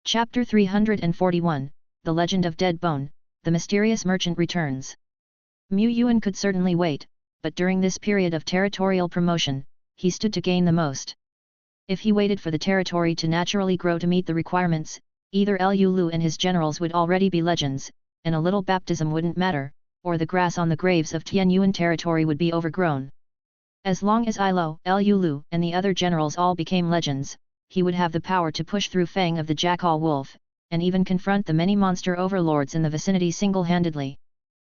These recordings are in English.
Chapter 341, The Legend of Dead Bone, The Mysterious Merchant Returns. Yuan could certainly wait, but during this period of territorial promotion, he stood to gain the most. If he waited for the territory to naturally grow to meet the requirements, either Liu Lu and his generals would already be legends, and a little baptism wouldn't matter, or the grass on the graves of Tianyuan territory would be overgrown. As long as Liu Lu and the other generals all became legends, he would have the power to push through Fang of the Jackal Wolf, and even confront the many monster overlords in the vicinity single-handedly.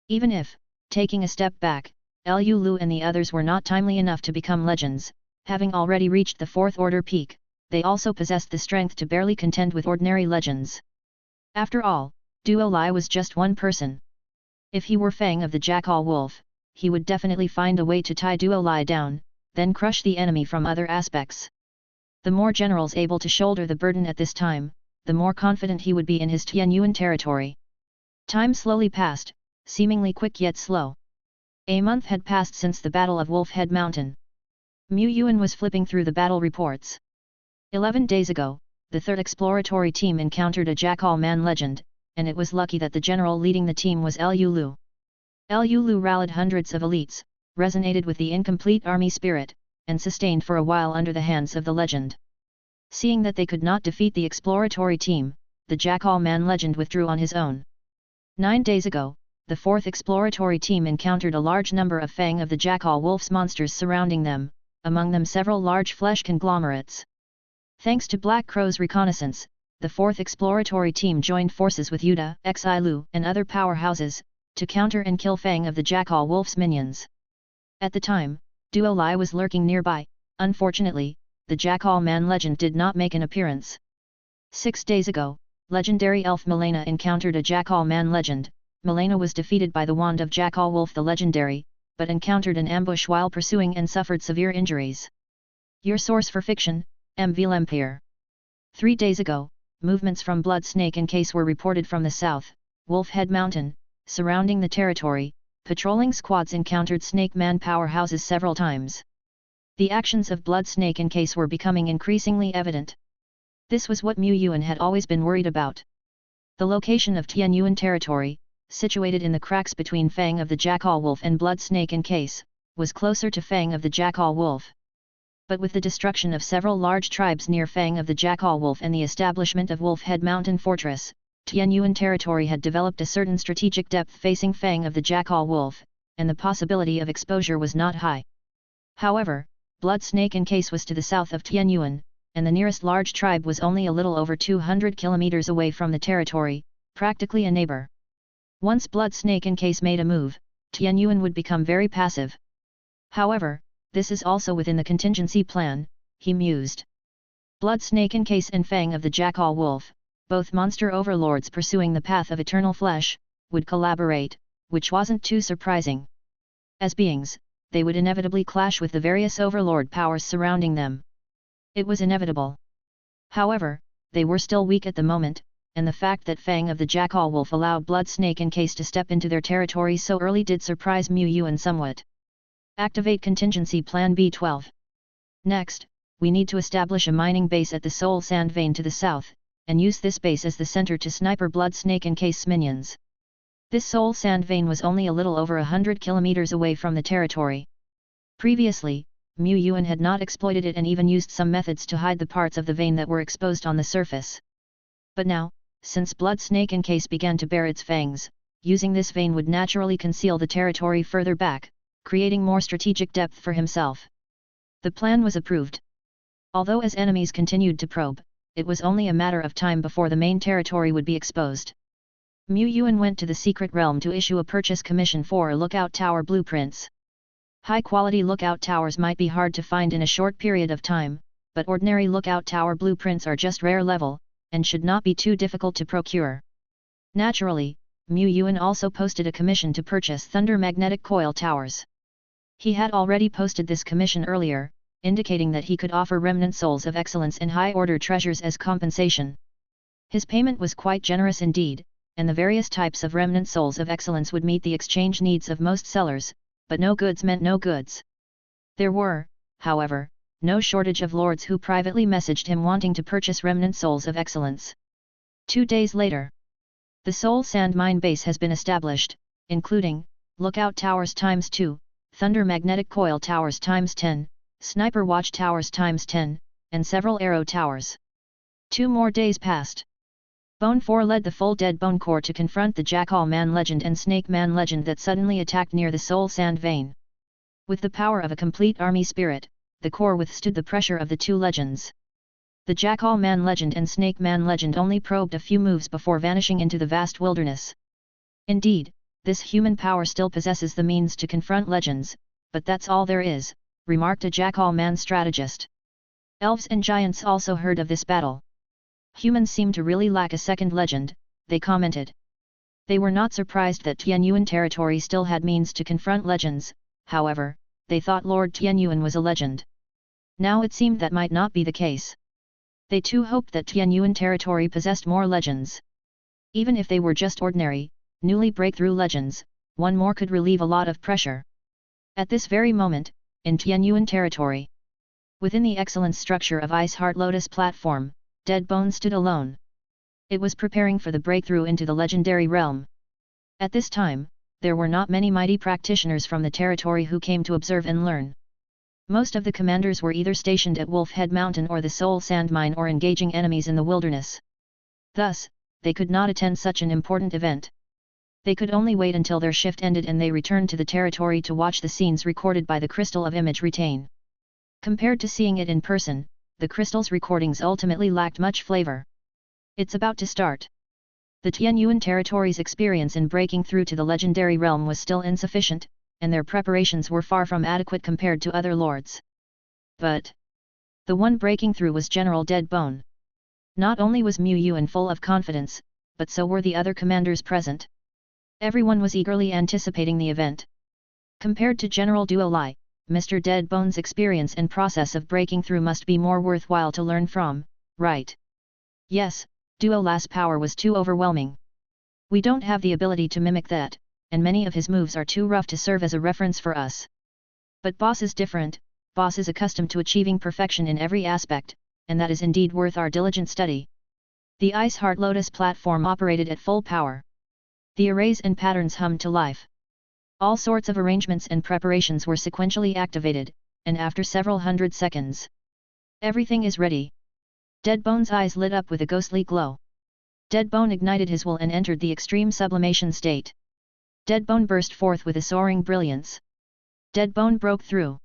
Even if, taking a step back, Liu Lu and the others were not timely enough to become legends, having already reached the fourth order peak, they also possessed the strength to barely contend with ordinary legends. After all, Duo Lai was just one person. If he were Fang of the Jackal Wolf, he would definitely find a way to tie Duo Lai down, then crush the enemy from other aspects. The more generals able to shoulder the burden at this time, the more confident he would be in his Tianyuan territory. Time slowly passed, seemingly quick yet slow. A month had passed since the Battle of Wolf Head Mountain. Yuan was flipping through the battle reports. 11 days ago, the third exploratory team encountered a Jackal Man legend, and it was lucky that the general leading the team was Liu Lu. Liu Lu rallied hundreds of elites, resonated with the incomplete army spirit, and sustained for a while under the hands of the legend. Seeing that they could not defeat the exploratory team, the Jackal Man legend withdrew on his own. 9 days ago, the fourth exploratory team encountered a large number of Fang of the Jackal Wolf's monsters surrounding them, among them several large flesh conglomerates. Thanks to Black Crow's reconnaissance, the fourth exploratory team joined forces with Yuda, Xi Lu and other powerhouses, to counter and kill Fang of the Jackal Wolf's minions. At the time, Duo Lai was lurking nearby. Unfortunately, the Jackal Man legend did not make an appearance. 6 days ago, legendary elf Milena encountered a Jackal Man legend. Milena was defeated by the wand of Jackal Wolf the legendary, but encountered an ambush while pursuing and suffered severe injuries. Your source for fiction, MV L'Empire. 3 days ago, movements from Blood Snake and Case were reported from the south, Wolf Head Mountain, surrounding the territory. Patrolling squads encountered Snake Man powerhouses several times. The actions of Blood Snake and Case were becoming increasingly evident. This was what Yuan had always been worried about. The location of Tianyuan territory, situated in the cracks between Fang of the Jackal Wolf and Blood Snake and Case, was closer to Fang of the Jackal Wolf. But with the destruction of several large tribes near Fang of the Jackal Wolf and the establishment of Wolf Head Mountain Fortress, Tianyuan territory had developed a certain strategic depth facing Fang of the Jackal Wolf, and the possibility of exposure was not high. However, Blood Snake and Case was to the south of Tianyuan, and the nearest large tribe was only a little over 200 kilometers away from the territory, practically a neighbor. Once Blood Snake and Case made a move, Tianyuan would become very passive. However, this is also within the contingency plan, he mused. Blood Snake and Case and Fang of the Jackal Wolf, both monster overlords pursuing the path of eternal flesh, would collaborate, which wasn't too surprising. As beings, they would inevitably clash with the various overlord powers surrounding them. It was inevitable. However, they were still weak at the moment, and the fact that Fang of the Jackal Wolf allowed Blood Snake and Case to step into their territory so early did surprise Yuan somewhat. Activate Contingency Plan B12. Next, we need to establish a mining base at the Soul Sand Vein to the south, and use this base as the center to sniper Blood Snake and Case minions. This Soul Sand Vein was only a little over 100 kilometers away from the territory. Previously, Yuan had not exploited it and even used some methods to hide the parts of the vein that were exposed on the surface. But now, since Blood Snake and Case began to bare its fangs, using this vein would naturally conceal the territory further back, creating more strategic depth for himself. The plan was approved. Although as enemies continued to probe, it was only a matter of time before the main territory would be exposed. Yuan went to the secret realm to issue a purchase commission for lookout tower blueprints. High-quality lookout towers might be hard to find in a short period of time, but ordinary lookout tower blueprints are just rare level, and should not be too difficult to procure. Naturally, Yuan also posted a commission to purchase thunder magnetic coil towers. He had already posted this commission earlier, indicating that he could offer remnant souls of excellence and high-order treasures as compensation. His payment was quite generous indeed, and the various types of remnant souls of excellence would meet the exchange needs of most sellers, but no goods meant no goods. There were, however, no shortage of lords who privately messaged him wanting to purchase remnant souls of excellence. 2 days later, the Soul Sand Mine base has been established, including lookout towers ×2, thunder magnetic coil towers ×10, sniper watch towers ×10, and several arrow towers. 2 more days passed. Bone 4 led the full Dead Bone Corps to confront the Jackal Man legend and Snake Man legend that suddenly attacked near the Soul Sand Vein. With the power of a complete army spirit, the Corps withstood the pressure of the two legends. The Jackal Man legend and Snake Man legend only probed a few moves before vanishing into the vast wilderness. Indeed, this human power still possesses the means to confront legends, but that's all there is, remarked a Jackal Man strategist. Elves and giants also heard of this battle. Humans seem to really lack a second legend, they commented. They were not surprised that Tianyuan territory still had means to confront legends, however, they thought Lord Tianyuan was a legend. Now it seemed that might not be the case. They too hoped that Tianyuan territory possessed more legends. Even if they were just ordinary, newly breakthrough legends, one more could relieve a lot of pressure. At this very moment, in Tianyuan territory, within the excellent structure of Ice Heart Lotus platform, Dead Bone stood alone. It was preparing for the breakthrough into the legendary realm. At this time, there were not many mighty practitioners from the territory who came to observe and learn. Most of the commanders were either stationed at Wolf Head Mountain or the Soul Sand Mine or engaging enemies in the wilderness. Thus, they could not attend such an important event. They could only wait until their shift ended and they returned to the territory to watch the scenes recorded by the Crystal of Image retain. Compared to seeing it in person, the crystal's recordings ultimately lacked much flavor. It's about to start. The Tianyuan territory's experience in breaking through to the legendary realm was still insufficient, and their preparations were far from adequate compared to other lords. But the one breaking through was General Dead Bone. Not only was Mu Yuan full of confidence, but so were the other commanders present. Everyone was eagerly anticipating the event. Compared to General Duo Lai, Mr. Dead Bone's experience and process of breaking through must be more worthwhile to learn from, right? Yes, Duo Lai's power was too overwhelming. We don't have the ability to mimic that, and many of his moves are too rough to serve as a reference for us. But Boss is different, Boss is accustomed to achieving perfection in every aspect, and that is indeed worth our diligent study. The Ice Heart Lotus platform operated at full power. The arrays and patterns hummed to life. All sorts of arrangements and preparations were sequentially activated, and after several hundred seconds, everything is ready. Dead Bone's eyes lit up with a ghostly glow. Dead Bone ignited his will and entered the extreme sublimation state. Dead Bone burst forth with a soaring brilliance. Dead Bone broke through.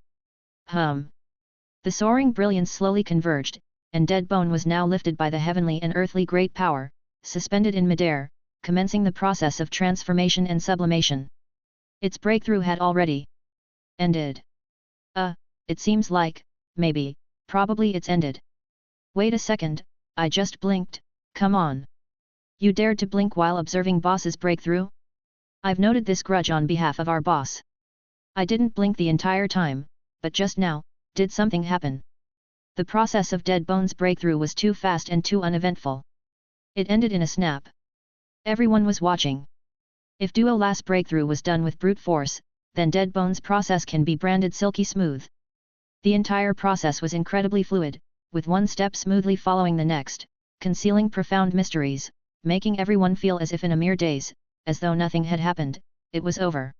The soaring brilliance slowly converged, and Dead Bone was now lifted by the heavenly and earthly great power, suspended in midair, commencing the process of transformation and sublimation. Its breakthrough had already ended. It seems like, maybe, probably it's ended. Wait a second, I just blinked, come on. You dared to blink while observing Boss's breakthrough? I've noted this grudge on behalf of our boss. I didn't blink the entire time, but just now, did something happen? The process of Dead Bone's breakthrough was too fast and too uneventful. It ended in a snap. Everyone was watching. If Duo Lai's breakthrough was done with brute force, then Dead Bone's process can be branded silky smooth. The entire process was incredibly fluid, with one step smoothly following the next, concealing profound mysteries, making everyone feel as if in a mere daze, as though nothing had happened, it was over.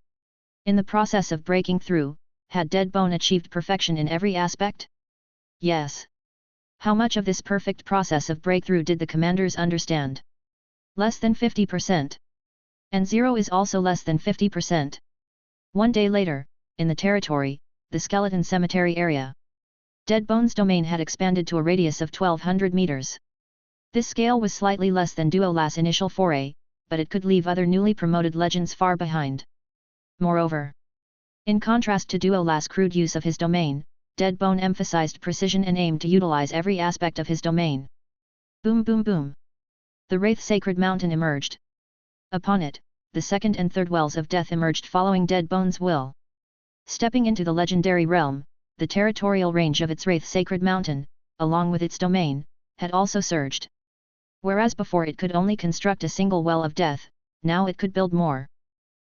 In the process of breaking through, had Dead Bone achieved perfection in every aspect? Yes. How much of this perfect process of breakthrough did the commanders understand? Less than 50%. And 0 is also less than 50%. 1 day later, in the territory, the skeleton cemetery area, Dead Bone's domain had expanded to a radius of 1200 meters. This scale was slightly less than Duo Lai's initial foray, but it could leave other newly promoted legends far behind. Moreover, in contrast to Duo Lai's crude use of his domain, Dead Bone emphasized precision and aimed to utilize every aspect of his domain. Boom boom boom. The Wraith Sacred Mountain emerged. Upon it, the second and third wells of death emerged following Dead Bone's will. Stepping into the legendary realm, the territorial range of its Wraith Sacred Mountain, along with its domain, had also surged. Whereas before it could only construct a single well of death, now it could build more.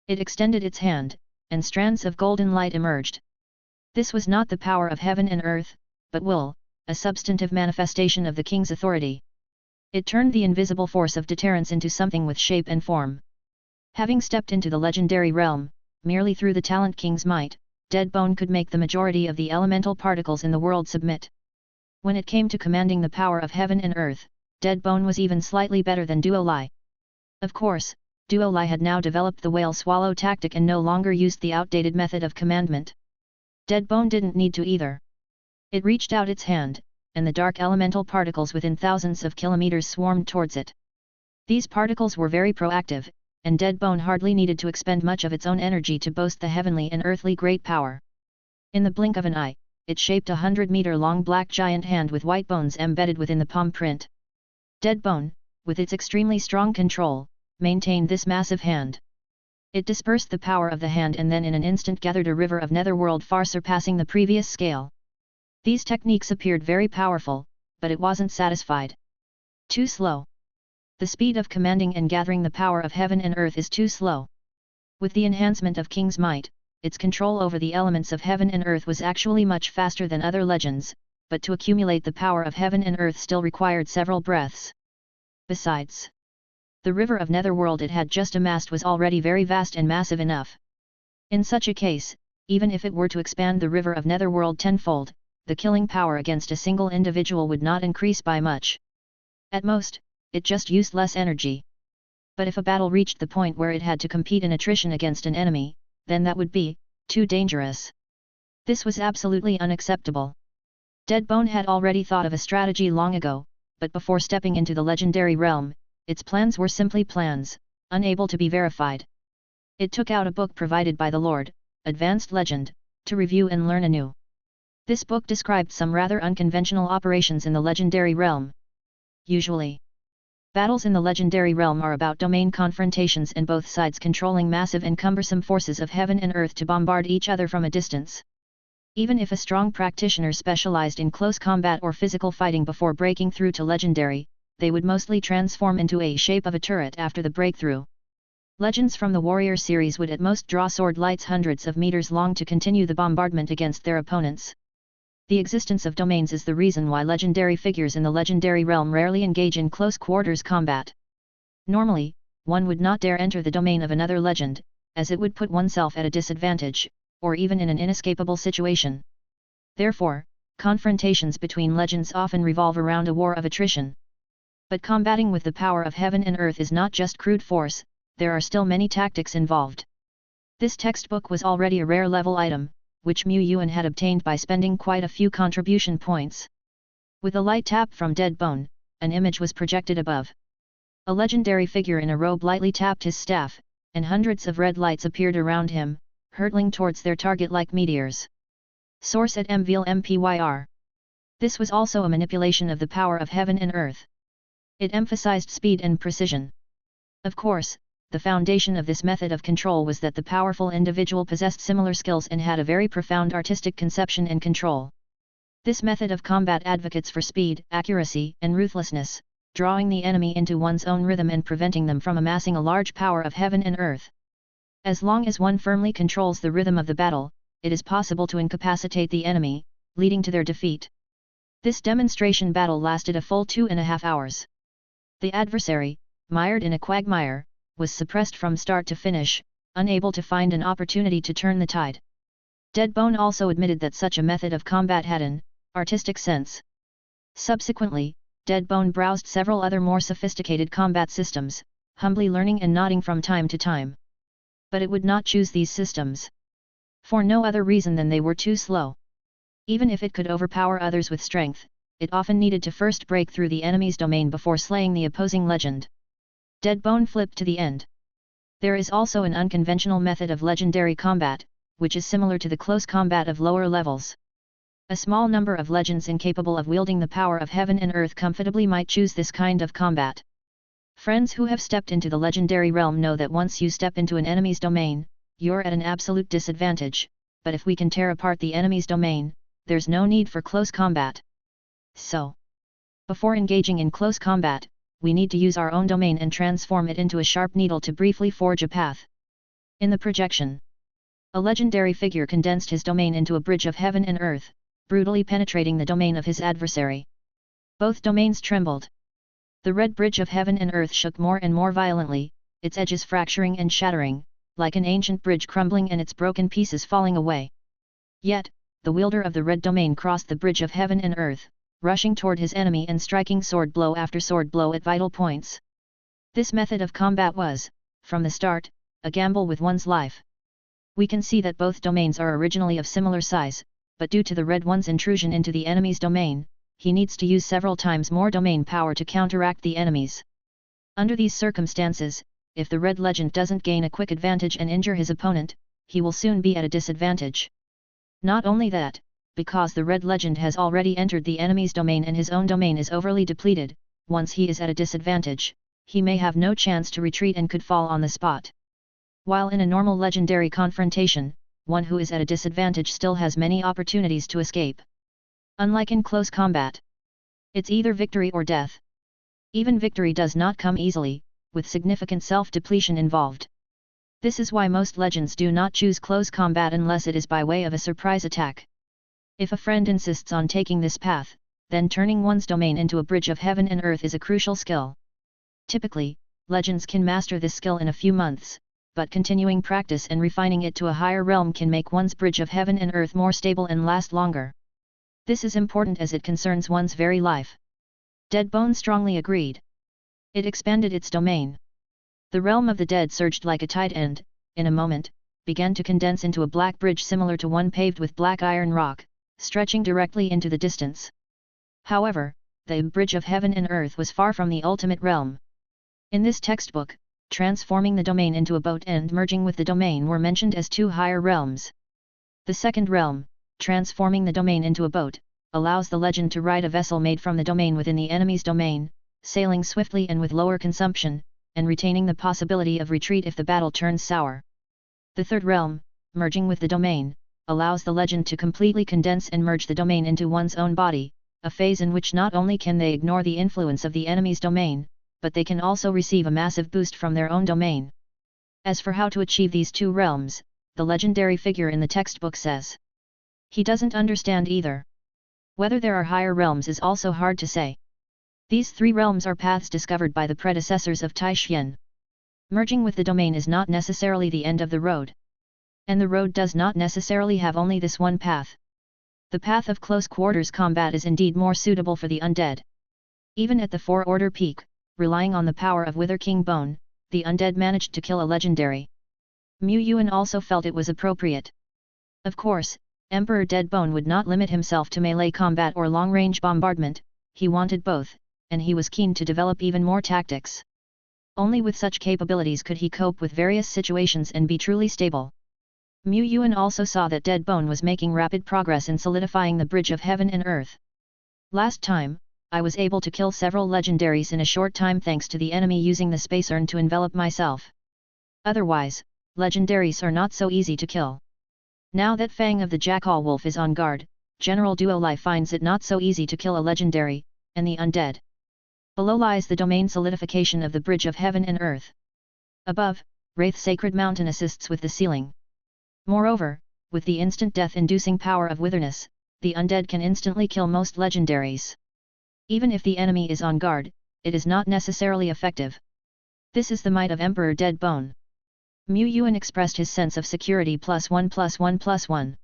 It extended its hand, and strands of golden light emerged. This was not the power of heaven and earth, but will, a substantive manifestation of the king's authority. It turned the invisible force of deterrence into something with shape and form. Having stepped into the legendary realm, merely through the Talent King's might, Dead Bone could make the majority of the elemental particles in the world submit. When it came to commanding the power of heaven and earth, Dead Bone was even slightly better than Duo Lai. Of course, Duo Lai had now developed the whale swallow tactic and no longer used the outdated method of commandment. Dead Bone didn't need to either. It reached out its hand, and the dark elemental particles within thousands of kilometers swarmed towards it. These particles were very proactive, and Dead Bone hardly needed to expend much of its own energy to boast the heavenly and earthly great power. In the blink of an eye, it shaped a 100-meter-long black giant hand with white bones embedded within the palm print. Dead Bone, with its extremely strong control, maintained this massive hand. It dispersed the power of the hand and then in an instant gathered a river of netherworld far surpassing the previous scale. These techniques appeared very powerful, but it wasn't satisfied. Too slow. The speed of commanding and gathering the power of heaven and earth is too slow. With the enhancement of King's might, its control over the elements of heaven and earth was actually much faster than other legends, but to accumulate the power of heaven and earth still required several breaths. Besides, the river of netherworld it had just amassed was already very vast and massive enough. In such a case, even if it were to expand the river of netherworld tenfold, the killing power against a single individual would not increase by much. At most, it just used less energy. But if a battle reached the point where it had to compete in attrition against an enemy, then that would be too dangerous. This was absolutely unacceptable. Dead Bone had already thought of a strategy long ago, but before stepping into the legendary realm, its plans were simply plans, unable to be verified. It took out a book provided by the Lord, Advanced Legend, to review and learn anew. This book described some rather unconventional operations in the legendary realm. Usually, battles in the legendary realm are about domain confrontations and both sides controlling massive and cumbersome forces of heaven and earth to bombard each other from a distance. Even if a strong practitioner specialized in close combat or physical fighting before breaking through to legendary, they would mostly transform into a shape of a turret after the breakthrough. Legends from the Warrior series would at most draw sword lights hundreds of meters long to continue the bombardment against their opponents. The existence of domains is the reason why legendary figures in the legendary realm rarely engage in close quarters combat. Normally, one would not dare enter the domain of another legend, as it would put oneself at a disadvantage, or even in an inescapable situation. Therefore, confrontations between legends often revolve around a war of attrition. But combating with the power of heaven and earth is not just crude force, there are still many tactics involved. This textbook was already a rare level item, which Yuan had obtained by spending quite a few contribution points. With a light tap from Dead Bone, an image was projected above. A legendary figure in a robe lightly tapped his staff, and hundreds of red lights appeared around him, hurtling towards their target like meteors. Source at Mvil Mpyr. This was also a manipulation of the power of heaven and earth. It emphasized speed and precision. Of course, the foundation of this method of control was that the powerful individual possessed similar skills and had a very profound artistic conception and control. This method of combat advocates for speed, accuracy, and ruthlessness, drawing the enemy into one's own rhythm and preventing them from amassing a large power of heaven and earth. As long as one firmly controls the rhythm of the battle, it is possible to incapacitate the enemy, leading to their defeat. This demonstration battle lasted a full 2.5 hours. The adversary, mired in a quagmire, was suppressed from start to finish, unable to find an opportunity to turn the tide. Dead Bone also admitted that such a method of combat had an artistic sense. Subsequently, Dead Bone browsed several other more sophisticated combat systems, humbly learning and nodding from time to time. But it would not choose these systems. For no other reason than they were too slow. Even if it could overpower others with strength, it often needed to first break through the enemy's domain before slaying the opposing legend. Dead Bone flipped to the end. There is also an unconventional method of legendary combat, which is similar to the close combat of lower levels. A small number of legends incapable of wielding the power of heaven and earth comfortably might choose this kind of combat. Friends who have stepped into the legendary realm know that once you step into an enemy's domain, you're at an absolute disadvantage, but if we can tear apart the enemy's domain, there's no need for close combat. So, before engaging in close combat, we need to use our own domain and transform it into a sharp needle to briefly forge a path. In the projection, a legendary figure condensed his domain into a bridge of heaven and earth, brutally penetrating the domain of his adversary. Both domains trembled. The red bridge of heaven and earth shook more and more violently, its edges fracturing and shattering, like an ancient bridge crumbling and its broken pieces falling away. Yet, the wielder of the red domain crossed the bridge of heaven and earth, rushing toward his enemy and striking sword blow after sword blow at vital points. This method of combat was, from the start, a gamble with one's life. We can see that both domains are originally of similar size, but due to the red one's intrusion into the enemy's domain, he needs to use several times more domain power to counteract the enemy's. Under these circumstances, if the red legend doesn't gain a quick advantage and injure his opponent, he will soon be at a disadvantage. Not only that, because the red legend has already entered the enemy's domain and his own domain is overly depleted, once he is at a disadvantage, he may have no chance to retreat and could fall on the spot. While in a normal legendary confrontation, one who is at a disadvantage still has many opportunities to escape. Unlike in close combat, it's either victory or death. Even victory does not come easily, with significant self-depletion involved. This is why most legends do not choose close combat unless it is by way of a surprise attack. If a friend insists on taking this path, then turning one's domain into a bridge of heaven and earth is a crucial skill. Typically, legends can master this skill in a few months, but continuing practice and refining it to a higher realm can make one's bridge of heaven and earth more stable and last longer. This is important as it concerns one's very life. Deadbone strongly agreed. It expanded its domain. The realm of the dead surged like a tide and, in a moment, began to condense into a black bridge similar to one paved with black iron rock, stretching directly into the distance. However, the bridge of heaven and earth was far from the ultimate realm. In this textbook, transforming the domain into a boat and merging with the domain were mentioned as two higher realms. The second realm, transforming the domain into a boat, allows the legend to ride a vessel made from the domain within the enemy's domain, sailing swiftly and with lower consumption, and retaining the possibility of retreat if the battle turns sour. The third realm, merging with the domain, allows the legend to completely condense and merge the domain into one's own body, a phase in which not only can they ignore the influence of the enemy's domain, but they can also receive a massive boost from their own domain. As for how to achieve these two realms, the legendary figure in the textbook says he doesn't understand either. Whether there are higher realms is also hard to say. These three realms are paths discovered by the predecessors of Tai Xian. Merging with the domain is not necessarily the end of the road. And the road does not necessarily have only this one path. The path of close quarters combat is indeed more suitable for the undead. Even at the four-order peak, relying on the power of Wither King Bone, the undead managed to kill a legendary. Yuan also felt it was appropriate. Of course, Emperor Deadbone would not limit himself to melee combat or long-range bombardment, he wanted both, and he was keen to develop even more tactics. Only with such capabilities could he cope with various situations and be truly stable. Yuan also saw that Deadbone was making rapid progress in solidifying the bridge of heaven and earth. Last time, I was able to kill several legendaries in a short time thanks to the enemy using the space urn to envelop myself. Otherwise, legendaries are not so easy to kill. Now that Fang of the Jackal Wolf is on guard, General Duolai finds it not so easy to kill a legendary, and the undead. Below lies the domain solidification of the bridge of heaven and earth. Above, Wraith Sacred Mountain assists with the sealing. Moreover, with the instant death-inducing power of witherness, the undead can instantly kill most legendaries. Even if the enemy is on guard, it is not necessarily effective. This is the might of Emperor Deadbone. Yuan expressed his sense of security +1+1+1.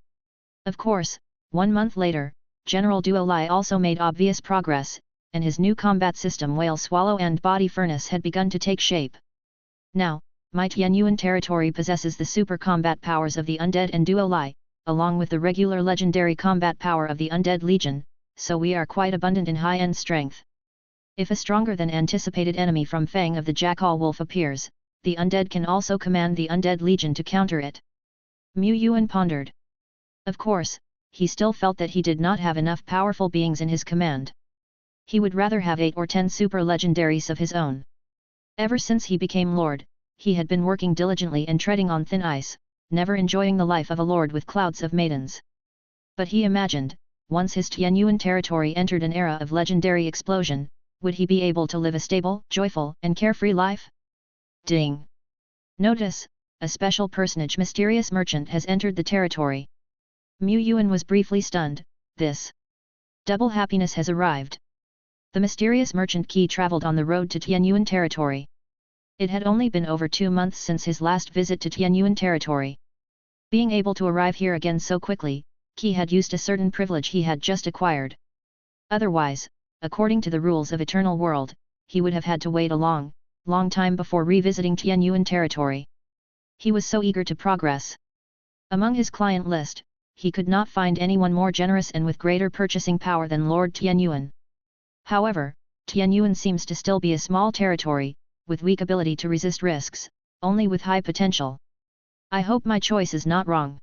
Of course, 1 month later, General Duolai also made obvious progress, and his new combat system Whale Swallow and Body Furnace had begun to take shape. Now, my Tianyuan territory possesses the super combat powers of the Undead and Duolai, along with the regular legendary combat power of the Undead Legion, so we are quite abundant in high-end strength. If a stronger than anticipated enemy from Fang of the Jackal Wolf appears, the Undead can also command the Undead Legion to counter it. Yuan pondered. Of course, he still felt that he did not have enough powerful beings in his command. He would rather have 8 or 10 super legendaries of his own. Ever since he became lord, he had been working diligently and treading on thin ice, never enjoying the life of a lord with clouds of maidens. But he imagined, once his Tianyuan territory entered an era of legendary explosion, would he be able to live a stable, joyful, and carefree life? Ding! Notice, a special personage mysterious merchant has entered the territory. Yuan was briefly stunned, this double happiness has arrived. The mysterious merchant Qi traveled on the road to Tianyuan territory. It had only been over 2 months since his last visit to Tianyuan territory. Being able to arrive here again so quickly, Qi had used a certain privilege he had just acquired. Otherwise, according to the rules of Eternal World, he would have had to wait a long time before revisiting Tianyuan territory. He was so eager to progress. Among his client list, he could not find anyone more generous and with greater purchasing power than Lord Tianyuan. However, Tianyuan seems to still be a small territory, with weak ability to resist risks, only with high potential. I hope my choice is not wrong.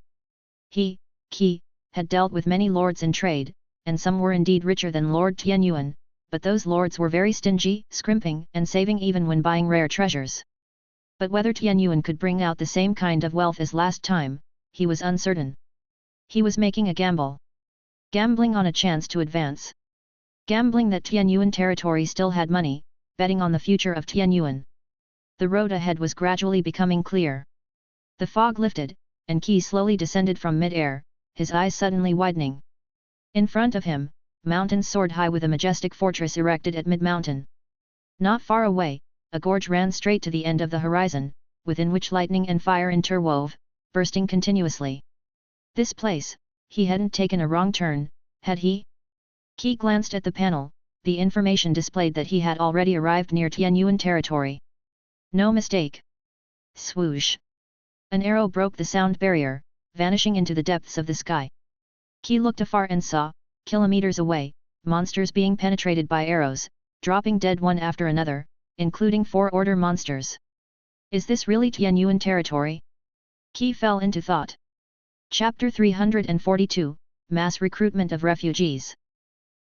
He, Qi, had dealt with many lords in trade, and some were indeed richer than Lord Tianyuan, but those lords were very stingy, scrimping and saving even when buying rare treasures. But whether Tianyuan could bring out the same kind of wealth as last time, he was uncertain. He was making a gamble. Gambling on a chance to advance. Gambling that Tianyuan territory still had money, betting on the future of Tianyuan. The road ahead was gradually becoming clear. The fog lifted, and Qi slowly descended from mid-air, his eyes suddenly widening. In front of him, mountains soared high with a majestic fortress erected at mid-mountain. Not far away, a gorge ran straight to the end of the horizon, within which lightning and fire interwove, bursting continuously. This place, he hadn't taken a wrong turn, had he? Qi glanced at the panel. The information displayed that he had already arrived near Tianyuan territory. No mistake. Swoosh! An arrow broke the sound barrier, vanishing into the depths of the sky. Qi looked afar and saw, kilometers away, monsters being penetrated by arrows, dropping dead one after another, including 4 order monsters. Is this really Tianyuan territory? Qi fell into thought. Chapter 342, Mass Recruitment of Refugees.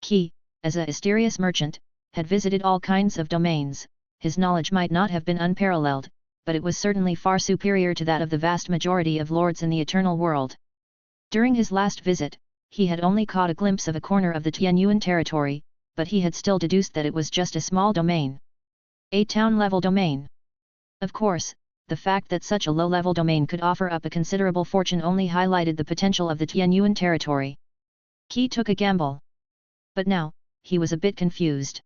Qi, as a mysterious merchant, had visited all kinds of domains. His knowledge might not have been unparalleled, but it was certainly far superior to that of the vast majority of lords in the Eternal World. During his last visit, he had only caught a glimpse of a corner of the Tianyuan territory, but he had still deduced that it was just a small domain. A town-level domain. Of course, the fact that such a low-level domain could offer up a considerable fortune only highlighted the potential of the Tianyuan territory. Qi took a gamble. But now, he was a bit confused.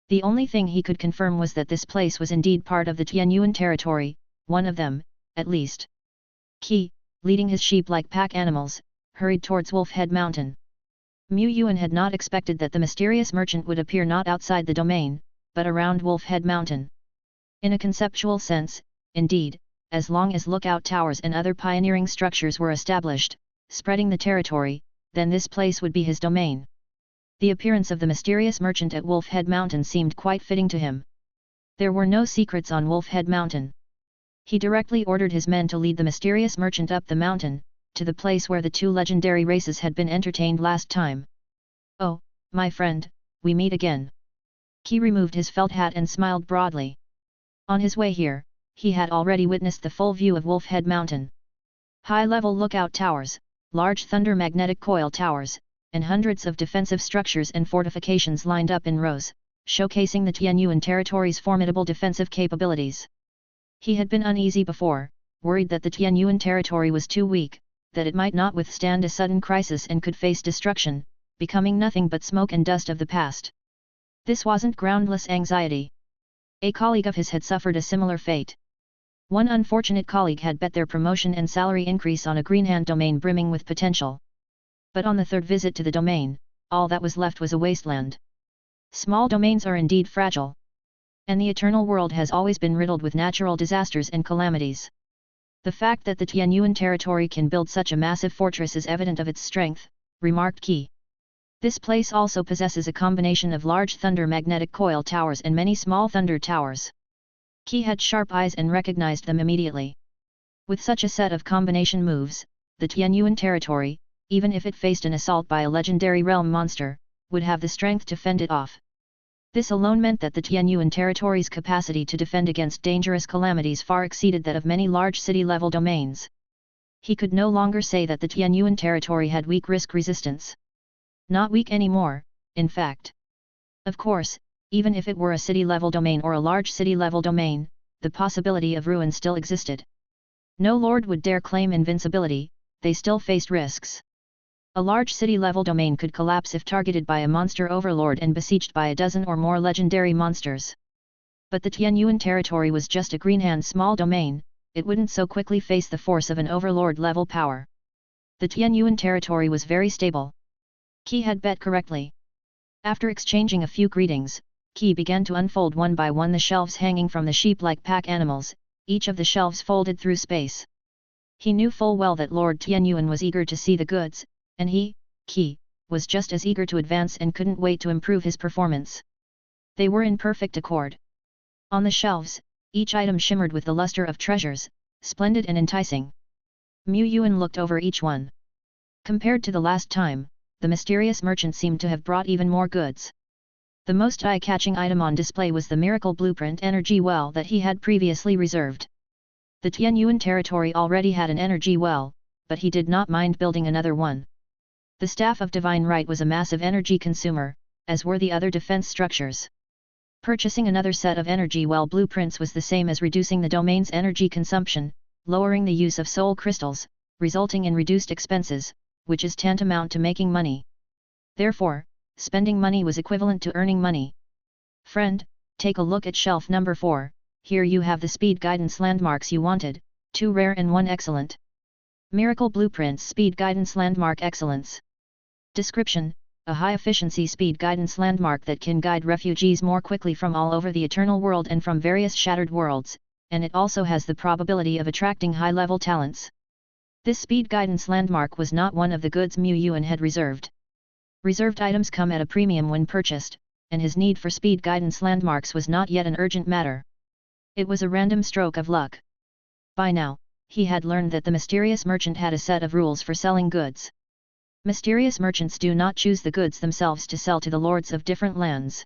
The only thing he could confirm was that this place was indeed part of the Tianyuan territory, one of them, at least. Qi, leading his sheep like pack animals, hurried towards Wolf Head Mountain. Yuan had not expected that the mysterious merchant would appear not outside the domain, but around Wolf Head Mountain. In a conceptual sense, indeed, as long as lookout towers and other pioneering structures were established, spreading the territory, then this place would be his domain. The appearance of the mysterious merchant at Wolf Head Mountain seemed quite fitting to him. There were no secrets on Wolf Head Mountain. He directly ordered his men to lead the mysterious merchant up the mountain, to the place where the 2 legendary races had been entertained last time. Oh, my friend, we meet again. Qi removed his felt hat and smiled broadly. On his way here, he had already witnessed the full view of Wolf Head Mountain. High-level lookout towers, large thunder magnetic coil towers, and hundreds of defensive structures and fortifications lined up in rows, showcasing the Tianyuan territory's formidable defensive capabilities. He had been uneasy before, worried that the Tianyuan territory was too weak, that it might not withstand a sudden crisis and could face destruction, becoming nothing but smoke and dust of the past. This wasn't groundless anxiety. A colleague of his had suffered a similar fate. One unfortunate colleague had bet their promotion and salary increase on a Greenhand domain brimming with potential. But on the 3rd visit to the domain, all that was left was a wasteland. Small domains are indeed fragile. And the Eternal World has always been riddled with natural disasters and calamities. The fact that the Tianyuan territory can build such a massive fortress is evident of its strength, remarked Qi. This place also possesses a combination of large thunder magnetic coil towers and many small thunder towers. Qi had sharp eyes and recognized them immediately. With such a set of combination moves, the Tianyuan territory, even if it faced an assault by a legendary realm monster, would have the strength to fend it off. This alone meant that the Tianyuan territory's capacity to defend against dangerous calamities far exceeded that of many large city-level domains. He could no longer say that the Tianyuan territory had weak risk resistance. Not weak anymore, in fact. Of course, even if it were a city-level domain or a large city-level domain, the possibility of ruin still existed. No lord would dare claim invincibility, they still faced risks. A large city-level domain could collapse if targeted by a monster overlord and besieged by a dozen or more legendary monsters. But the Tianyuan territory was just a greenhand's small domain, it wouldn't so quickly face the force of an overlord-level power. The Tianyuan territory was very stable. Qi had bet correctly. After exchanging a few greetings, Qi began to unfold one by one the shelves hanging from the sheep-like pack animals, each of the shelves folded through space. He knew full well that Lord Tianyuan was eager to see the goods, and he, Qi, was just as eager to advance and couldn't wait to improve his performance. They were in perfect accord. On the shelves, each item shimmered with the luster of treasures, splendid and enticing. Yuan looked over each one. Compared to the last time, the mysterious merchant seemed to have brought even more goods. The most eye-catching item on display was the miracle blueprint energy well that he had previously reserved. The Tianyuan territory already had an energy well, but he did not mind building another one. The Staff of Divine Right was a massive energy consumer, as were the other defense structures. Purchasing another set of energy well blueprints was the same as reducing the domain's energy consumption, lowering the use of soul crystals, resulting in reduced expenses, which is tantamount to making money. Therefore, spending money was equivalent to earning money. Friend, take a look at shelf number 4, here you have the speed guidance landmarks you wanted, 2 rare and 1 excellent. Miracle Blueprints Speed Guidance Landmark Excellence. Description: a high-efficiency speed guidance landmark that can guide refugees more quickly from all over the Eternal World and from various shattered worlds, and it also has the probability of attracting high-level talents. This speed guidance landmark was not one of the goods Yuan had reserved. Reserved items come at a premium when purchased, and his need for speed guidance landmarks was not yet an urgent matter. It was a random stroke of luck. By now, he had learned that the mysterious merchant had a set of rules for selling goods. Mysterious merchants do not choose the goods themselves to sell to the lords of different lands.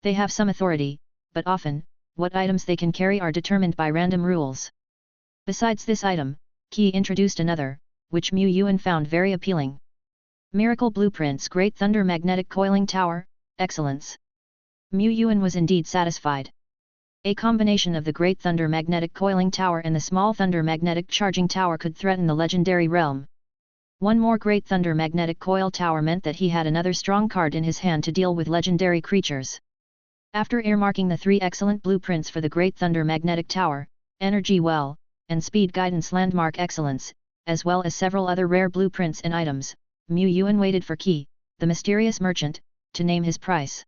They have some authority, but often, what items they can carry are determined by random rules. Besides this item, Qi introduced another, which Yuan found very appealing. Miracle Blueprints Great Thunder Magnetic Coiling Tower, Excellence. Yuan was indeed satisfied. A combination of the Great Thunder Magnetic Coiling Tower and the Small Thunder Magnetic Charging Tower could threaten the legendary realm. One more Great Thunder Magnetic Coil Tower meant that he had another strong card in his hand to deal with legendary creatures. After earmarking the 3 excellent blueprints for the Great Thunder Magnetic Tower, Energy Well, and Speed Guidance Landmark Excellence, as well as several other rare blueprints and items, Yuan waited for Qi, the mysterious merchant, to name his price.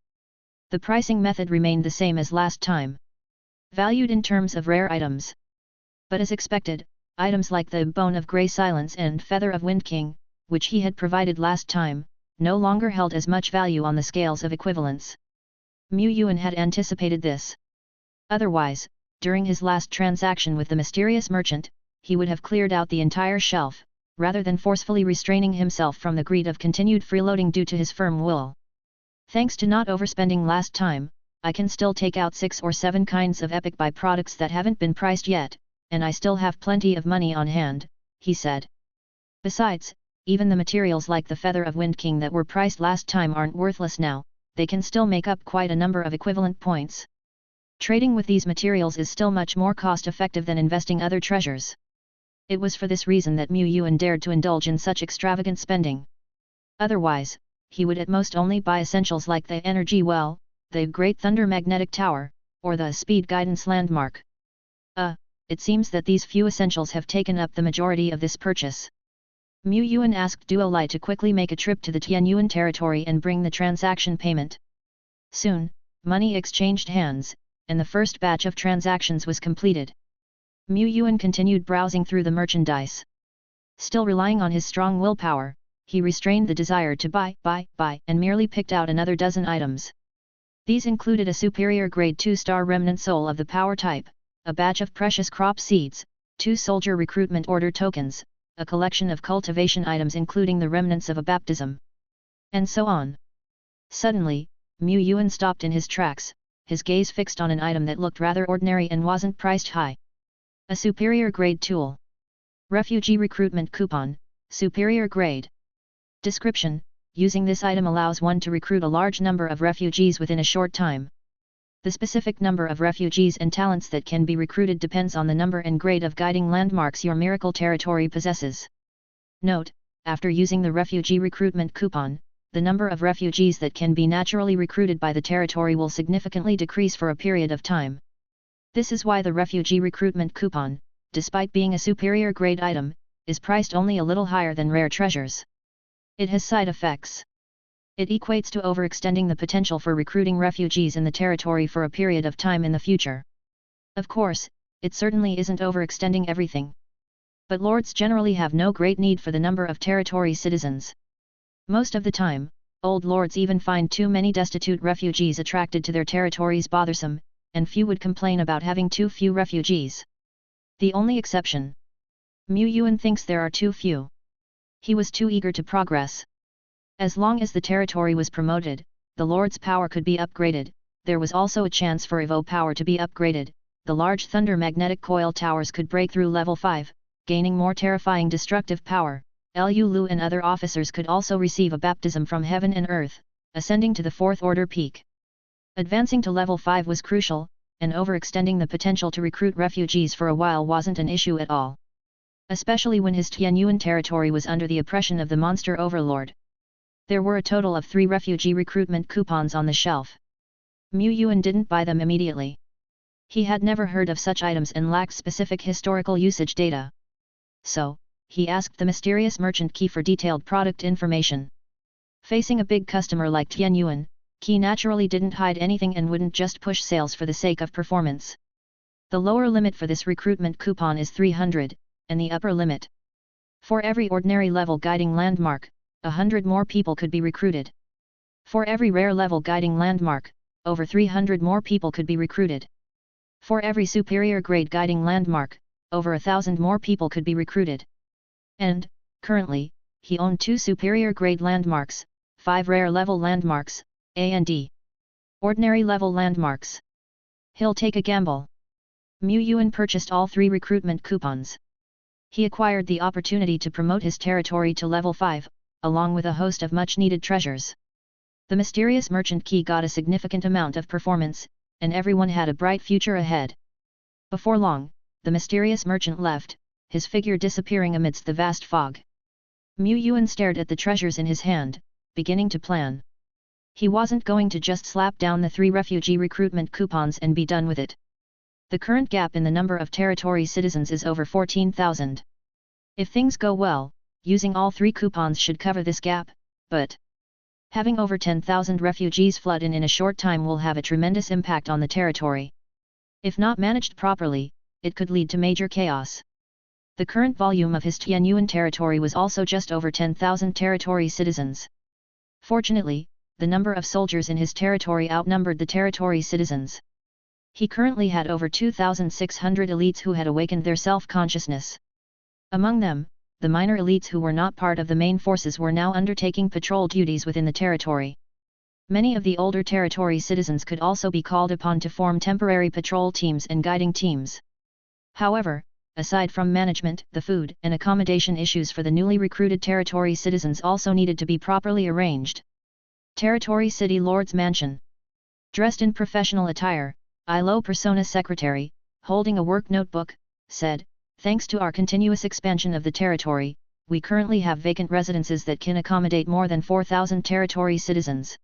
The pricing method remained the same as last time. Valued in terms of rare items. But as expected, items like the Bone of Grey Silence and Feather of Wind King, which he had provided last time, no longer held as much value on the scales of equivalence. Yuan had anticipated this. Otherwise, during his last transaction with the mysterious merchant, he would have cleared out the entire shelf, rather than forcefully restraining himself from the greed of continued freeloading due to his firm will. Thanks to not overspending last time, I can still take out 6 or 7 kinds of epic byproducts that haven't been priced yet, and I still have plenty of money on hand, he said. Besides, even the materials like the Feather of Wind King that were priced last time aren't worthless now, they can still make up quite a number of equivalent points. Trading with these materials is still much more cost-effective than investing other treasures. It was for this reason that Yuan dared to indulge in such extravagant spending. Otherwise, he would at most only buy essentials like the Energy Well, the Great Thunder Magnetic Tower, or the Speed Guidance Landmark. It seems that these few essentials have taken up the majority of this purchase. Yuan asked Duolai to quickly make a trip to the Tianyuan territory and bring the transaction payment. Soon, money exchanged hands, and the first batch of transactions was completed. Yuan continued browsing through the merchandise. Still relying on his strong willpower, he restrained the desire to buy, and merely picked out another dozen items. These included a superior grade 2-star remnant soul of the power type, a batch of precious crop seeds, 2 soldier recruitment order tokens, a collection of cultivation items including the remnants of a baptism, and so on. Suddenly, Yuan stopped in his tracks, his gaze fixed on an item that looked rather ordinary and wasn't priced high. A superior grade tool. Refugee recruitment coupon, superior grade. Description: using this item allows one to recruit a large number of refugees within a short time. The specific number of refugees and talents that can be recruited depends on the number and grade of guiding landmarks your miracle territory possesses. Note: after using the refugee recruitment coupon, the number of refugees that can be naturally recruited by the territory will significantly decrease for a period of time. This is why the refugee recruitment coupon, despite being a superior grade item, is priced only a little higher than rare treasures. It has side effects. It equates to overextending the potential for recruiting refugees in the territory for a period of time in the future. Of course, it certainly isn't overextending everything. But lords generally have no great need for the number of territory citizens. Most of the time, old lords even find too many destitute refugees attracted to their territories bothersome, and few would complain about having too few refugees. The only exception. Yuan thinks there are too few. He was too eager to progress. As long as the territory was promoted, the lord's power could be upgraded. There was also a chance for Evo power to be upgraded. The large thunder magnetic coil towers could break through level 5, gaining more terrifying destructive power. Lu Lu and other officers could also receive a baptism from heaven and earth, ascending to the 4th order peak. Advancing to level 5 was crucial, and overextending the potential to recruit refugees for a while wasn't an issue at all. Especially when his Tianyuan territory was under the oppression of the monster overlord. There were a total of 3 refugee recruitment coupons on the shelf. Yuan didn't buy them immediately. He had never heard of such items and lacked specific historical usage data. So, he asked the mysterious merchant Qi for detailed product information. Facing a big customer like Tianyuan, Qi naturally didn't hide anything and wouldn't just push sales for the sake of performance. The lower limit for this recruitment coupon is 300, and the upper limit. For every ordinary level guiding landmark, 100 more people could be recruited. For every rare level guiding landmark, over 300 more people could be recruited. For every superior grade guiding landmark, over 1,000 more people could be recruited. And, currently, he owned 2 superior grade landmarks, 5 rare level landmarks, A and D. Ordinary level landmarks. He'll take a gamble. Yuan purchased all 3 recruitment coupons. He acquired the opportunity to promote his territory to level 5, along with a host of much-needed treasures. The mysterious merchant Qi got a significant amount of performance, and everyone had a bright future ahead. Before long, the mysterious merchant left, his figure disappearing amidst the vast fog. Yuan stared at the treasures in his hand, beginning to plan. He wasn't going to just slap down the 3 refugee recruitment coupons and be done with it. The current gap in the number of territory citizens is over 14,000. If things go well, using all 3 coupons should cover this gap, but having over 10,000 refugees flood in a short time will have a tremendous impact on the territory. If not managed properly, it could lead to major chaos. The current volume of his Tianyuan territory was also just over 10,000 territory citizens. Fortunately, the number of soldiers in his territory outnumbered the territory citizens. He currently had over 2,600 elites who had awakened their self-consciousness. Among them, the minor elites who were not part of the main forces were now undertaking patrol duties within the territory. Many of the older territory citizens could also be called upon to form temporary patrol teams and guiding teams. However, aside from management, the food and accommodation issues for the newly recruited territory citizens also needed to be properly arranged. Territory City Lord's Mansion. Dressed in professional attire, ILO Persona Secretary, holding a work notebook, said, "Thanks to our continuous expansion of the territory, we currently have vacant residences that can accommodate more than 4,000 territory citizens.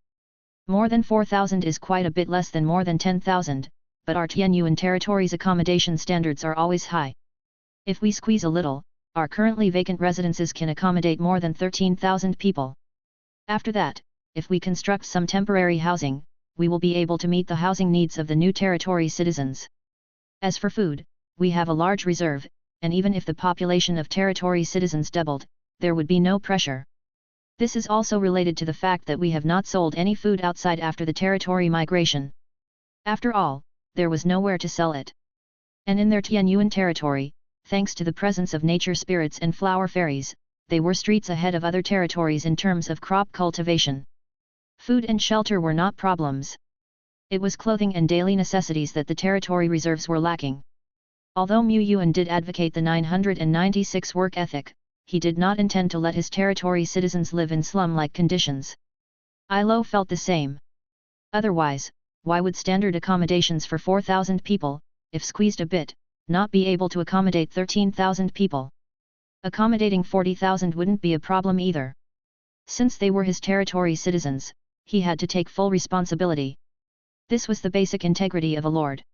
More than 4,000 is quite a bit less than more than 10,000, but our Tianyuan territory's accommodation standards are always high. If we squeeze a little, our currently vacant residences can accommodate more than 13,000 people. After that, if we construct some temporary housing, we will be able to meet the housing needs of the new territory citizens. As for food, we have a large reserve, and even if the population of territory citizens doubled, there would be no pressure. This is also related to the fact that we have not sold any food outside after the territory migration. After all, there was nowhere to sell it. And in their Tianyuan territory, thanks to the presence of nature spirits and flower fairies, they were streets ahead of other territories in terms of crop cultivation. Food and shelter were not problems. It was clothing and daily necessities that the territory reserves were lacking. Although Yuan did advocate the 996 work ethic, he did not intend to let his territory citizens live in slum-like conditions. ILO felt the same. Otherwise, why would standard accommodations for 4,000 people, if squeezed a bit, not be able to accommodate 13,000 people? Accommodating 40,000 wouldn't be a problem either. Since they were his territory citizens, he had to take full responsibility. This was the basic integrity of a lord.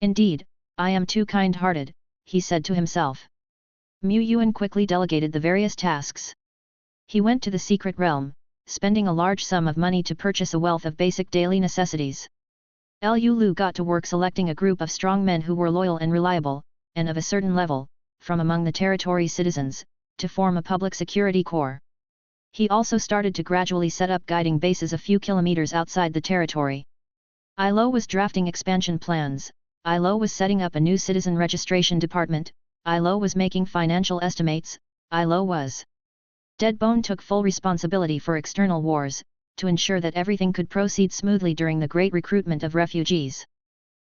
Indeed, I am too kind-hearted, he said to himself. Yuan quickly delegated the various tasks. He went to the secret realm, spending a large sum of money to purchase a wealth of basic daily necessities. Lu got to work selecting a group of strong men who were loyal and reliable, and of a certain level, from among the territory citizens, to form a public security corps. He also started to gradually set up guiding bases a few kilometers outside the territory. Lo was drafting expansion plans, Lo was setting up a new citizen registration department, Lo was making financial estimates, Lo was. Deadbone took full responsibility for external wars, to ensure that everything could proceed smoothly during the great recruitment of refugees.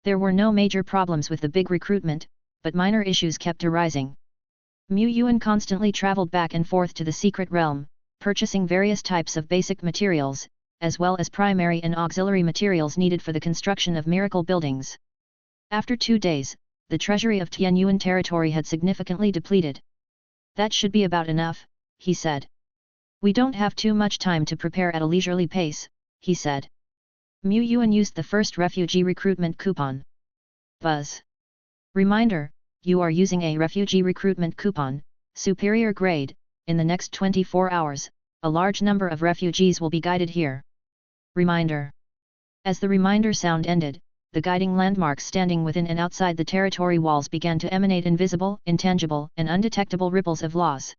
There were no major problems with the big recruitment, but minor issues kept arising. Yuan constantly traveled back and forth to the secret realm, purchasing various types of basic materials, as well as primary and auxiliary materials needed for the construction of miracle buildings. After 2 days, the treasury of Tianyuan territory had significantly depleted. That should be about enough, he said. We don't have too much time to prepare at a leisurely pace, he said. Yuan used the first refugee recruitment coupon. Buzz. Reminder, you are using a refugee recruitment coupon, superior grade. In the next 24 hours, a large number of refugees will be guided here. Reminder. As the reminder sound ended, the guiding landmarks standing within and outside the territory walls began to emanate invisible, intangible, and undetectable ripples of laws.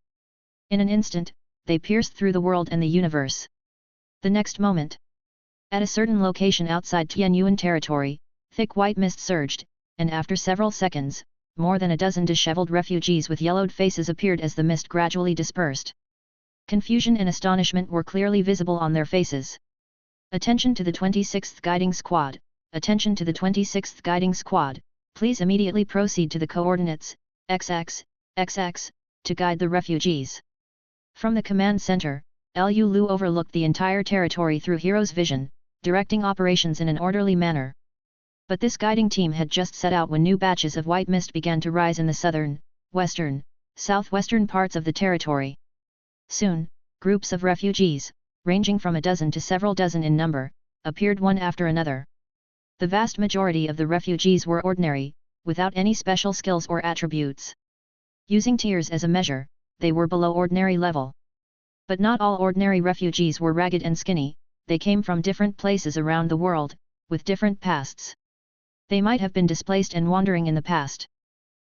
In an instant, they pierced through the world and the universe. The next moment, at a certain location outside Tianyuan territory, thick white mist surged, and after several seconds, more than a dozen disheveled refugees with yellowed faces appeared as the mist gradually dispersed. Confusion and astonishment were clearly visible on their faces. Attention to the 26th Guiding Squad, attention to the 26th Guiding Squad, please immediately proceed to the coordinates, XX, XX, to guide the refugees. From the command center, Lu overlooked the entire territory through Hero's vision, directing operations in an orderly manner. But this guiding team had just set out when new batches of white mist began to rise in the southern, western, southwestern parts of the territory. Soon, groups of refugees, ranging from a dozen to several dozen in number, appeared one after another. The vast majority of the refugees were ordinary, without any special skills or attributes. Using tiers as a measure, they were below ordinary level. But not all ordinary refugees were ragged and skinny, they came from different places around the world, with different pasts. They might have been displaced and wandering in the past.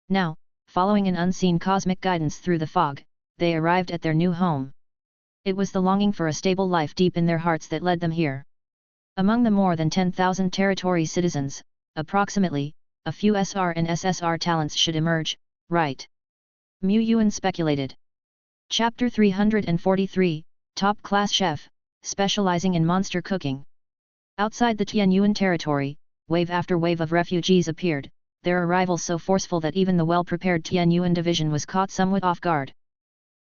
Now, following an unseen cosmic guidance through the fog, they arrived at their new home. It was the longing for a stable life deep in their hearts that led them here. Among the more than 10,000 territory citizens, approximately, a few SR and SSR talents should emerge, right? Yuan speculated. Chapter 343, Top Class Chef, specializing in monster cooking. Outside the Tianyuan territory, wave after wave of refugees appeared, their arrival so forceful that even the well-prepared Tianyuan division was caught somewhat off guard.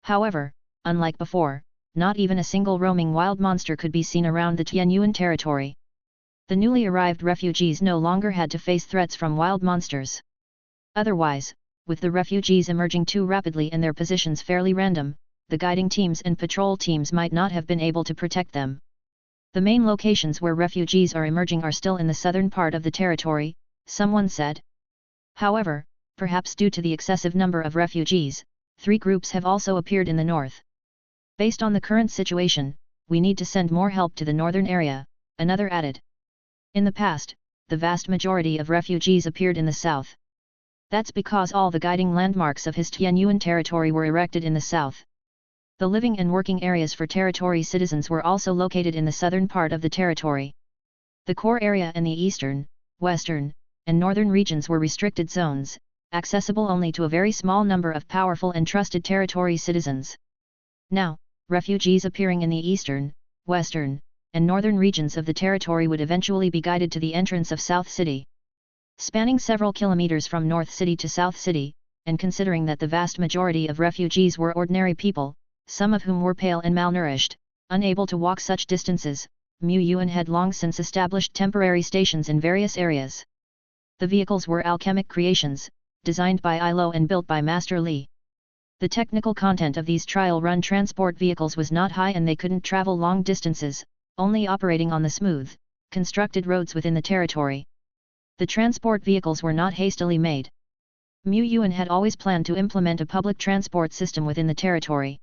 However, unlike before, not even a single roaming wild monster could be seen around the Tianyuan territory. The newly arrived refugees no longer had to face threats from wild monsters. Otherwise, with the refugees emerging too rapidly and their positions fairly random, the guiding teams and patrol teams might not have been able to protect them. The main locations where refugees are emerging are still in the southern part of the territory, someone said. However, perhaps due to the excessive number of refugees, 3 groups have also appeared in the north. Based on the current situation, we need to send more help to the northern area, another added. In the past, the vast majority of refugees appeared in the south. That's because all the guiding landmarks of his Tianyuan territory were erected in the south. The living and working areas for territory citizens were also located in the southern part of the territory. The core area and the eastern, western, and northern regions were restricted zones, accessible only to a very small number of powerful and trusted territory citizens. Now, refugees appearing in the eastern, western, and northern regions of the territory would eventually be guided to the entrance of South City. Spanning several kilometers from North City to South City, and considering that the vast majority of refugees were ordinary people, some of whom were pale and malnourished, unable to walk such distances, Yuan had long since established temporary stations in various areas. The vehicles were alchemic creations, designed by Lo and built by Master Li. The technical content of these trial-run transport vehicles was not high and they couldn't travel long distances, only operating on the smooth, constructed roads within the territory. The transport vehicles were not hastily made. Yuan had always planned to implement a public transport system within the territory.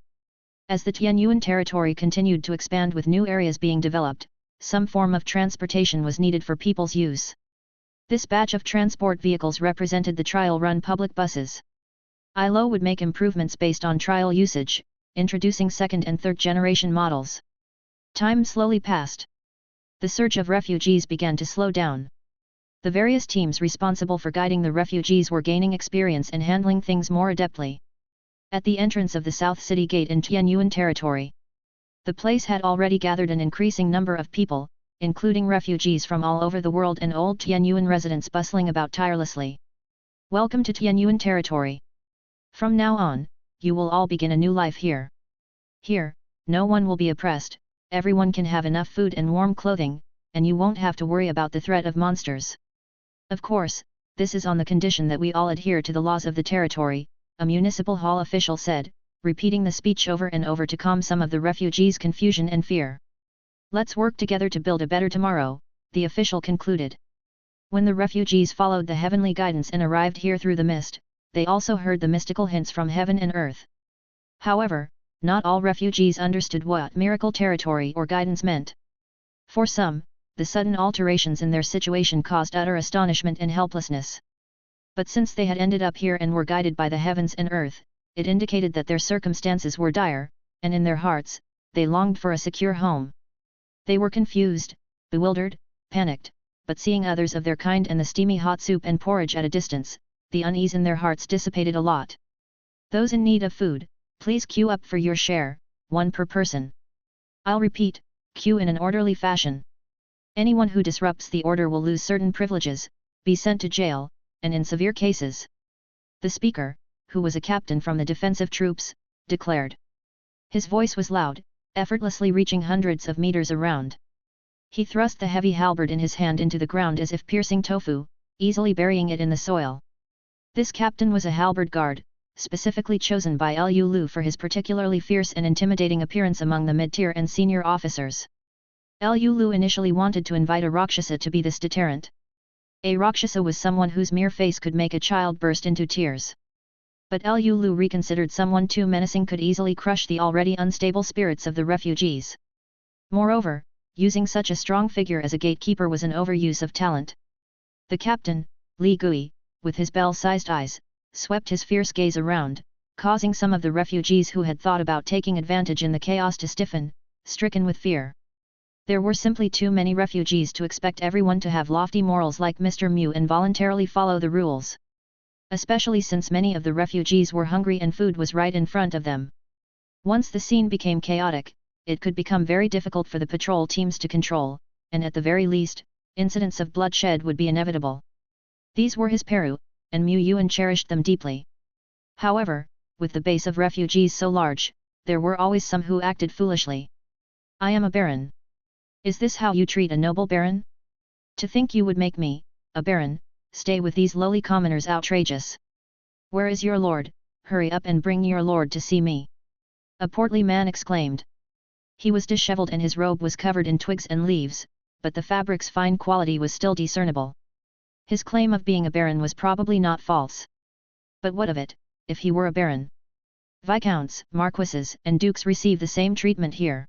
As the Tianyuan territory continued to expand with new areas being developed, some form of transportation was needed for people's use. This batch of transport vehicles represented the trial-run public buses. ILO would make improvements based on trial usage, introducing second and third generation models. Time slowly passed. The surge of refugees began to slow down. The various teams responsible for guiding the refugees were gaining experience and handling things more adeptly. At the entrance of the South City Gate in Tianyuan territory, the place had already gathered an increasing number of people, including refugees from all over the world and old Tianyuan residents bustling about tirelessly. Welcome to Tianyuan territory. From now on, you will all begin a new life here. Here, no one will be oppressed, everyone can have enough food and warm clothing, and you won't have to worry about the threat of monsters. Of course, this is on the condition that we all adhere to the laws of the territory, a municipal hall official said, repeating the speech over and over to calm some of the refugees' confusion and fear. Let's work together to build a better tomorrow, the official concluded. When the refugees followed the heavenly guidance and arrived here through the mist, they also heard the mystical hints from heaven and earth. However, not all refugees understood what miracle territory or guidance meant. For some, the sudden alterations in their situation caused utter astonishment and helplessness. But since they had ended up here and were guided by the heavens and earth, it indicated that their circumstances were dire, and in their hearts, they longed for a secure home. They were confused, bewildered, panicked, but seeing others of their kind and the steamy hot soup and porridge at a distance, the unease in their hearts dissipated a lot. Those in need of food, please queue up for your share, one per person. I'll repeat, queue in an orderly fashion. Anyone who disrupts the order will lose certain privileges, be sent to jail, and in severe cases. The speaker, who was a captain from the defensive troops, declared. His voice was loud, effortlessly reaching hundreds of meters around. He thrust the heavy halberd in his hand into the ground as if piercing tofu, easily burying it in the soil. This captain was a halberd guard, specifically chosen by Lu Lu for his particularly fierce and intimidating appearance among the mid-tier and senior officers. Lu Lu initially wanted to invite a Rakshasa to be this deterrent. A Rakshasa was someone whose mere face could make a child burst into tears. But Lu Lu reconsidered someone too menacing could easily crush the already unstable spirits of the refugees. Moreover, using such a strong figure as a gatekeeper was an overuse of talent. The captain, Li Gui, with his bell-sized eyes, swept his fierce gaze around, causing some of the refugees who had thought about taking advantage in the chaos to stiffen, stricken with fear. There were simply too many refugees to expect everyone to have lofty morals like Mr. Mu and voluntarily follow the rules. Especially since many of the refugees were hungry and food was right in front of them. Once the scene became chaotic, it could become very difficult for the patrol teams to control, and at the very least, incidents of bloodshed would be inevitable. These were his Peru, and Yuan cherished them deeply. However, with the base of refugees so large, there were always some who acted foolishly. I am a baron. Is this how you treat a noble baron? To think you would make me, a baron, stay with these lowly commoners outrageous. Where is your lord? Hurry up and bring your lord to see me. A portly man exclaimed. He was disheveled and his robe was covered in twigs and leaves, but the fabric's fine quality was still discernible. His claim of being a baron was probably not false. But what of it, if he were a baron? Viscounts, marquises, and dukes receive the same treatment here.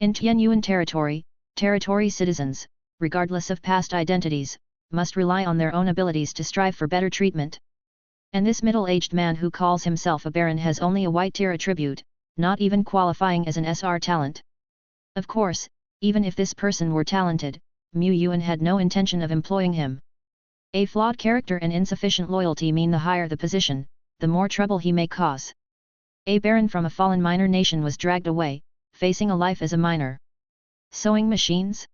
In Tianyuan territory citizens, regardless of past identities, must rely on their own abilities to strive for better treatment. And this middle-aged man who calls himself a baron has only a white-tier attribute, not even qualifying as an SR talent. Of course, even if this person were talented, Yuan had no intention of employing him. A flawed character and insufficient loyalty mean the higher the position, the more trouble he may cause. A baron from a fallen minor nation was dragged away, facing a life as a minor. Sewing machines?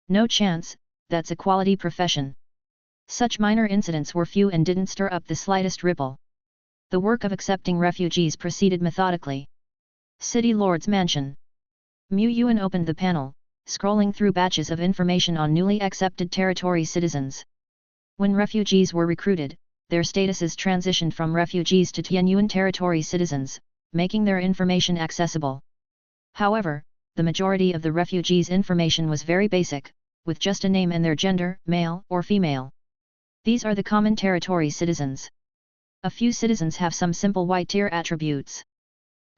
No chance, that's a quality profession. Such minor incidents were few and didn't stir up the slightest ripple. The work of accepting refugees proceeded methodically. City Lord's Mansion. Yuan opened the panel, scrolling through batches of information on newly accepted territory citizens. When refugees were recruited, their statuses transitioned from refugees to Tianyuan territory citizens, making their information accessible. However, the majority of the refugees' information was very basic, with just a name and their gender, male or female. These are the common territory citizens. A few citizens have some simple white-tier attributes.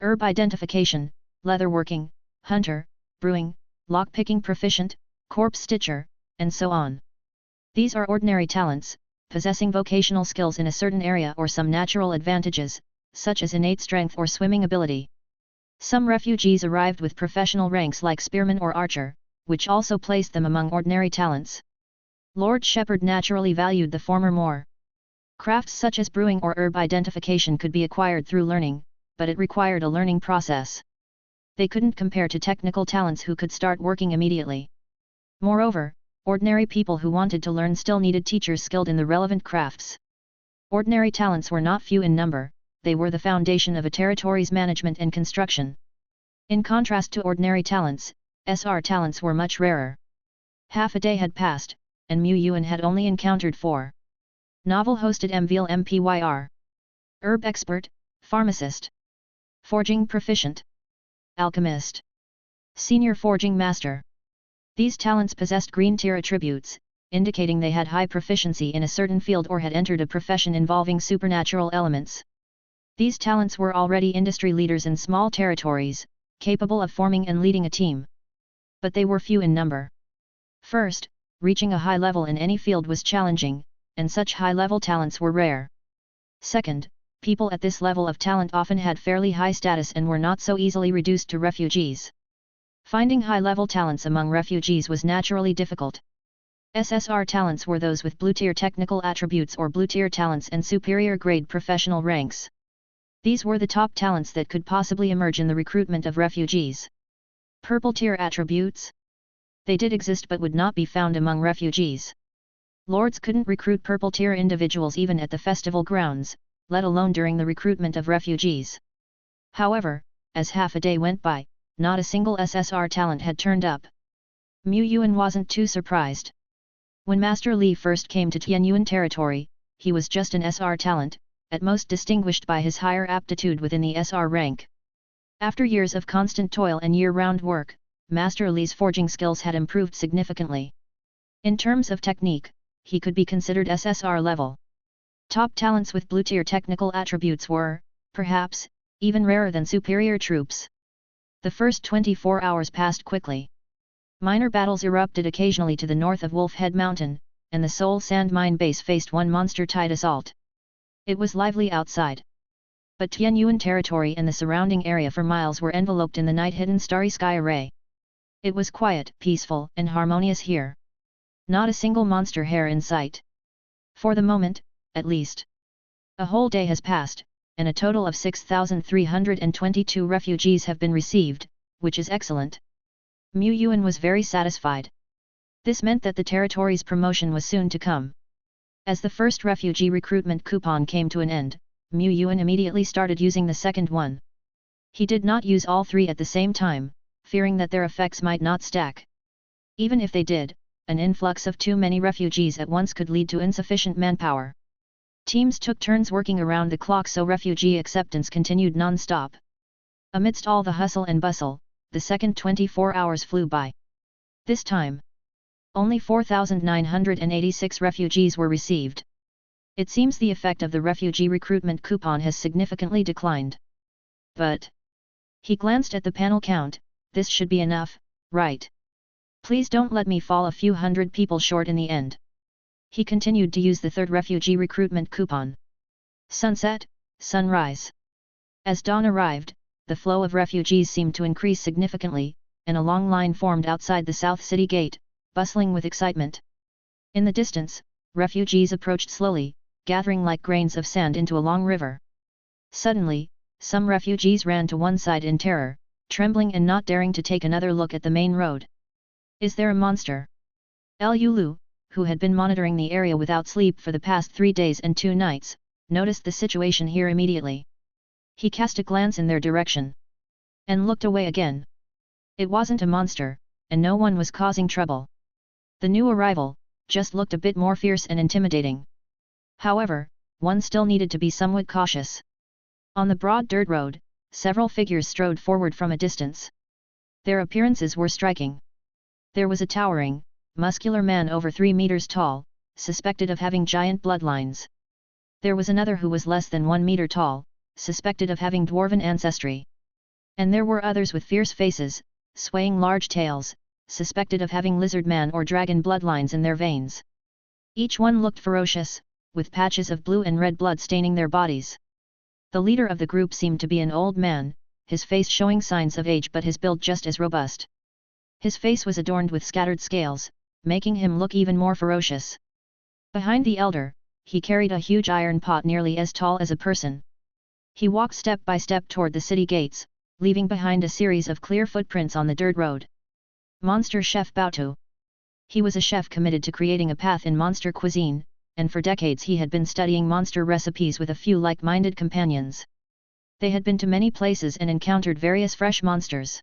Herb identification, leatherworking, hunter, brewing, lockpicking proficient, corpse stitcher, and so on. These are ordinary talents, possessing vocational skills in a certain area or some natural advantages, such as innate strength or swimming ability. Some refugees arrived with professional ranks like spearman or archer, which also placed them among ordinary talents. Lord Shepherd naturally valued the former more. Crafts such as brewing or herb identification could be acquired through learning, but it required a learning process. They couldn't compare to technical talents who could start working immediately. Moreover, ordinary people who wanted to learn still needed teachers skilled in the relevant crafts. Ordinary talents were not few in number, they were the foundation of a territory's management and construction. In contrast to ordinary talents, SR talents were much rarer. Half a day had passed, and Mu Yuan had only encountered 4. Novel hosted MVL MPYR. Herb expert, pharmacist. Forging proficient. Alchemist. Senior forging master. These talents possessed green tier attributes, indicating they had high proficiency in a certain field or had entered a profession involving supernatural elements. These talents were already industry leaders in small territories, capable of forming and leading a team. But they were few in number. First, reaching a high level in any field was challenging, and such high-level talents were rare. Second, people at this level of talent often had fairly high status and were not so easily reduced to refugees. Finding high-level talents among refugees was naturally difficult. SSR talents were those with blue-tier technical attributes or blue-tier talents and superior-grade professional ranks. These were the top talents that could possibly emerge in the recruitment of refugees. Purple-tier attributes? They did exist but would not be found among refugees. Lords couldn't recruit purple-tier individuals even at the festival grounds, let alone during the recruitment of refugees. However, as half a day went by, not a single SSR talent had turned up. Mu Yuan wasn't too surprised. When Master Li first came to Tianyuan territory, he was just an SR talent, at most distinguished by his higher aptitude within the SR rank. After years of constant toil and year-round work, Master Li's forging skills had improved significantly. In terms of technique, he could be considered SSR level. Top talents with blue-tier technical attributes were, perhaps, even rarer than superior troops. The first 24 hours passed quickly. Minor battles erupted occasionally to the north of Wolf Head Mountain, and the Seoul Sand Mine base faced one monster-tide assault. It was lively outside. But Tianyuan territory and the surrounding area for miles were enveloped in the night-hidden starry sky array. It was quiet, peaceful, and harmonious here. Not a single monster hair in sight. For the moment, at least. A whole day has passed, and a total of 6,322 refugees have been received, which is excellent. Mu Yuan was very satisfied. This meant that the territory's promotion was soon to come. As the first refugee recruitment coupon came to an end, Mu Yuan immediately started using the second one. He did not use all 3 at the same time, fearing that their effects might not stack. Even if they did, an influx of too many refugees at once could lead to insufficient manpower. Teams took turns working around the clock so refugee acceptance continued non-stop. Amidst all the hustle and bustle, the second 24 hours flew by. This time, only 4,986 refugees were received. It seems the effect of the refugee recruitment coupon has significantly declined. But he glanced at the panel count, this should be enough, right? Please don't let me fall a few hundred people short in the end. He continued to use the third refugee recruitment coupon. Sunset, sunrise. As dawn arrived, the flow of refugees seemed to increase significantly, and a long line formed outside the South City Gate, bustling with excitement. In the distance, refugees approached slowly, gathering like grains of sand into a long river. Suddenly, some refugees ran to one side in terror, trembling and not daring to take another look at the main road. Is there a monster? Liu Lu, who had been monitoring the area without sleep for the past 3 days and 2 nights, noticed the situation here immediately. He cast a glance in their direction. And looked away again. It wasn't a monster, and no one was causing trouble. The new arrival just looked a bit more fierce and intimidating. However, one still needed to be somewhat cautious. On the broad dirt road, several figures strode forward from a distance. Their appearances were striking. There was a towering, muscular man over 3 meters tall, suspected of having giant bloodlines. There was another who was less than 1 meter tall, suspected of having dwarven ancestry. And there were others with fierce faces, swaying large tails, suspected of having lizard man or dragon bloodlines in their veins. Each one looked ferocious, with patches of blue and red blood staining their bodies. The leader of the group seemed to be an old man, his face showing signs of age but his build just as robust. His face was adorned with scattered scales, making him look even more ferocious. Behind the elder, he carried a huge iron pot nearly as tall as a person. He walked step by step toward the city gates, leaving behind a series of clear footprints on the dirt road. Monster Chef Baotu. He was a chef committed to creating a path in monster cuisine, and for decades he had been studying monster recipes with a few like-minded companions. They had been to many places and encountered various fresh monsters.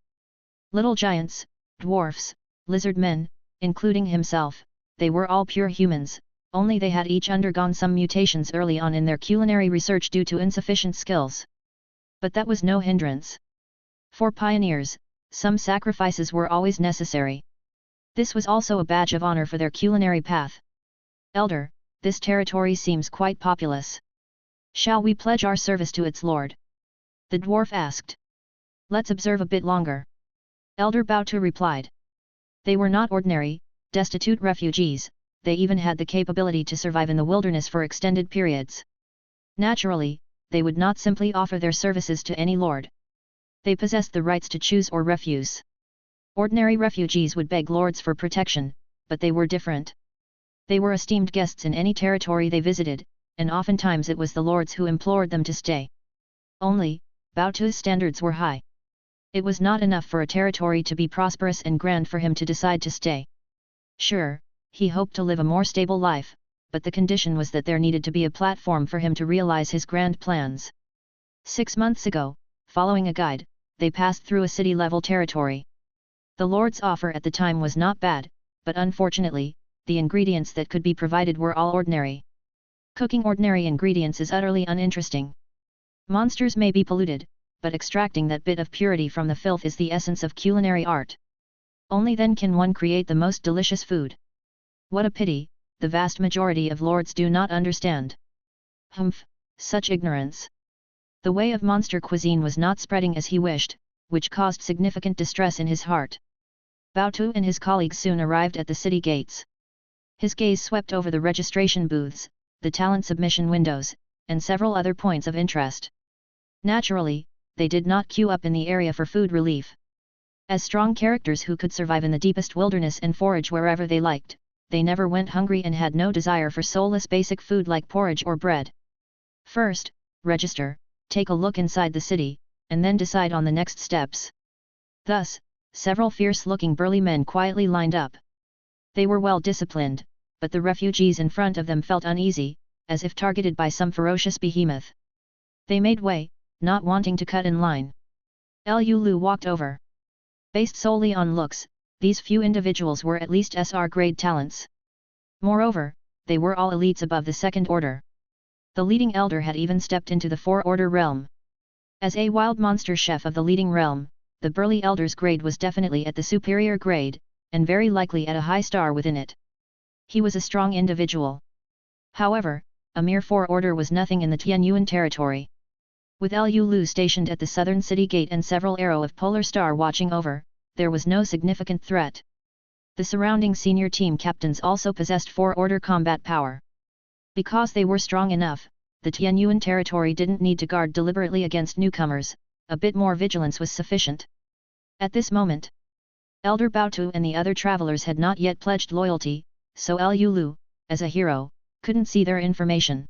Little giants, dwarfs, lizard men, including himself, they were all pure humans, only they had each undergone some mutations early on in their culinary research due to insufficient skills. But that was no hindrance. For pioneers, some sacrifices were always necessary. This was also a badge of honor for their culinary path. Elder, this territory seems quite populous. Shall we pledge our service to its lord? The dwarf asked. Let's observe a bit longer. Elder Baotu replied. They were not ordinary, destitute refugees, they even had the capability to survive in the wilderness for extended periods. Naturally, they would not simply offer their services to any lord. They possessed the rights to choose or refuse. Ordinary refugees would beg lords for protection, but they were different. They were esteemed guests in any territory they visited, and oftentimes it was the lords who implored them to stay. Only, Baotu's standards were high. It was not enough for a territory to be prosperous and grand for him to decide to stay. Sure, he hoped to live a more stable life, but the condition was that there needed to be a platform for him to realize his grand plans. 6 months ago, following a guide, they passed through a city-level territory. The lord's offer at the time was not bad, but unfortunately, the ingredients that could be provided were all ordinary. Cooking ordinary ingredients is utterly uninteresting. Monsters may be polluted, but extracting that bit of purity from the filth is the essence of culinary art. Only then can one create the most delicious food. What a pity, the vast majority of lords do not understand. Humph, such ignorance. The way of monster cuisine was not spreading as he wished, which caused significant distress in his heart. Baotu and his colleagues soon arrived at the city gates. His gaze swept over the registration booths, the talent submission windows, and several other points of interest. Naturally, they did not queue up in the area for food relief. As strong characters who could survive in the deepest wilderness and forage wherever they liked, they never went hungry and had no desire for soulless basic food like porridge or bread. First, register, take a look inside the city, and then decide on the next steps. Thus, several fierce-looking burly men quietly lined up. They were well disciplined, but the refugees in front of them felt uneasy, as if targeted by some ferocious behemoth. They made way, not wanting to cut in line. Liu Lu walked over. Based solely on looks, these few individuals were at least SR-grade talents. Moreover, they were all elites above the second order. The leading elder had even stepped into the four-order realm. As a wild monster chef of the leading realm, the burly elder's grade was definitely at the superior grade, and very likely at a high star within it. He was a strong individual. However, a mere four-order was nothing in the Tianyuan territory. With Liu Lu stationed at the southern city gate and several Arrow of Polar Star watching over, there was no significant threat. The surrounding senior team captains also possessed four-order combat power. Because they were strong enough, the Tianyuan territory didn't need to guard deliberately against newcomers, a bit more vigilance was sufficient. At this moment, Elder Baotu and the other travelers had not yet pledged loyalty, so Liu Lu, as a hero, couldn't see their information.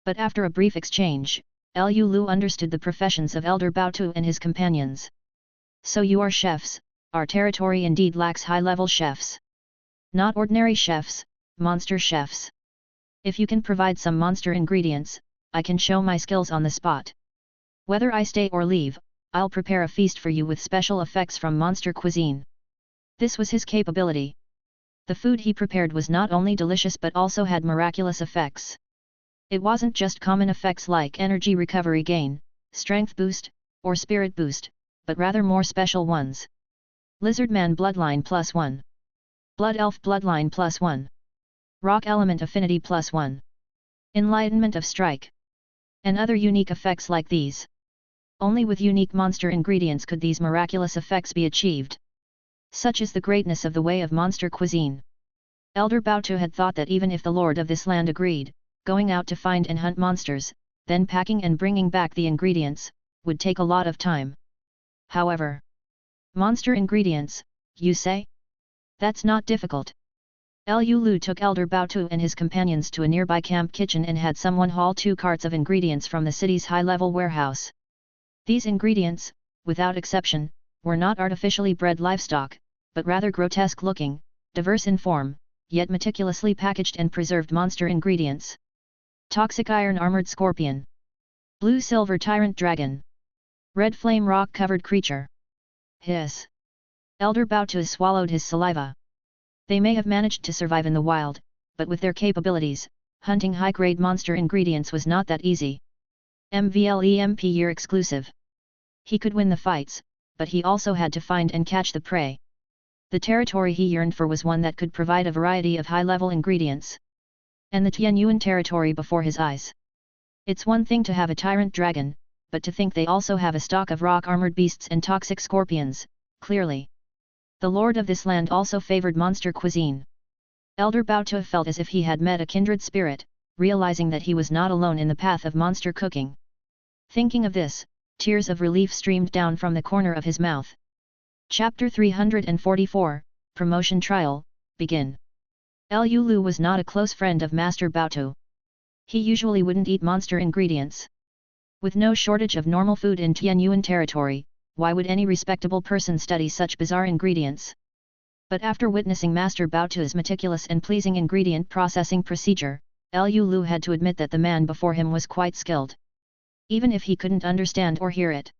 But after a brief exchange, Liu Lu understood the professions of Elder Baotu and his companions. So you are chefs, our territory indeed lacks high-level chefs. Not ordinary chefs, monster chefs. If you can provide some monster ingredients, I can show my skills on the spot. Whether I stay or leave, I'll prepare a feast for you with special effects from monster cuisine. This was his capability. The food he prepared was not only delicious but also had miraculous effects. It wasn't just common effects like energy recovery gain, strength boost, or spirit boost, but rather more special ones. Lizardman Bloodline +1. Blood Elf Bloodline +1. Rock Element Affinity +1. Enlightenment of Strike. And other unique effects like these. Only with unique monster ingredients could these miraculous effects be achieved. Such is the greatness of the way of monster cuisine. Elder Baotu had thought that even if the lord of this land agreed, going out to find and hunt monsters, then packing and bringing back the ingredients, would take a lot of time. However, monster ingredients, you say? That's not difficult. Lu Lu took Elder Baotu and his companions to a nearby camp kitchen and had someone haul 2 carts of ingredients from the city's high-level warehouse. These ingredients, without exception, were not artificially bred livestock, but rather grotesque-looking, diverse in form, yet meticulously packaged and preserved monster ingredients. Toxic Iron Armored Scorpion. Blue Silver Tyrant Dragon. Red Flame Rock Covered Creature. Hiss. Elder Baotu swallowed his saliva. They may have managed to survive in the wild, but with their capabilities, hunting high-grade monster ingredients was not that easy. MVLEMP year exclusive. He could win the fights, but he also had to find and catch the prey. The territory he yearned for was one that could provide a variety of high-level ingredients. And the Tianyuan territory before his eyes. It's one thing to have a tyrant dragon, but to think they also have a stock of rock-armored beasts and toxic scorpions, clearly. The lord of this land also favored monster cuisine. Elder Baotu felt as if he had met a kindred spirit, realizing that he was not alone in the path of monster cooking. Thinking of this, tears of relief streamed down from the corner of his mouth. Chapter 344, Promotion Trial, Begin. Lu Lu was not a close friend of Master Baotu. He usually wouldn't eat monster ingredients. With no shortage of normal food in Tianyuan territory, why would any respectable person study such bizarre ingredients? But after witnessing Master Baotu's meticulous and pleasing ingredient processing procedure, Lu Lu had to admit that the man before him was quite skilled. Even if he couldn't understand or hear it.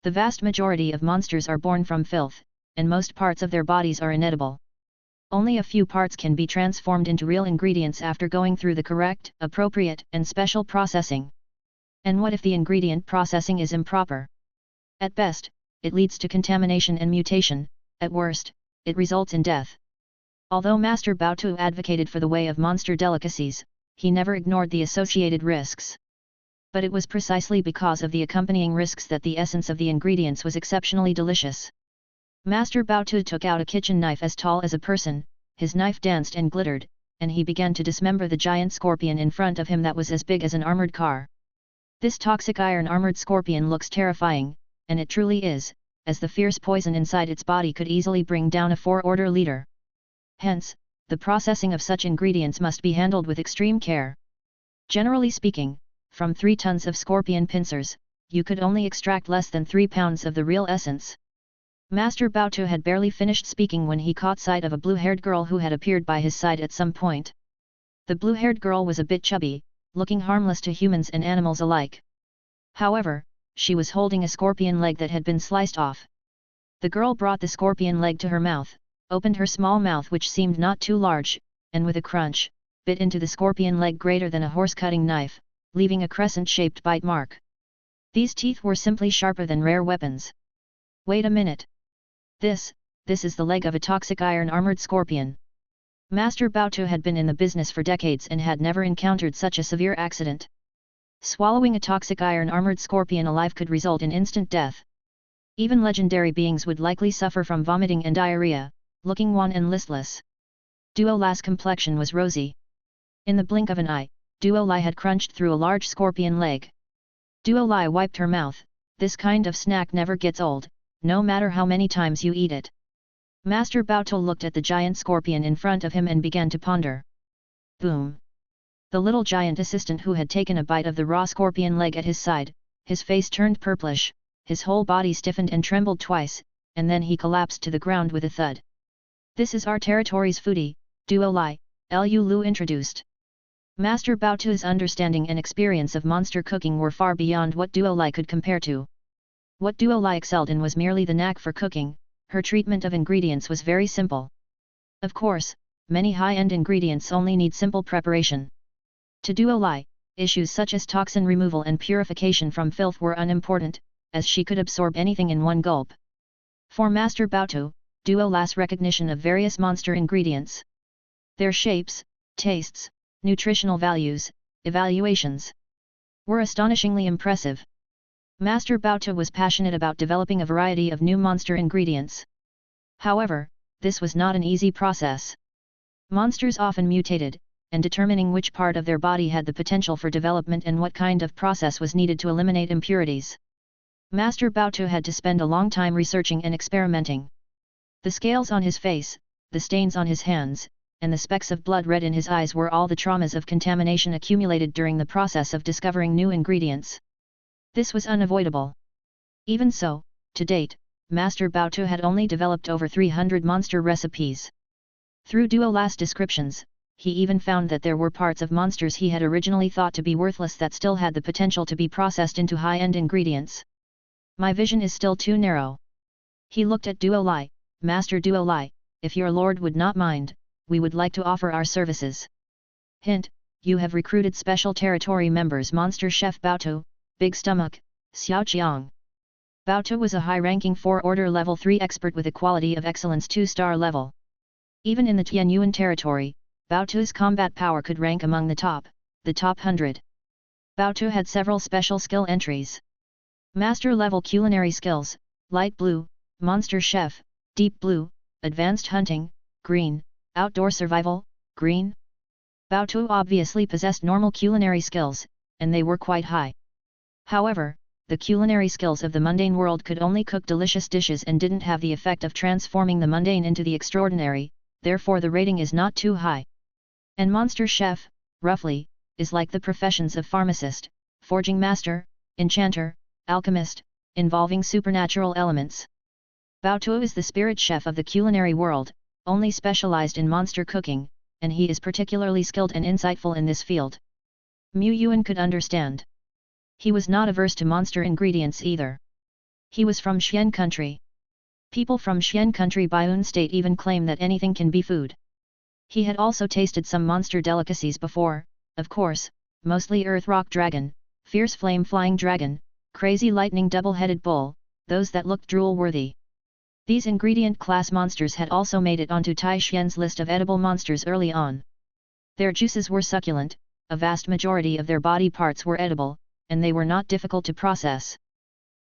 The vast majority of monsters are born from filth, and most parts of their bodies are inedible. Only a few parts can be transformed into real ingredients after going through the correct, appropriate, and special processing. And what if the ingredient processing is improper? At best, it leads to contamination and mutation, at worst, it results in death. Although Master Baotu advocated for the way of monster delicacies, he never ignored the associated risks. But it was precisely because of the accompanying risks that the essence of the ingredients was exceptionally delicious. Master Baotu took out a kitchen knife as tall as a person, his knife danced and glittered, and he began to dismember the giant scorpion in front of him that was as big as an armored car. This toxic iron armored scorpion looks terrifying, and it truly is, as the fierce poison inside its body could easily bring down a 4-order leader. Hence, the processing of such ingredients must be handled with extreme care. Generally speaking, from 3 tons of scorpion pincers, you could only extract less than 3 pounds of the real essence. Master Baotu had barely finished speaking when he caught sight of a blue-haired girl who had appeared by his side at some point. The blue-haired girl was a bit chubby, looking harmless to humans and animals alike. However, she was holding a scorpion leg that had been sliced off. The girl brought the scorpion leg to her mouth, opened her small mouth which seemed not too large, and with a crunch, bit into the scorpion leg greater than a horse-cutting knife, leaving a crescent-shaped bite mark. These teeth were simply sharper than rare weapons. Wait a minute. This is the leg of a toxic iron armored scorpion. Master Baotu had been in the business for decades and had never encountered such a severe accident. Swallowing a toxic iron armored scorpion alive could result in instant death. Even legendary beings would likely suffer from vomiting and diarrhea, looking wan and listless. Duo Lai's complexion was rosy. In the blink of an eye, Duo Lai had crunched through a large scorpion leg. Duo Lai wiped her mouth. This kind of snack never gets old, no matter how many times you eat it. Master Baotu looked at the giant scorpion in front of him and began to ponder. Boom! The little giant assistant who had taken a bite of the raw scorpion leg at his side, his face turned purplish, his whole body stiffened and trembled twice, and then he collapsed to the ground with a thud. This is our territory's foodie, Duo Lai, Lu Lu introduced. Master Baotu's understanding and experience of monster cooking were far beyond what Duo Lai could compare to. What Duo Lai excelled in was merely the knack for cooking. Her treatment of ingredients was very simple. Of course, many high-end ingredients only need simple preparation. To Duo Lai, issues such as toxin removal and purification from filth were unimportant, as she could absorb anything in one gulp. For Master Baotu, Duo La's recognition of various monster ingredients, their shapes, tastes, nutritional values, evaluations, were astonishingly impressive. Master Baotu was passionate about developing a variety of new monster ingredients. However, this was not an easy process. Monsters often mutated, and determining which part of their body had the potential for development and what kind of process was needed to eliminate impurities. Master Baotu had to spend a long time researching and experimenting. The scales on his face, the stains on his hands, and the specks of blood red in his eyes were all the traumas of contamination accumulated during the process of discovering new ingredients. This was unavoidable. Even so, to date, Master Baotu had only developed over 300 monster recipes. Through Duo La's descriptions, he even found that there were parts of monsters he had originally thought to be worthless that still had the potential to be processed into high-end ingredients. My vision is still too narrow. He looked at Duo Lai. Master Duo Lai, if your lord would not mind, we would like to offer our services. Hint, you have recruited special territory members Monster Chef Baotu, Big Stomach, Xiao Qiang. Baotu was a high-ranking 4-order level 3 expert with a quality of excellence 2-star level. Even in the Tianyuan territory, Baotu's combat power could rank among the top 100. Baotu had several special skill entries. Master level culinary skills, light blue, monster chef, deep blue, advanced hunting, green, outdoor survival, green. Baotu obviously possessed normal culinary skills, and they were quite high. However, the culinary skills of the mundane world could only cook delicious dishes and didn't have the effect of transforming the mundane into the extraordinary, therefore the rating is not too high. And monster chef, roughly, is like the professions of pharmacist, forging master, enchanter, alchemist, involving supernatural elements. Baotu is the spirit chef of the culinary world, only specialized in monster cooking, and he is particularly skilled and insightful in this field. Mu Yuan could understand. He was not averse to monster ingredients either. He was from Xian country. People from Xian country Baiyun state even claim that anything can be food. He had also tasted some monster delicacies before, of course, mostly earth rock dragon, fierce flame flying dragon, crazy lightning double-headed bull, those that looked drool-worthy. These ingredient class monsters had also made it onto Tai Xian's list of edible monsters early on. Their juices were succulent, a vast majority of their body parts were edible, and they were not difficult to process.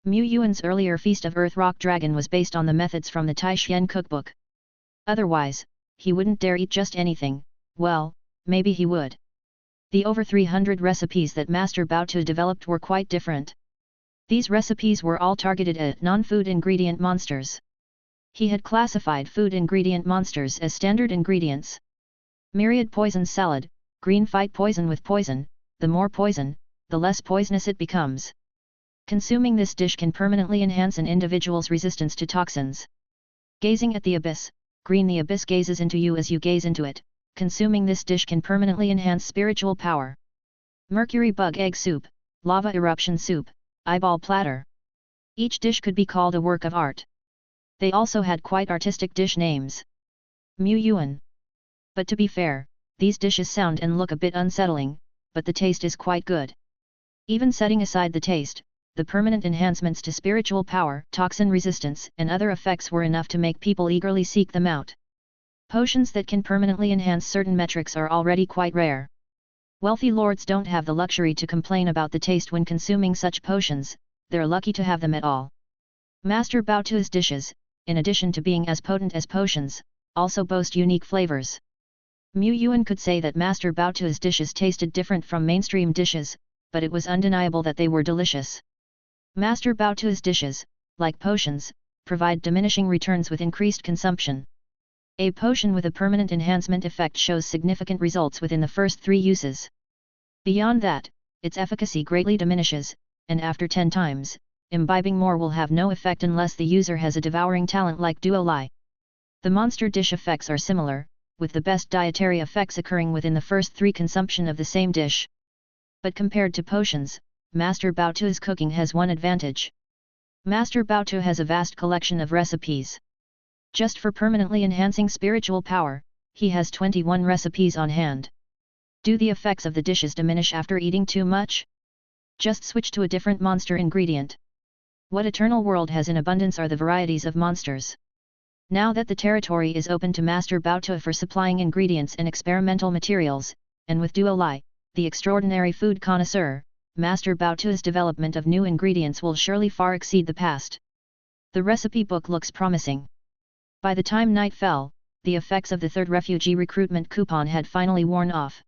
Mu Yuan's earlier feast of earth rock dragon was based on the methods from the Tai Xian cookbook. Otherwise, he wouldn't dare eat just anything. Well, maybe he would. The over 300 recipes that Master Baotu developed were quite different. These recipes were all targeted at non-food ingredient monsters. He had classified food ingredient monsters as standard ingredients. Myriad poison salad, green fight poison with poison, the more poison, the less poisonous it becomes. Consuming this dish can permanently enhance an individual's resistance to toxins. Gazing at the abyss, green the abyss gazes into you as you gaze into it. Consuming this dish can permanently enhance spiritual power. Mercury bug egg soup, lava eruption soup, eyeball platter. Each dish could be called a work of art. They also had quite artistic dish names. Mu Yuan. But to be fair, these dishes sound and look a bit unsettling, but the taste is quite good. Even setting aside the taste, the permanent enhancements to spiritual power, toxin resistance, and other effects were enough to make people eagerly seek them out. Potions that can permanently enhance certain metrics are already quite rare. Wealthy lords don't have the luxury to complain about the taste when consuming such potions, they're lucky to have them at all. Master Baotu's dishes, in addition to being as potent as potions, also boast unique flavors. Mu Yuan could say that Master Baotu's dishes tasted different from mainstream dishes, but it was undeniable that they were delicious. Master Baotu's dishes, like potions, provide diminishing returns with increased consumption. A potion with a permanent enhancement effect shows significant results within the first 3 uses. Beyond that, its efficacy greatly diminishes, and after 10 times, imbibing more will have no effect unless the user has a devouring talent like Duo Lai. The monster dish effects are similar, with the best dietary effects occurring within the first 3 consumption of the same dish. But compared to potions, Master Baotu's cooking has one advantage. Master Baotu has a vast collection of recipes. Just for permanently enhancing spiritual power, he has 21 recipes on hand. Do the effects of the dishes diminish after eating too much? Just switch to a different monster ingredient. What eternal world has in abundance are the varieties of monsters. Now that the territory is open to Master Baotu for supplying ingredients and experimental materials, and with Duo Lai, the extraordinary food connoisseur, Master Baotu's development of new ingredients will surely far exceed the past. The recipe book looks promising. By the time night fell, the effects of the third refugee recruitment coupon had finally worn off.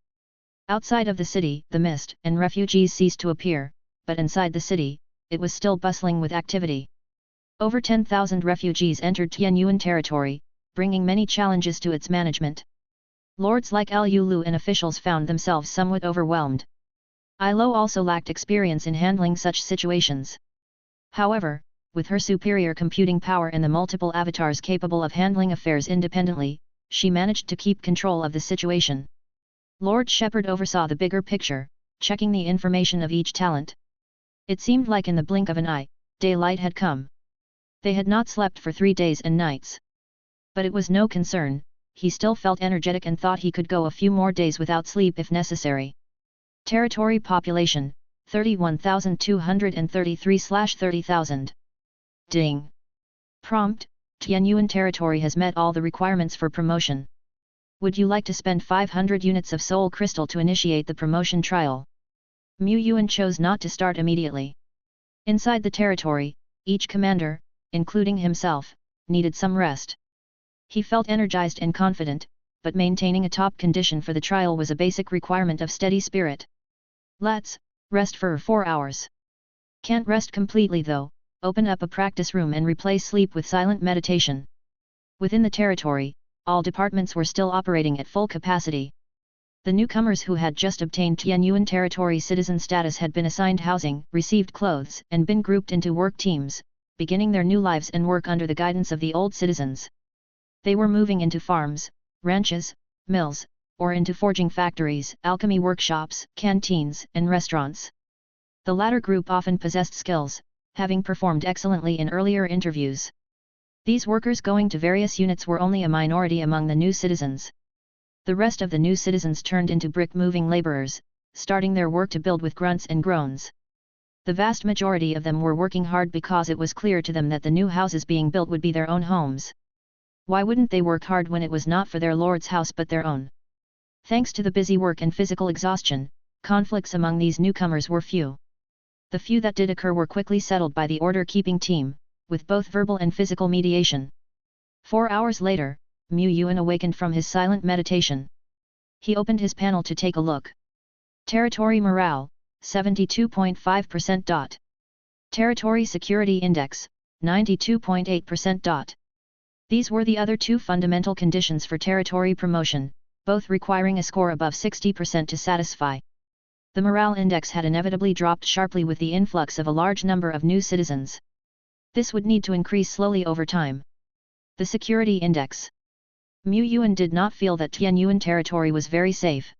Outside of the city, the mist and refugees ceased to appear, but inside the city, it was still bustling with activity. Over 10,000 refugees entered Tianyuan territory, bringing many challenges to its management. Lords like Liu Lu and officials found themselves somewhat overwhelmed. Ilo also lacked experience in handling such situations. However, with her superior computing power and the multiple avatars capable of handling affairs independently, she managed to keep control of the situation. Lord Shepherd oversaw the bigger picture, checking the information of each talent. It seemed like in the blink of an eye, daylight had come. They had not slept for 3 days and nights. But it was no concern, he still felt energetic and thought he could go a few more days without sleep if necessary. Territory population, 31,233/30,000. Ding. Prompt, Tianyuan territory has met all the requirements for promotion. Would you like to spend 500 units of soul crystal to initiate the promotion trial? Mu Yuan chose not to start immediately. Inside the territory, each commander, including himself, needed some rest. He felt energized and confident, but maintaining a top condition for the trial was a basic requirement of steady spirit. Let's rest for 4 hours. Can't rest completely though, open up a practice room and replace sleep with silent meditation. Within the territory, all departments were still operating at full capacity. The newcomers who had just obtained Tianyuan territory citizen status had been assigned housing, received clothes, and been grouped into work teams, beginning their new lives and work under the guidance of the old citizens. They were moving into farms, ranches, mills, or into forging factories, alchemy workshops, canteens, and restaurants. The latter group often possessed skills, having performed excellently in earlier interviews. These workers going to various units were only a minority among the new citizens. The rest of the new citizens turned into brick-moving laborers, starting their work to build with grunts and groans. The vast majority of them were working hard because it was clear to them that the new houses being built would be their own homes. Why wouldn't they work hard when it was not for their lord's house but their own? Thanks to the busy work and physical exhaustion, conflicts among these newcomers were few. The few that did occur were quickly settled by the order-keeping team, with both verbal and physical mediation. 4 hours later, Mu Yuan awakened from his silent meditation. He opened his panel to take a look. Territory morale, 72.5%. Territory security index, 92.8%. These were the other two fundamental conditions for territory promotion, both requiring a score above 60% to satisfy. The morale index had inevitably dropped sharply with the influx of a large number of new citizens. This would need to increase slowly over time. The security index. Mu Yuan did not feel that Tianyuan territory was very safe.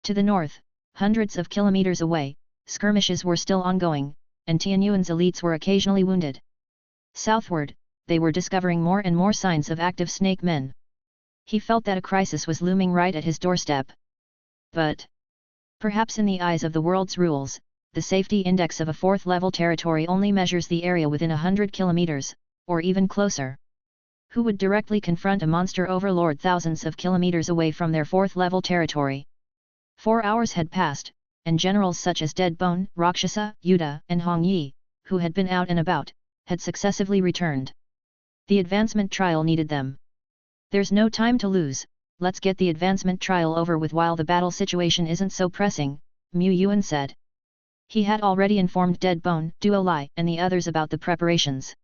To the north, hundreds of kilometers away, skirmishes were still ongoing, and Tianyuan's elites were occasionally wounded. Southward, they were discovering more and more signs of active snake men. He felt that a crisis was looming right at his doorstep. But perhaps in the eyes of the world's rules, the safety index of a 4th-level territory only measures the area within 100 kilometers, or even closer. Who would directly confront a monster overlord thousands of kilometers away from their 4th-level territory? 4 hours had passed, and generals such as Deadbone, Rakshasa, Yuda, and Hong Yi, who had been out and about, had successively returned. The advancement trial needed them. There's no time to lose, let's get the advancement trial over with while the battle situation isn't so pressing, Mu Yuan said. He had already informed Deadbone, Duo Lai, and the others about the preparations.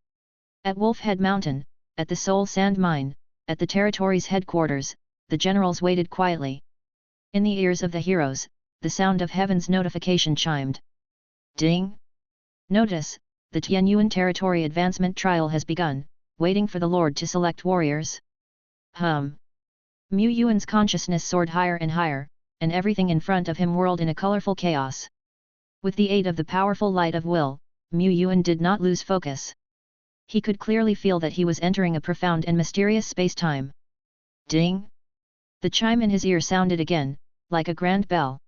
At Wolfhead Mountain, at the Soul Sand Mine, at the territory's headquarters, the generals waited quietly. In the ears of the heroes, the sound of heaven's notification chimed. Ding! Notice, the Tianyuan territory advancement trial has begun, waiting for the Lord to select warriors. Mu Yuan's consciousness soared higher and higher, and everything in front of him whirled in a colorful chaos. With the aid of the powerful light of will, Mu Yuan did not lose focus. He could clearly feel that he was entering a profound and mysterious space-time. Ding! The chime in his ear sounded again, like a grand bell.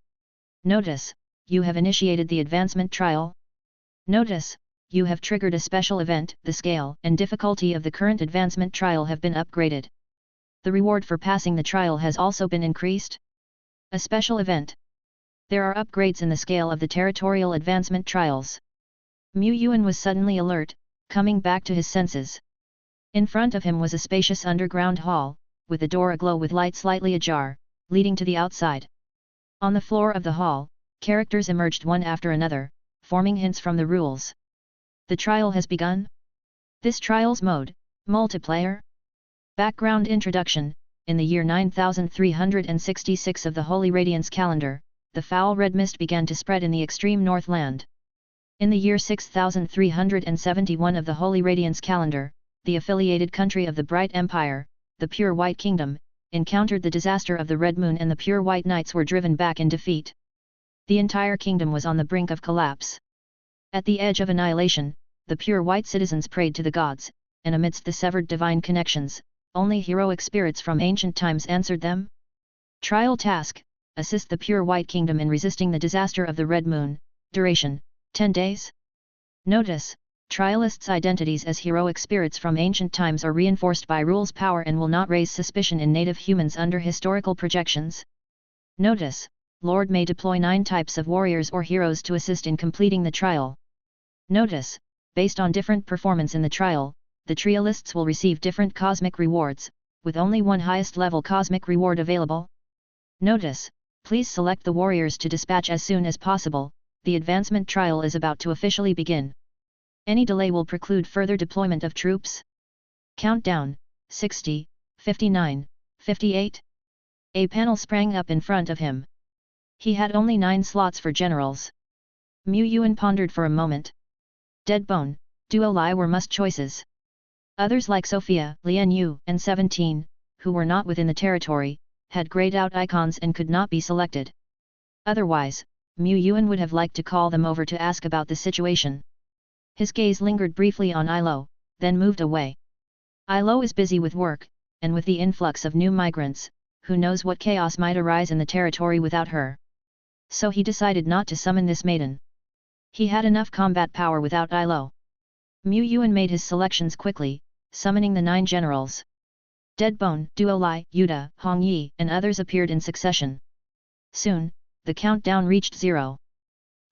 Notice, you have initiated the advancement trial. Notice, you have triggered a special event. The scale and difficulty of the current advancement trial have been upgraded. The reward for passing the trial has also been increased. A special event. There are upgrades in the scale of the territorial advancement trials. Yuan was suddenly alert, coming back to his senses. In front of him was a spacious underground hall, with the door aglow with light slightly ajar, leading to the outside. On the floor of the hall, characters emerged one after another, forming hints from the rules. The trial has begun. This trial's mode, multiplayer. Background introduction. In the year 9366 of the Holy Radiance calendar, the foul red mist began to spread in the extreme northland. In the year 6371 of the Holy Radiance calendar, the affiliated country of the Bright Empire, the Pure White Kingdom, encountered the disaster of the Red Moon, and the Pure White Knights were driven back in defeat. The entire kingdom was on the brink of collapse. At the edge of annihilation, the pure white citizens prayed to the gods, and amidst the severed divine connections, only heroic spirits from ancient times answered them. Trial task: assist the pure white kingdom in resisting the disaster of the Red Moon. Duration: 10 days. Notice, trialists' identities as heroic spirits from ancient times are reinforced by rules power and will not raise suspicion in native humans under historical projections. Notice, Lord may deploy 9 types of warriors or heroes to assist in completing the trial. Notice, based on different performance in the trial, the trialists will receive different cosmic rewards, with only one highest level cosmic reward available. Notice, please select the warriors to dispatch as soon as possible. The advancement trial is about to officially begin. Any delay will preclude further deployment of troops. Countdown: 60, 59, 58. A panel sprang up in front of him. He had only 9 slots for generals. Yuan pondered for a moment. Deadbone, Duo Lai were must choices. Others like Sophia, Lian Yu, and 17, who were not within the territory, had grayed out icons and could not be selected. Otherwise, Yuan would have liked to call them over to ask about the situation. His gaze lingered briefly on Ilo, then moved away. Ilo is busy with work, and with the influx of new migrants, who knows what chaos might arise in the territory without her. So he decided not to summon this maiden. He had enough combat power without Ilo. Yuan made his selections quickly, summoning the 9 generals. Deadbone, Duo Lai, Yuda, Hong Yi, and others appeared in succession. Soon, the countdown reached 0.